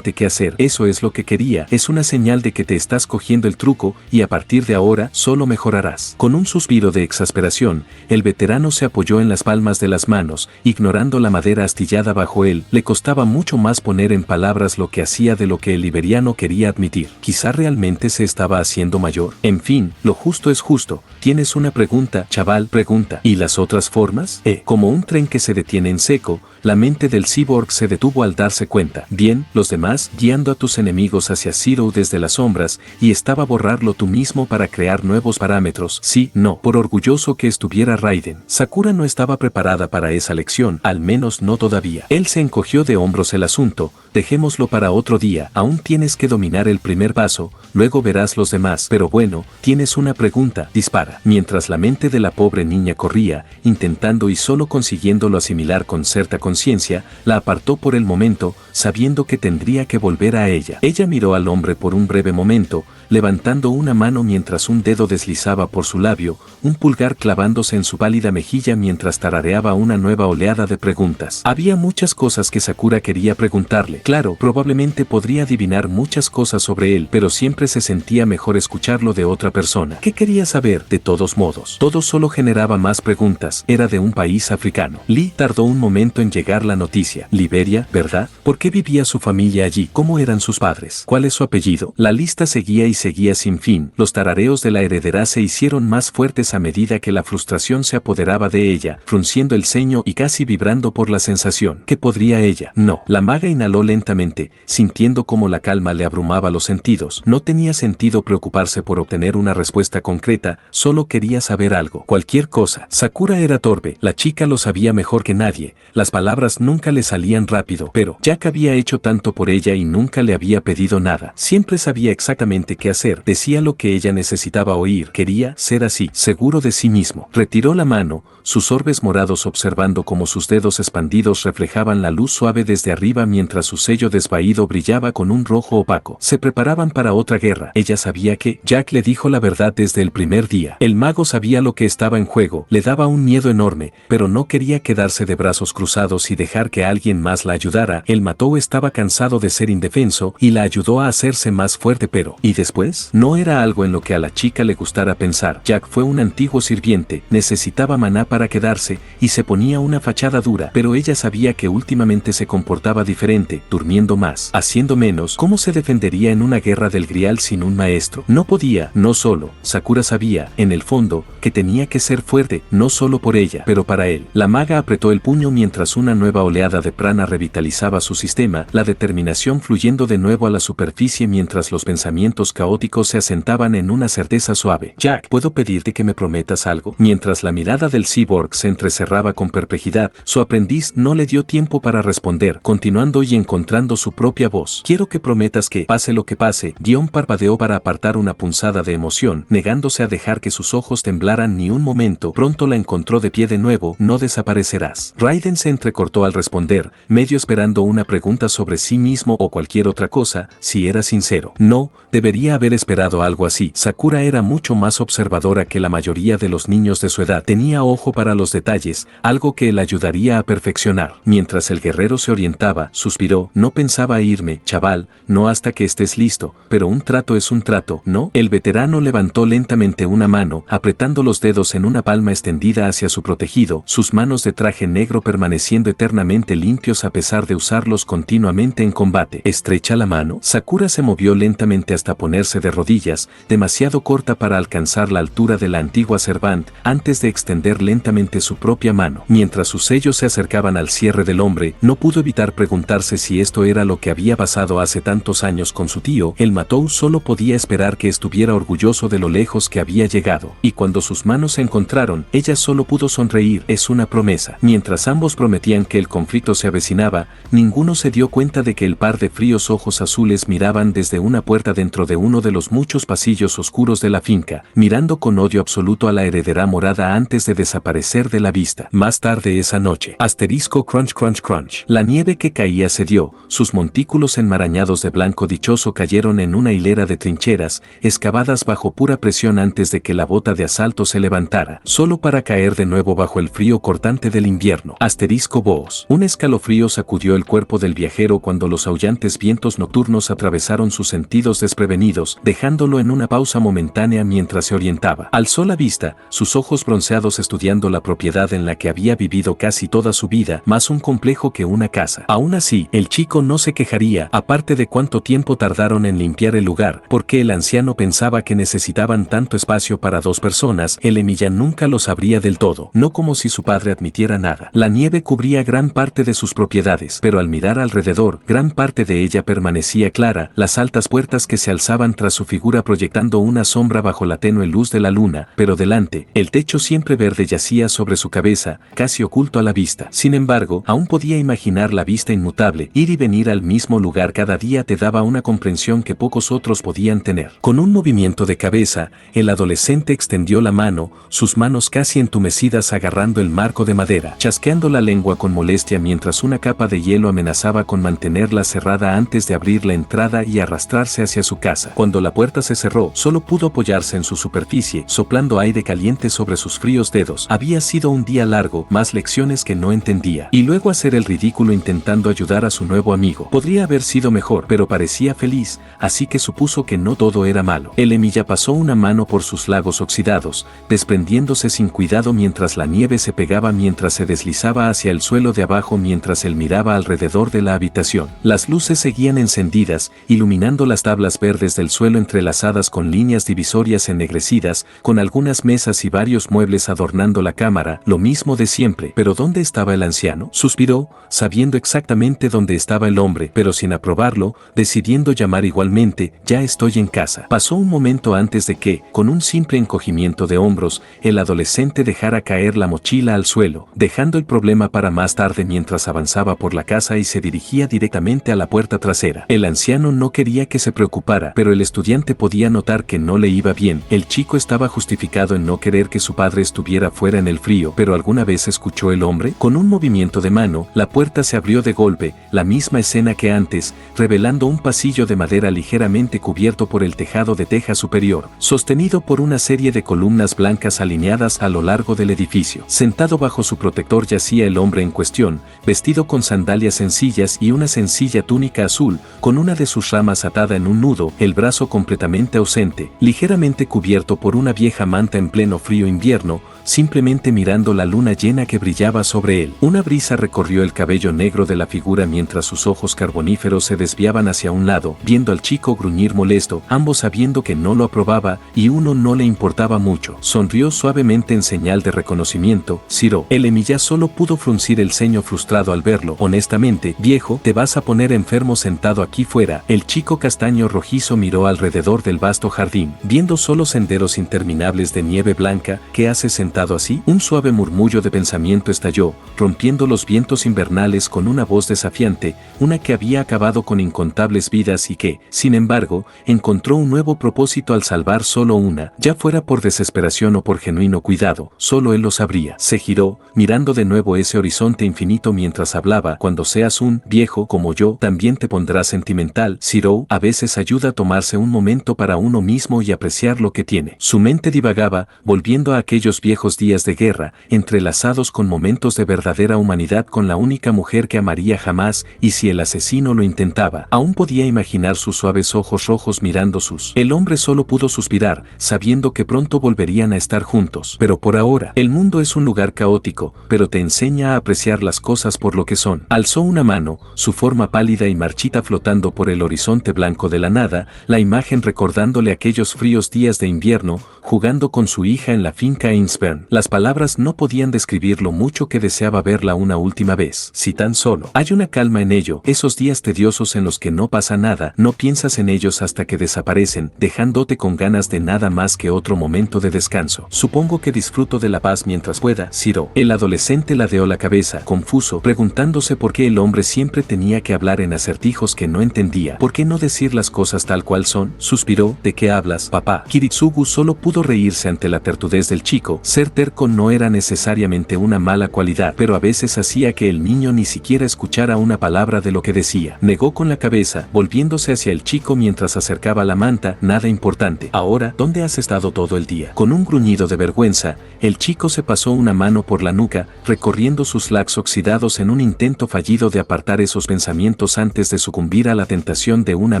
qué hacer. Eso es lo que quería. Es una señal de que te estás cogiendo el truco y a partir de ahora solo mejorarás. Con un suspiro de exasperación, el veterano se apoyó en las palmas de las manos, ignorando la madera astillada bajo él. Le costaba mucho más poner en palabras lo que hacía de lo que el liberiano quería admitir. Quizá realmente se estaba haciendo mayor. En fin, lo justo es justo. ¿Tienes una pregunta, chaval? Pregunta. ¿Y las otras formas? Como un tren que se detiene en seco, la mente del cyborg se detuvo al darse cuenta. Bien, los demás, guiando a tus enemigos hacia 0 desde las sombras, y estaba a borrarlo tú mismo para crear nuevos parámetros. Sí, no, por orgulloso que estuviera Raiden. Sakura no estaba preparada para esa lección, al menos no todavía. Él se encogió de hombros. El asunto, dejémoslo para otro día. Aún tienes que dominar el primer paso, luego verás los demás. Pero bueno, tienes una pregunta, dispara. Mientras la mente de la pobre niña corría, intentando y solo consiguiéndolo asimilar con cierta conciencia, la apartó por el momento, sabiendo que tendría que volver a ella. Ella miró al hombre por un breve momento, levantando una mano mientras un dedo deslizaba por su labio, un pulgar clavándose en su pálida mejilla mientras tarareaba una nueva oleada de preguntas. Había muchas cosas que Sakura quería preguntarle. Claro, probablemente podría adivinar muchas cosas sobre él, pero siempre se sentía mejor escucharlo de otra persona. ¿Qué quería saber? De todos modos, todo solo generaba más preguntas. Era de un país africano. Lee tardó un momento en llegar la noticia. Liberia, ¿verdad? ¿Por qué vivía su familia allí? ¿Cómo eran sus padres? ¿Cuál es su apellido? La lista seguía y seguía sin fin. Los tarareos de la heredera se hicieron más fuertes a medida que la frustración se apoderaba de ella, frunciendo el ceño y casi vibrando por la sensación. ¿Qué podría ella? No. La maga inhaló lentamente, sintiendo cómo la calma le abrumaba los sentidos. No tenía sentido preocuparse por obtener una respuesta concreta, solo quería saber algo, cualquier cosa. Sakura era torpe, la chica lo sabía mejor que nadie, las palabras nunca le salían rápido, pero Jack había hecho tanto por ella y nunca le había pedido nada. Siempre sabía exactamente qué hacer, decía lo que ella necesitaba oír, quería ser así, seguro de sí mismo. Retiró la mano, sus orbes morados observando cómo sus dedos expandidos reflejaban la luz suave desde arriba mientras su sello desvaído brillaba con un rojo opaco. Se preparaban para otra guerra. Ella sabía que Jack le dijo la verdad desde el primer día. El mago sabía lo que estaba en juego, le daba un miedo enorme, pero no quería quedarse de brazos cruzados y dejar que alguien más la ayudara. El Matou estaba cansado de ser indefenso y la ayudó a hacerse más fuerte, pero ¿y después? No era algo en lo que a la chica le gustara pensar. Jack fue un antiguo sirviente, necesitaba maná para quedarse y se ponía una fachada dura, pero ella sabía que últimamente se comportaba diferente, durmiendo más, haciendo menos. ¿Cómo se defendería en una guerra del Grial sin un maestro? No podía, no solo. Sakura sabía, en el fondo, que tenía que ser fuerte, no solo por ella, pero para él. La maga apretó el puño mientras una nueva oleada de prana revitalizaba su sistema, la determinación fluyendo de nuevo a la superficie mientras los pensamientos caóticos se asentaban en una certeza suave. Jack, ¿puedo pedirte que me prometas algo? Mientras la mirada del cyborg se entrecerraba con perplejidad, su aprendiz no le dio tiempo para responder, continuando y encontrando su propia voz. Quiero que prometas que, pase lo que pase. Dion parpadeó para apartar una punzada de emoción, negándose a dejar que sus ojos temblaran ni un momento. Pronto la encontró de pie de nuevo. No desaparecerás. Raiden se entrecortó al responder, medio esperando una pregunta sobre sí mismo o cualquier otra cosa, si era sincero. No, debería haber esperado algo así. Sakura era mucho más observadora que la mayoría de los niños de su edad. Tenía ojo para los detalles, algo que la ayudaría a perfeccionar. Mientras el guerrero se orientaba, suspiró. No pensaba irme, chaval, no hasta que estés listo, pero un trato es un trato, ¿no? El veterano levantó lentamente una mano, apretando los dedos en una palma extendida hacia su protegido, sus manos de traje negro permaneciendo eternamente limpios a pesar de usarlos continuamente en combate. ¿Estrecha la mano? Sakura se movió lentamente hasta ponerse de rodillas, demasiado corta para alcanzar la altura de la antigua Servant, antes de extender lentamente su propia mano. Mientras sus sellos se acercaban al cierre del hombre, no pudo evitar preguntarse si esto era lo que había pasado hace tantos años con su tío. El Matou solo podía esperar que estuviera orgulloso de lo lejos que había llegado. Y cuando sus manos se encontraron, ella solo pudo sonreír. Es una promesa. Mientras ambos prometían que el conflicto se avecinaba, ninguno se dio cuenta de que el par de fríos ojos azules miraban desde una puerta dentro de uno de los muchos pasillos oscuros de la finca, mirando con odio absoluto a la heredera morada antes de desaparecer de la vista. Más tarde esa noche. Asterisco crunch crunch crunch. La nieve que caía cedió, sus montículos enmarañados de blanco dichoso cayeron en una hilera de trincheras, excavadas bajo pura presión antes de que la bota de asalto se levantara, solo para caer de nuevo bajo el frío cortante del invierno. Asterisco voz. Un escalofrío sacudió el cuerpo del viajero cuando los aullantes vientos nocturnos atravesaron sus sentidos desprevenidos, dejándolo en una pausa momentánea mientras se orientaba. Alzó la vista, sus ojos bronceados estudiando la propiedad en la que había vivido casi toda su vida, más un complejo que una casa. Aún así, el chico no se quejaría, aparte de cuánto tiempo tardaron en limpiar el lugar, porque el anciano pensaba que necesitaban tanto espacio para dos personas. El Emilia nunca lo sabría del todo, no como si su padre admitiera nada. La nieve cubría gran parte de sus propiedades, pero al mirar alrededor, gran parte de ella permanecía clara, las altas puertas que se alzaban tras su figura proyectando una sombra bajo la tenue luz de la luna, pero delante, el techo siempre verde yacía sobre su cabeza, casi oculto a la vista. Sin embargo, aún podía imaginar la vista inmutable. Ir y venir al mismo lugar cada día te daba una comprensión que pocos otros podían tener. Con un movimiento de cabeza, el adolescente extendió la mano, sus manos casi entumecidas agarrando el marco de madera, chasqueando la lengua con molestia mientras una capa de hielo amenazaba con mantenerla cerrada antes de abrir la entrada y arrastrarse hacia su casa. Cuando la puerta se cerró, solo pudo apoyarse en su superficie, soplando aire caliente sobre sus fríos dedos. Había sido un día largo, más lecciones que no entendía, y luego hacer el ridículo intentando ayudar a su nuevo amigo. Podría haber sido mejor, pero parecía feliz, así que supuso que no todo era malo. El Emilia pasó una mano por sus lagos oxidados, desprendiéndose sin cuidado mientras la nieve se pegaba mientras se deslizaba hacia el suelo de abajo mientras él miraba alrededor de la habitación. habitación. Las luces seguían encendidas, iluminando las tablas verdes del suelo entrelazadas con líneas divisorias ennegrecidas, con algunas mesas y varios muebles adornando la cámara, lo mismo de siempre. ¿Pero dónde estaba el anciano? Suspiró, sabiendo exactamente dónde estaba el hombre, pero sin aprobarlo, decidiendo llamar igualmente: ya estoy en casa. Pasó un momento antes de que, con un simple encogimiento de hombros, el adolescente dejara caer la mochila al suelo, dejando el problema para más tarde mientras avanzaba por la casa y se dirigía directamente a la puerta trasera. El anciano no quería que se preocupara, pero el estudiante podía notar que no le iba bien. El chico estaba justificado en no querer que su padre estuviera fuera en el frío, pero ¿alguna vez escuchó el hombre? Con un movimiento de mano, la puerta se abrió de golpe, la misma escena que antes, revelando un pasillo de madera ligeramente cubierto por el tejado de teja superior, sostenido por una serie de columnas blancas alineadas a lo largo del edificio. Sentado bajo su protector yacía el hombre en cuestión, vestido con sandalias sencillas y una sencilla túnica azul, con una de sus ramas atada en un nudo, el brazo completamente ausente, ligeramente cubierto por una vieja manta en pleno frío invierno, simplemente mirando la luna llena que brillaba sobre él. Una brisa recorrió el cabello negro de la figura mientras sus ojos carboníferos se desviaban hacia un lado, viendo al chico gruñir molesto, ambos sabiendo que no lo aprobaba y uno no le importaba mucho. Sonrió suavemente en señal de reconocimiento. Ciro. El Emilia solo pudo fruncir el ceño frustrado al verlo. Honestamente, viejo, te vas a poner enfermo sentado aquí fuera. El chico castaño rojizo miró alrededor del vasto jardín, viendo solo senderos interminables de nieve blanca. ¿Qué haces sentado así? Un suave murmullo de pensamiento estalló, rompiendo los vientos invernales con una voz desafiante, una que había acabado con incontables vidas y que, sin embargo, encontró un nuevo propósito al salvar solo una, ya fuera por desesperación o por genuino cuidado, solo él lo sabría. Se giró, mirando de nuevo ese horizonte infinito mientras hablaba: cuando seas un viejo como yo, también te pondrás sentimental. Ciro, a veces ayuda a tomarse un momento para uno mismo y apreciar lo que tiene. Su mente divagaba, volviendo a aquellos viejos días de guerra, entrelazados con momentos de verdadera humanidad con la única mujer que amaría jamás, y si el asesino lo intentaba, aún podía imaginar sus suaves ojos rojos mirando sus. El hombre solo pudo suspirar, sabiendo que pronto volverían a estar juntos. Pero por ahora, el mundo es un lugar caótico, pero te enseña a apreciar las cosas por lo que son. Alzó una mano, su forma pálida y marchita flotando por el horizonte blanco de la nada, la imagen recordándole aquellos fríos días de invierno, jugando con su hija en la finca Innsbruck. Las palabras no podían describir lo mucho que deseaba verla una última vez. Si tan solo hay una calma en ello, esos días tediosos en los que no pasa nada, no piensas en ellos hasta que desaparecen, dejándote con ganas de nada más que otro momento de descanso. Supongo que disfruto de la paz mientras pueda, Ciro. El adolescente ladeó la cabeza, confuso, preguntándose por qué el hombre siempre tenía que hablar en acertijos que no entendía. ¿Por qué no decir las cosas tal cual son? Suspiró. ¿De qué hablas, papá? Kiritsugu solo pudo reírse ante la tertudez del chico. Ser terco no era necesariamente una mala cualidad, pero a veces hacía que el niño ni siquiera escuchara una palabra de lo que decía. Negó con la cabeza, volviéndose hacia el chico mientras acercaba la manta. Nada importante. Ahora, ¿dónde has estado todo el día? Con un gruñido de vergüenza, el chico se pasó una mano por la nuca, recorriendo sus lax oxidados en un intento fallido de apartar esos pensamientos antes de sucumbir a la tentación de una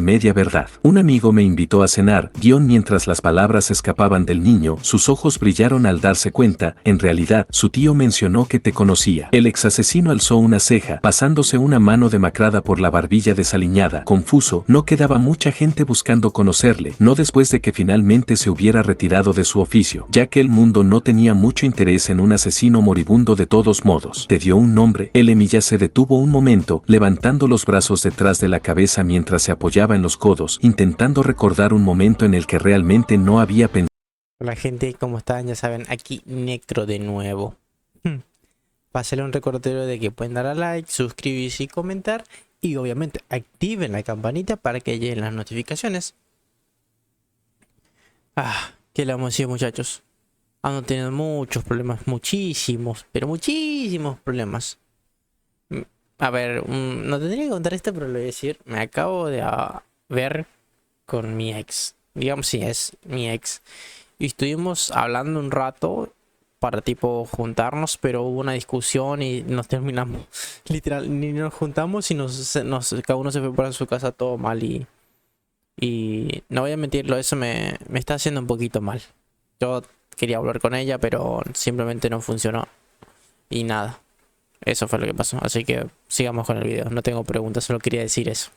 media verdad. Un amigo me invitó a cenar, mientras las palabras escapaban del niño, sus ojos brillaron al darse cuenta. En realidad, su tío mencionó que te conocía. El ex asesino alzó una ceja, pasándose una mano demacrada por la barbilla desaliñada. Confuso, no quedaba mucha gente buscando conocerle, no después de que finalmente se hubiera retirado de su oficio, ya que el mundo no tenía mucho interés en un asesino moribundo de todos modos. ¿Te dio un nombre? El Emilia se detuvo un momento, levantando los brazos detrás de la cabeza mientras se apoyaba en los codos, intentando recordar un momento en el que realmente no había pensado. Hola gente, ¿cómo están? Ya saben, aquí Necro de nuevo. Pásenle un recordatorio de que pueden dar a like, suscribirse y comentar. Y obviamente activen la campanita para que lleguen las notificaciones. ¿Qué le vamos a decir, muchachos? Ando teniendo muchos problemas, muchísimos, pero muchísimos problemas. A ver, no tendría que contar esto, pero lo voy a decir. Me acabo de ver con mi ex. Digamos, sí, es mi ex. Y estuvimos hablando un rato para tipo juntarnos, pero hubo una discusión y nos terminamos. Literal, ni nos juntamos y cada uno se fue para su casa todo mal y no voy a mentirlo, eso me está haciendo un poquito mal. Yo quería hablar con ella, pero simplemente no funcionó. Y nada. Eso fue lo que pasó. Así que sigamos con el video. No tengo preguntas, solo quería decir eso.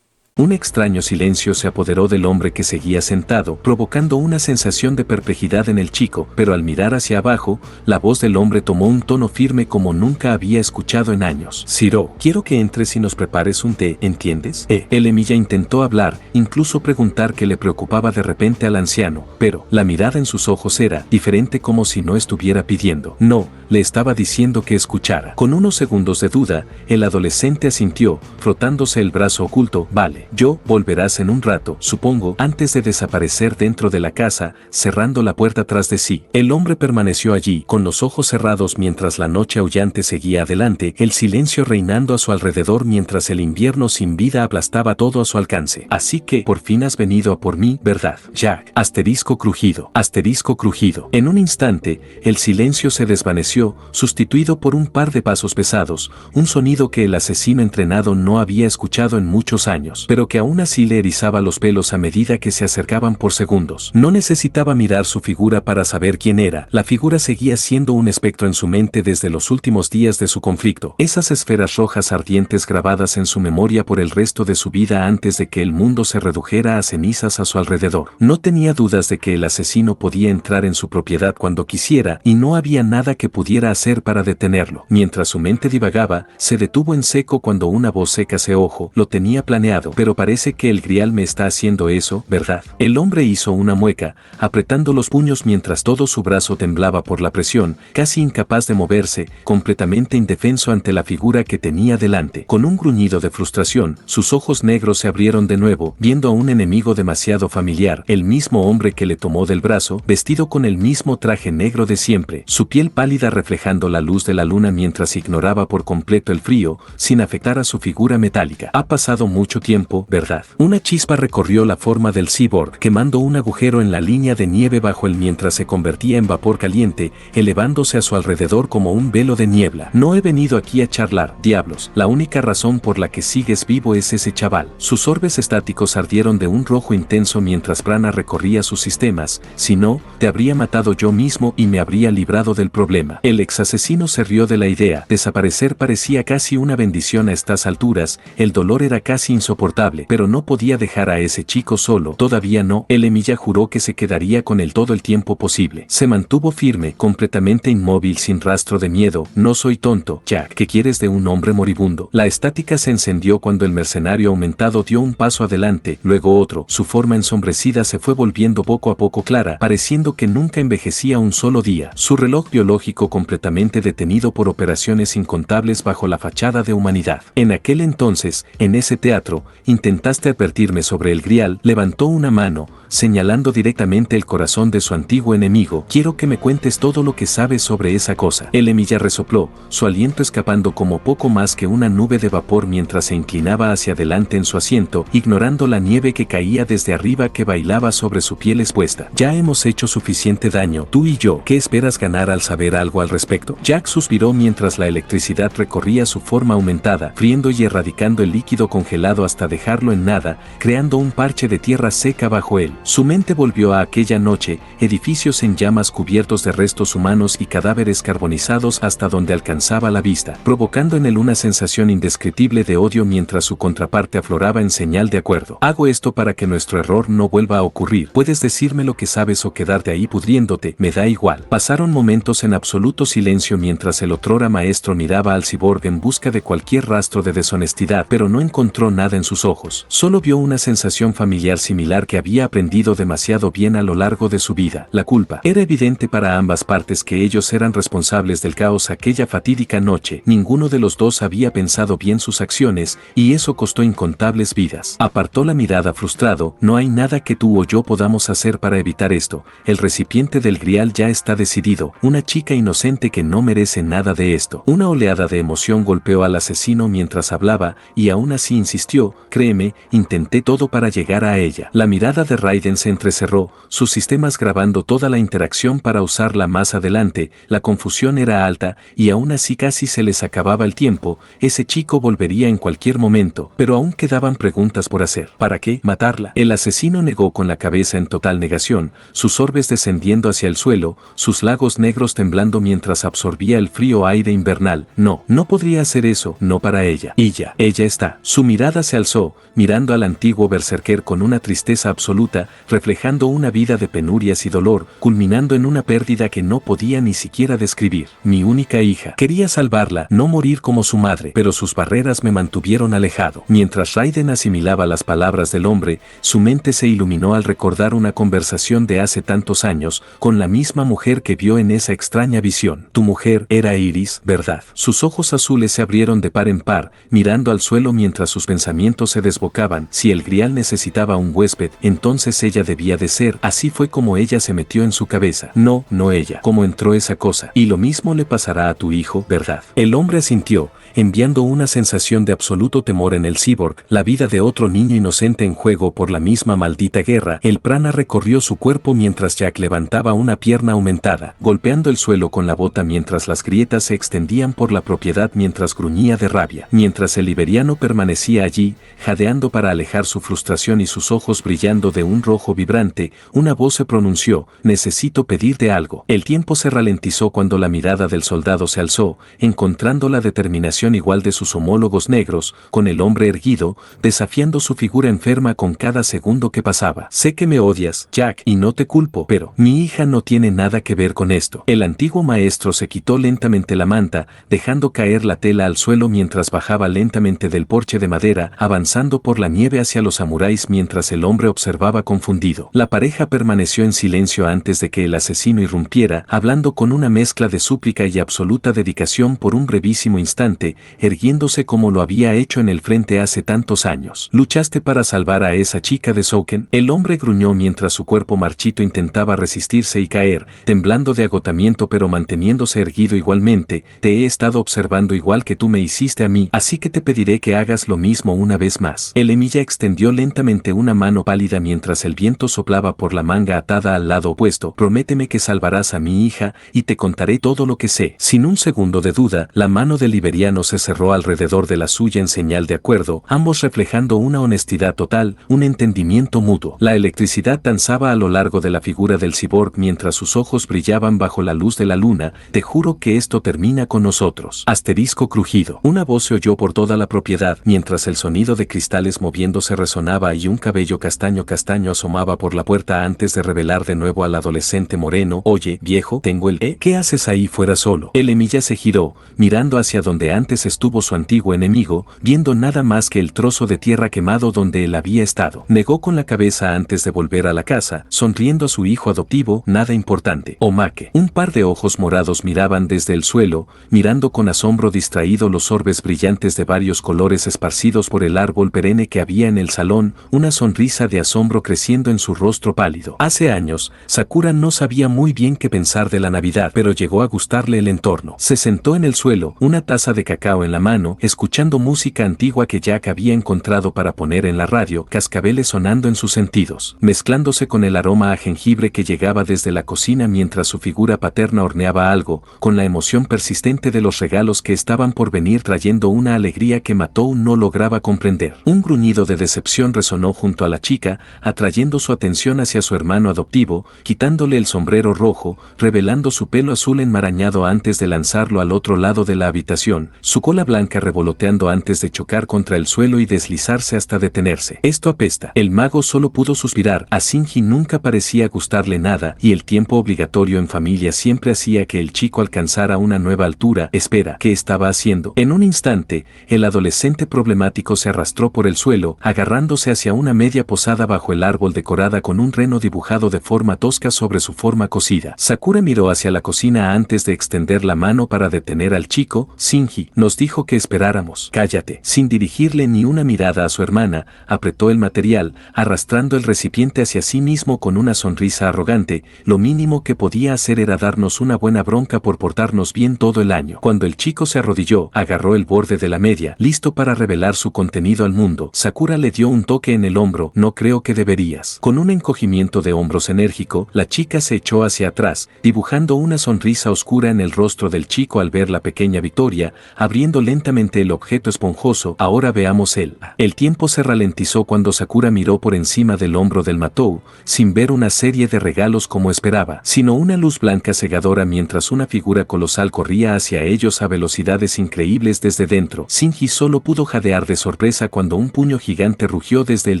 Un extraño silencio se apoderó del hombre que seguía sentado, provocando una sensación de perplejidad en el chico, pero al mirar hacia abajo, la voz del hombre tomó un tono firme como nunca había escuchado en años. Ciro, quiero que entres y nos prepares un té, ¿entiendes? El Emilia intentó hablar, incluso preguntar qué le preocupaba de repente al anciano, pero la mirada en sus ojos era diferente, como si no estuviera pidiendo. No, le estaba diciendo que escuchara. Con unos segundos de duda, el adolescente asintió, frotándose el brazo oculto. Vale. Volverás en un rato, supongo, antes de desaparecer dentro de la casa, cerrando la puerta tras de sí. El hombre permaneció allí, con los ojos cerrados mientras la noche aullante seguía adelante, el silencio reinando a su alrededor mientras el invierno sin vida aplastaba todo a su alcance. Así que, por fin has venido a por mí, ¿verdad, Jack? Asterisco crujido. Asterisco crujido. En un instante, el silencio se desvaneció, sustituido por un par de pasos pesados, un sonido que el asesino entrenado no había escuchado en muchos años, pero que aún así le erizaba los pelos a medida que se acercaban por segundos. No necesitaba mirar su figura para saber quién era. La figura seguía siendo un espectro en su mente desde los últimos días de su conflicto. Esas esferas rojas ardientes grabadas en su memoria por el resto de su vida antes de que el mundo se redujera a cenizas a su alrededor. No tenía dudas de que el asesino podía entrar en su propiedad cuando quisiera y no había nada que pudiera hacer para detenerlo. Mientras su mente divagaba, se detuvo en seco cuando una voz seca se ojo. Lo tenía planeado, pero parece que el grial me está haciendo eso, ¿verdad? El hombre hizo una mueca, apretando los puños mientras todo su brazo temblaba por la presión, casi incapaz de moverse, completamente indefenso ante la figura que tenía delante. Con un gruñido de frustración, sus ojos negros se abrieron de nuevo, viendo a un enemigo demasiado familiar, el mismo hombre que le tomó del brazo, vestido con el mismo traje negro de siempre, su piel pálida reflejando la luz de la luna mientras ignoraba por completo el frío, sin afectar a su figura metálica. Ha pasado mucho tiempo, ¿verdad? Una chispa recorrió la forma del cyborg, quemando un agujero en la línea de nieve bajo él mientras se convertía en vapor caliente, elevándose a su alrededor como un velo de niebla. No he venido aquí a charlar, diablos. La única razón por la que sigues vivo es ese chaval. Sus orbes estáticos ardieron de un rojo intenso mientras Prana recorría sus sistemas. Si no, te habría matado yo mismo y me habría librado del problema. El ex asesino se rió de la idea. Desaparecer parecía casi una bendición a estas alturas. El dolor era casi insoportable, pero no podía dejar a ese chico solo. Todavía no. El Emilia juró que se quedaría con él todo el tiempo posible. Se mantuvo firme, completamente inmóvil, sin rastro de miedo. No soy tonto, Jack. ¿Qué quieres de un hombre moribundo? La estática se encendió cuando el mercenario aumentado dio un paso adelante, luego otro. Su forma ensombrecida se fue volviendo poco a poco clara, pareciendo que nunca envejecía un solo día. Su reloj biológico completamente detenido por operaciones incontables bajo la fachada de humanidad. En aquel entonces, en ese teatro, intentaste advertirme sobre el grial. Levantó una mano, señalando directamente el corazón de su antiguo enemigo. Quiero que me cuentes todo lo que sabes sobre esa cosa. El Emilia resopló, su aliento escapando como poco más que una nube de vapor mientras se inclinaba hacia adelante en su asiento, ignorando la nieve que caía desde arriba que bailaba sobre su piel expuesta. Ya hemos hecho suficiente daño, tú y yo. ¿Qué esperas ganar al saber algo al respecto? Jack suspiró mientras la electricidad recorría su forma aumentada, friendo y erradicando el líquido congelado hasta dejarlo en nada, creando un parche de tierra seca bajo él. Su mente volvió a aquella noche, edificios en llamas cubiertos de restos humanos y cadáveres carbonizados hasta donde alcanzaba la vista, provocando en él una sensación indescriptible de odio mientras su contraparte afloraba en señal de acuerdo. Hago esto para que nuestro error no vuelva a ocurrir. Puedes decirme lo que sabes o quedarte ahí pudriéndote, me da igual. Pasaron momentos en absoluto silencio mientras el otrora maestro miraba al cyborg en busca de cualquier rastro de deshonestidad, pero no encontró nada en sus ojos. Solo vio una sensación familiar similar que había aprendido demasiado bien a lo largo de su vida. La culpa. Era evidente para ambas partes que ellos eran responsables del caos aquella fatídica noche. Ninguno de los dos había pensado bien sus acciones, y eso costó incontables vidas. Apartó la mirada frustrado. No hay nada que tú o yo podamos hacer para evitar esto. El recipiente del grial ya está decidido. Una chica inocente que no merece nada de esto. Una oleada de emoción golpeó al asesino mientras hablaba, y aún así insistió. Créeme, intenté todo para llegar a ella. La mirada de Raiden se entrecerró, sus sistemas grabando toda la interacción para usarla más adelante. La confusión era alta, y aún así casi se les acababa el tiempo. Ese chico volvería en cualquier momento, pero aún quedaban preguntas por hacer. ¿Para qué matarla? El asesino negó con la cabeza en total negación, sus orbes descendiendo hacia el suelo, sus lagos negros temblando mientras absorbía el frío aire invernal. No, no podría hacer eso, no para ella. Ella está. Su mirada se alzó, mirando al antiguo berserker con una tristeza absoluta, reflejando una vida de penurias y dolor, culminando en una pérdida que no podía ni siquiera describir. Mi única hija. Quería salvarla, no morir como su madre, pero sus barreras me mantuvieron alejado. Mientras Raiden asimilaba las palabras del hombre, su mente se iluminó al recordar una conversación de hace tantos años, con la misma mujer que vio en esa extraña visión. Tu mujer era Iris, ¿verdad? Sus ojos azules se abrieron de par en par, mirando al suelo mientras sus pensamientos se desbocaban. Si el grial necesitaba un huésped, entonces ella debía de ser. Así fue como ella se metió en su cabeza. No, no ella. ¿Cómo entró esa cosa? Y lo mismo le pasará a tu hijo, ¿verdad? El hombre asintió, enviando una sensación de absoluto temor en el cyborg, la vida de otro niño inocente en juego por la misma maldita guerra. El prana recorrió su cuerpo mientras Jack levantaba una pierna aumentada, golpeando el suelo con la bota mientras las grietas se extendían por la propiedad mientras gruñía de rabia. Mientras el liberiano permanecía allí, jadeando para alejar su frustración y sus ojos brillando de un rojo vibrante, una voz se pronunció: necesito pedirte algo. El tiempo se ralentizó cuando la mirada del soldado se alzó, encontrando la determinación igual de sus homólogos negros, con el hombre erguido, desafiando su figura enferma con cada segundo que pasaba. Sé que me odias, Jack, y no te culpo, pero mi hija no tiene nada que ver con esto. El antiguo maestro se quitó lentamente la manta, dejando caer la tela al suelo mientras bajaba lentamente del porche de madera, avanzando por la nieve hacia los samuráis mientras el hombre observaba confundido. La pareja permaneció en silencio antes de que el asesino irrumpiera, hablando con una mezcla de súplica y absoluta dedicación por un brevísimo instante, erguiéndose como lo había hecho en el frente hace tantos años. ¿Luchaste para salvar a esa chica de Souken? El hombre gruñó mientras su cuerpo marchito intentaba resistirse y caer, temblando de agotamiento pero manteniéndose erguido igualmente. Te he estado observando igual que tú me hiciste a mí, así que te pediré que hagas lo mismo una vez más. El Emiya extendió lentamente una mano pálida mientras el viento soplaba por la manga atada al lado opuesto. Prométeme que salvarás a mi hija, y te contaré todo lo que sé. Sin un segundo de duda, la mano del liberiano se cerró alrededor de la suya en señal de acuerdo, ambos reflejando una honestidad total, un entendimiento mutuo. La electricidad danzaba a lo largo de la figura del cyborg mientras sus ojos brillaban bajo la luz de la luna. Te juro que esto termina con nosotros. Asterisco crujido. Una voz se oyó por toda la propiedad mientras el sonido de cristales moviéndose resonaba y un cabello castaño asomaba por la puerta antes de revelar de nuevo al adolescente moreno. Oye, viejo, tengo el ¿qué haces ahí fuera solo? El Emiya se giró, mirando hacia donde antes estuvo su antiguo enemigo, viendo nada más que el trozo de tierra quemado donde él había estado. Negó con la cabeza antes de volver a la casa, sonriendo a su hijo adoptivo. Nada importante. Omake. Un par de ojos morados miraban desde el suelo, mirando con asombro distraído los orbes brillantes de varios colores esparcidos por el árbol perenne que había en el salón, una sonrisa de asombro creciendo en su rostro pálido. Hace años, Sakura no sabía muy bien qué pensar de la Navidad, pero llegó a gustarle el entorno. Se sentó en el suelo, una taza de cacao en la mano, escuchando música antigua que Jack había encontrado para poner en la radio, cascabeles sonando en sus sentidos, mezclándose con el aroma a jengibre que llegaba desde la cocina mientras su figura paterna horneaba algo, con la emoción persistente de los regalos que estaban por venir trayendo una alegría que Matou no lograba comprender. Un gruñido de decepción resonó junto a la chica, atrayendo su atención hacia su hermano adoptivo, quitándole el sombrero rojo, revelando su pelo azul enmarañado antes de lanzarlo al otro lado de la habitación, su cola blanca revoloteando antes de chocar contra el suelo y deslizarse hasta detenerse. Esto apesta. El mago solo pudo suspirar. A Shinji nunca parecía gustarle nada, y el tiempo obligatorio en familia siempre hacía que el chico alcanzara una nueva altura. Espera, ¿qué estaba haciendo? En un instante, el adolescente problemático se arrastró por el suelo, agarrándose hacia una media posada bajo el árbol decorada con un reno dibujado de forma tosca sobre su forma cosida. Sakura miró hacia la cocina antes de extender la mano para detener al chico. Shinji, nos dijo que esperáramos. Cállate. Sin dirigirle ni una mirada a su hermana, apretó el material, arrastrando el recipiente hacia sí mismo con una sonrisa arrogante. Lo mínimo que podía hacer era darnos una buena bronca por portarnos bien todo el año. Cuando el chico se arrodilló, agarró el borde de la media, listo para revelar su contenido al mundo. Sakura le dio un toque en el hombro. No creo que deberías. Con un encogimiento de hombros enérgico, la chica se echó hacia atrás, dibujando una sonrisa oscura en el rostro del chico al ver la pequeña victoria, abriendo lentamente el objeto esponjoso. Ahora veamos él. El tiempo se ralentizó cuando Sakura miró por encima del hombro del Matou, sin ver una serie de regalos como esperaba, sino una luz blanca cegadora mientras una figura colosal corría hacia ellos a velocidades increíbles desde dentro. Shinji solo pudo jadear de sorpresa cuando un puño gigante rugió desde el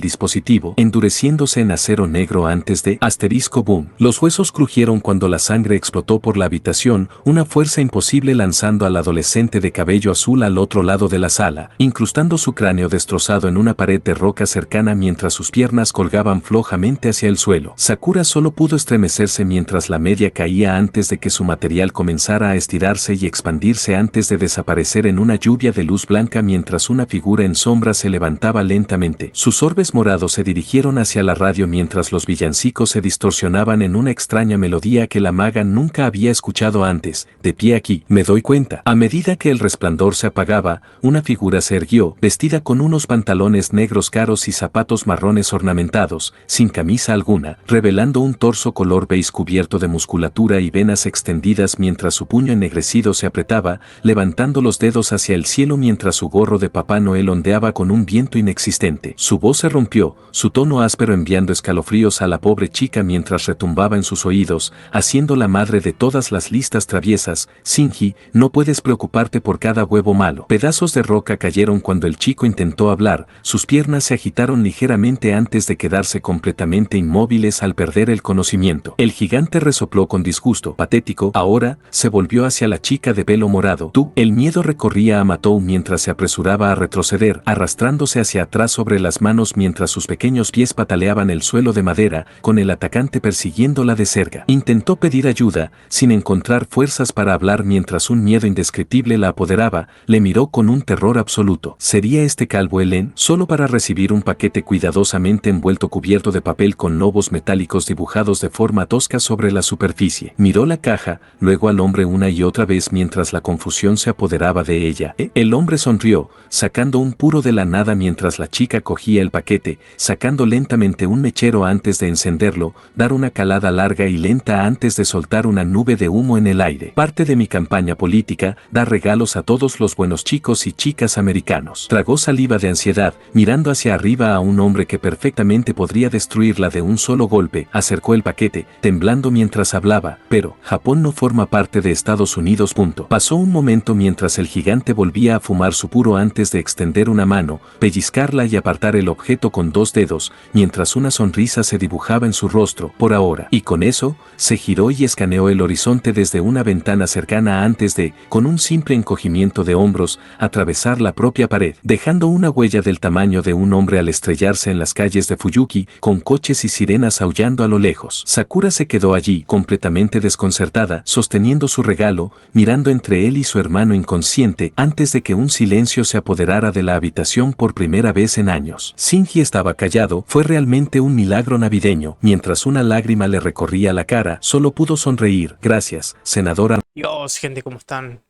dispositivo, endureciéndose en acero negro antes de asterisco boom. Los huesos crujieron cuando la sangre explotó por la habitación, una fuerza imposible lanzando al adolescente de cabello azul al otro lado de la sala, incrustando su cráneo destrozado en una pared de roca cercana mientras sus piernas colgaban flojamente hacia el suelo. Sakura solo pudo estremecerse mientras la media caía antes de que su material comenzara a estirarse y expandirse antes de desaparecer en una lluvia de luz blanca mientras una figura en sombra se levantaba lentamente. Sus orbes morados se dirigieron hacia la radio mientras los villancicos se distorsionaban en una extraña melodía que la maga nunca había escuchado antes. De pie aquí, me doy cuenta. A medida que el resplandor se apagaba, una figura se erguió, vestida con unos pantalones negros caros y zapatos marrones ornamentados, sin camisa alguna, revelando un torso color beige cubierto de musculatura y venas extendidas mientras su puño ennegrecido se apretaba, levantando los dedos hacia el cielo mientras su gorro de Papá Noel ondeaba con un viento inexistente. Su voz se rompió, su tono áspero enviando escalofríos a la pobre chica mientras retumbaba en sus oídos, haciendo la madre de todas las listas traviesas. Shinji, no puedes preocuparte por cada huevo malo. Pedazos de roca cayeron cuando el chico intentó hablar, sus piernas se agitaron ligeramente antes de quedarse completamente inmóviles al perder el conocimiento. El gigante resopló con disgusto, patético. Ahora, se volvió hacia la chica de pelo morado. Tú, el miedo recorría a Matou mientras se apresuraba a retroceder, arrastrándose hacia atrás sobre las manos mientras sus pequeños pies pataleaban el suelo de madera, con el atacante persiguiéndola de cerca. Intentó pedir ayuda, sin encontrar fuerzas para hablar mientras un miedo indescriptible la apoderaba, le miró con un terror absoluto. ¿Sería este calvo Ellen? Solo para recibir un paquete cuidadosamente envuelto cubierto de papel con lobos metálicos dibujados de forma tosca sobre la superficie. Miró la caja, luego al hombre una y otra vez mientras la confusión se apoderaba de ella. El hombre sonrió, sacando un puro de la nada mientras la chica cogía el paquete, sacando lentamente un mechero antes de encenderlo, dar una calada larga y lenta antes de soltar una nube de humo en el aire. Parte de mi campaña política, dar regalos a todos los buenos chicos y chicas americanos. Tragó saliva de ansiedad, mirando hacia arriba a un hombre que perfectamente podría destruirla de un solo golpe. Acercó el paquete, temblando mientras hablaba, pero Japón no forma parte de Estados Unidos. Pasó un momento mientras el gigante volvía a fumar su puro antes de extender una mano, pellizcarla y apartar el objeto con dos dedos, mientras una sonrisa se dibujaba en su rostro. Por ahora. Y con eso, se giró y escaneó el horizonte desde una ventana cercana antes de, con un simple encogimiento de hombros, atravesar la propia pared, dejando una huella del tamaño de un hombre al estrellarse en las calles de Fuyuki, con coches y sirenas aullando a lo lejos. Sakura se quedó allí, completamente desconcertada, sosteniendo su regalo, mirando entre él y su hermano inconsciente, antes de que un silencio se apoderara de la habitación por primera vez en años. Shinji estaba callado, fue realmente un milagro navideño. Mientras una lágrima le recorría la cara, solo pudo sonreír. Gracias, senadora. Dios, gente, ¿cómo están?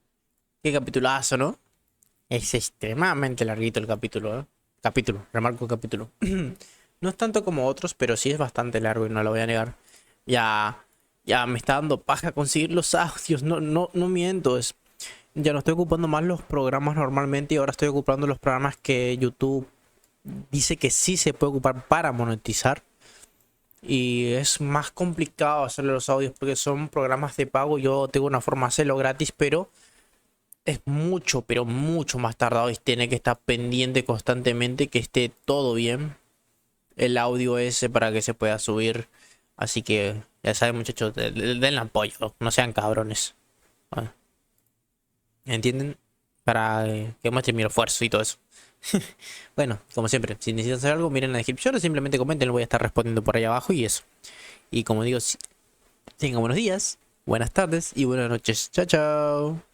Qué capitulazo, ¿no? Es extremadamente larguito el capítulo, ¿eh? Remarco capítulo. No es tanto como otros, pero sí es bastante largo y no lo voy a negar. Ya me está dando paja conseguir los audios, no miento. Ya no estoy ocupando más los programas normalmente y ahora estoy ocupando los programas que YouTube dice que sí se puede ocupar para monetizar. Y es más complicado hacerle los audios porque son programas de pago. Yo tengo una forma de hacerlo gratis, pero es mucho, pero mucho más tardado y tiene que estar pendiente constantemente que esté todo bien el audio ese para que se pueda subir. Así que ya saben, muchachos, denle apoyo, no sean cabrones. Bueno, ¿entienden? Para que muestren mi esfuerzo y todo eso. Bueno, como siempre, si necesitan hacer algo, miren en la descripción o simplemente comenten, lo voy a estar respondiendo por ahí abajo y eso. Y como digo, tengan buenos días, buenas tardes y buenas noches. Chao, chao.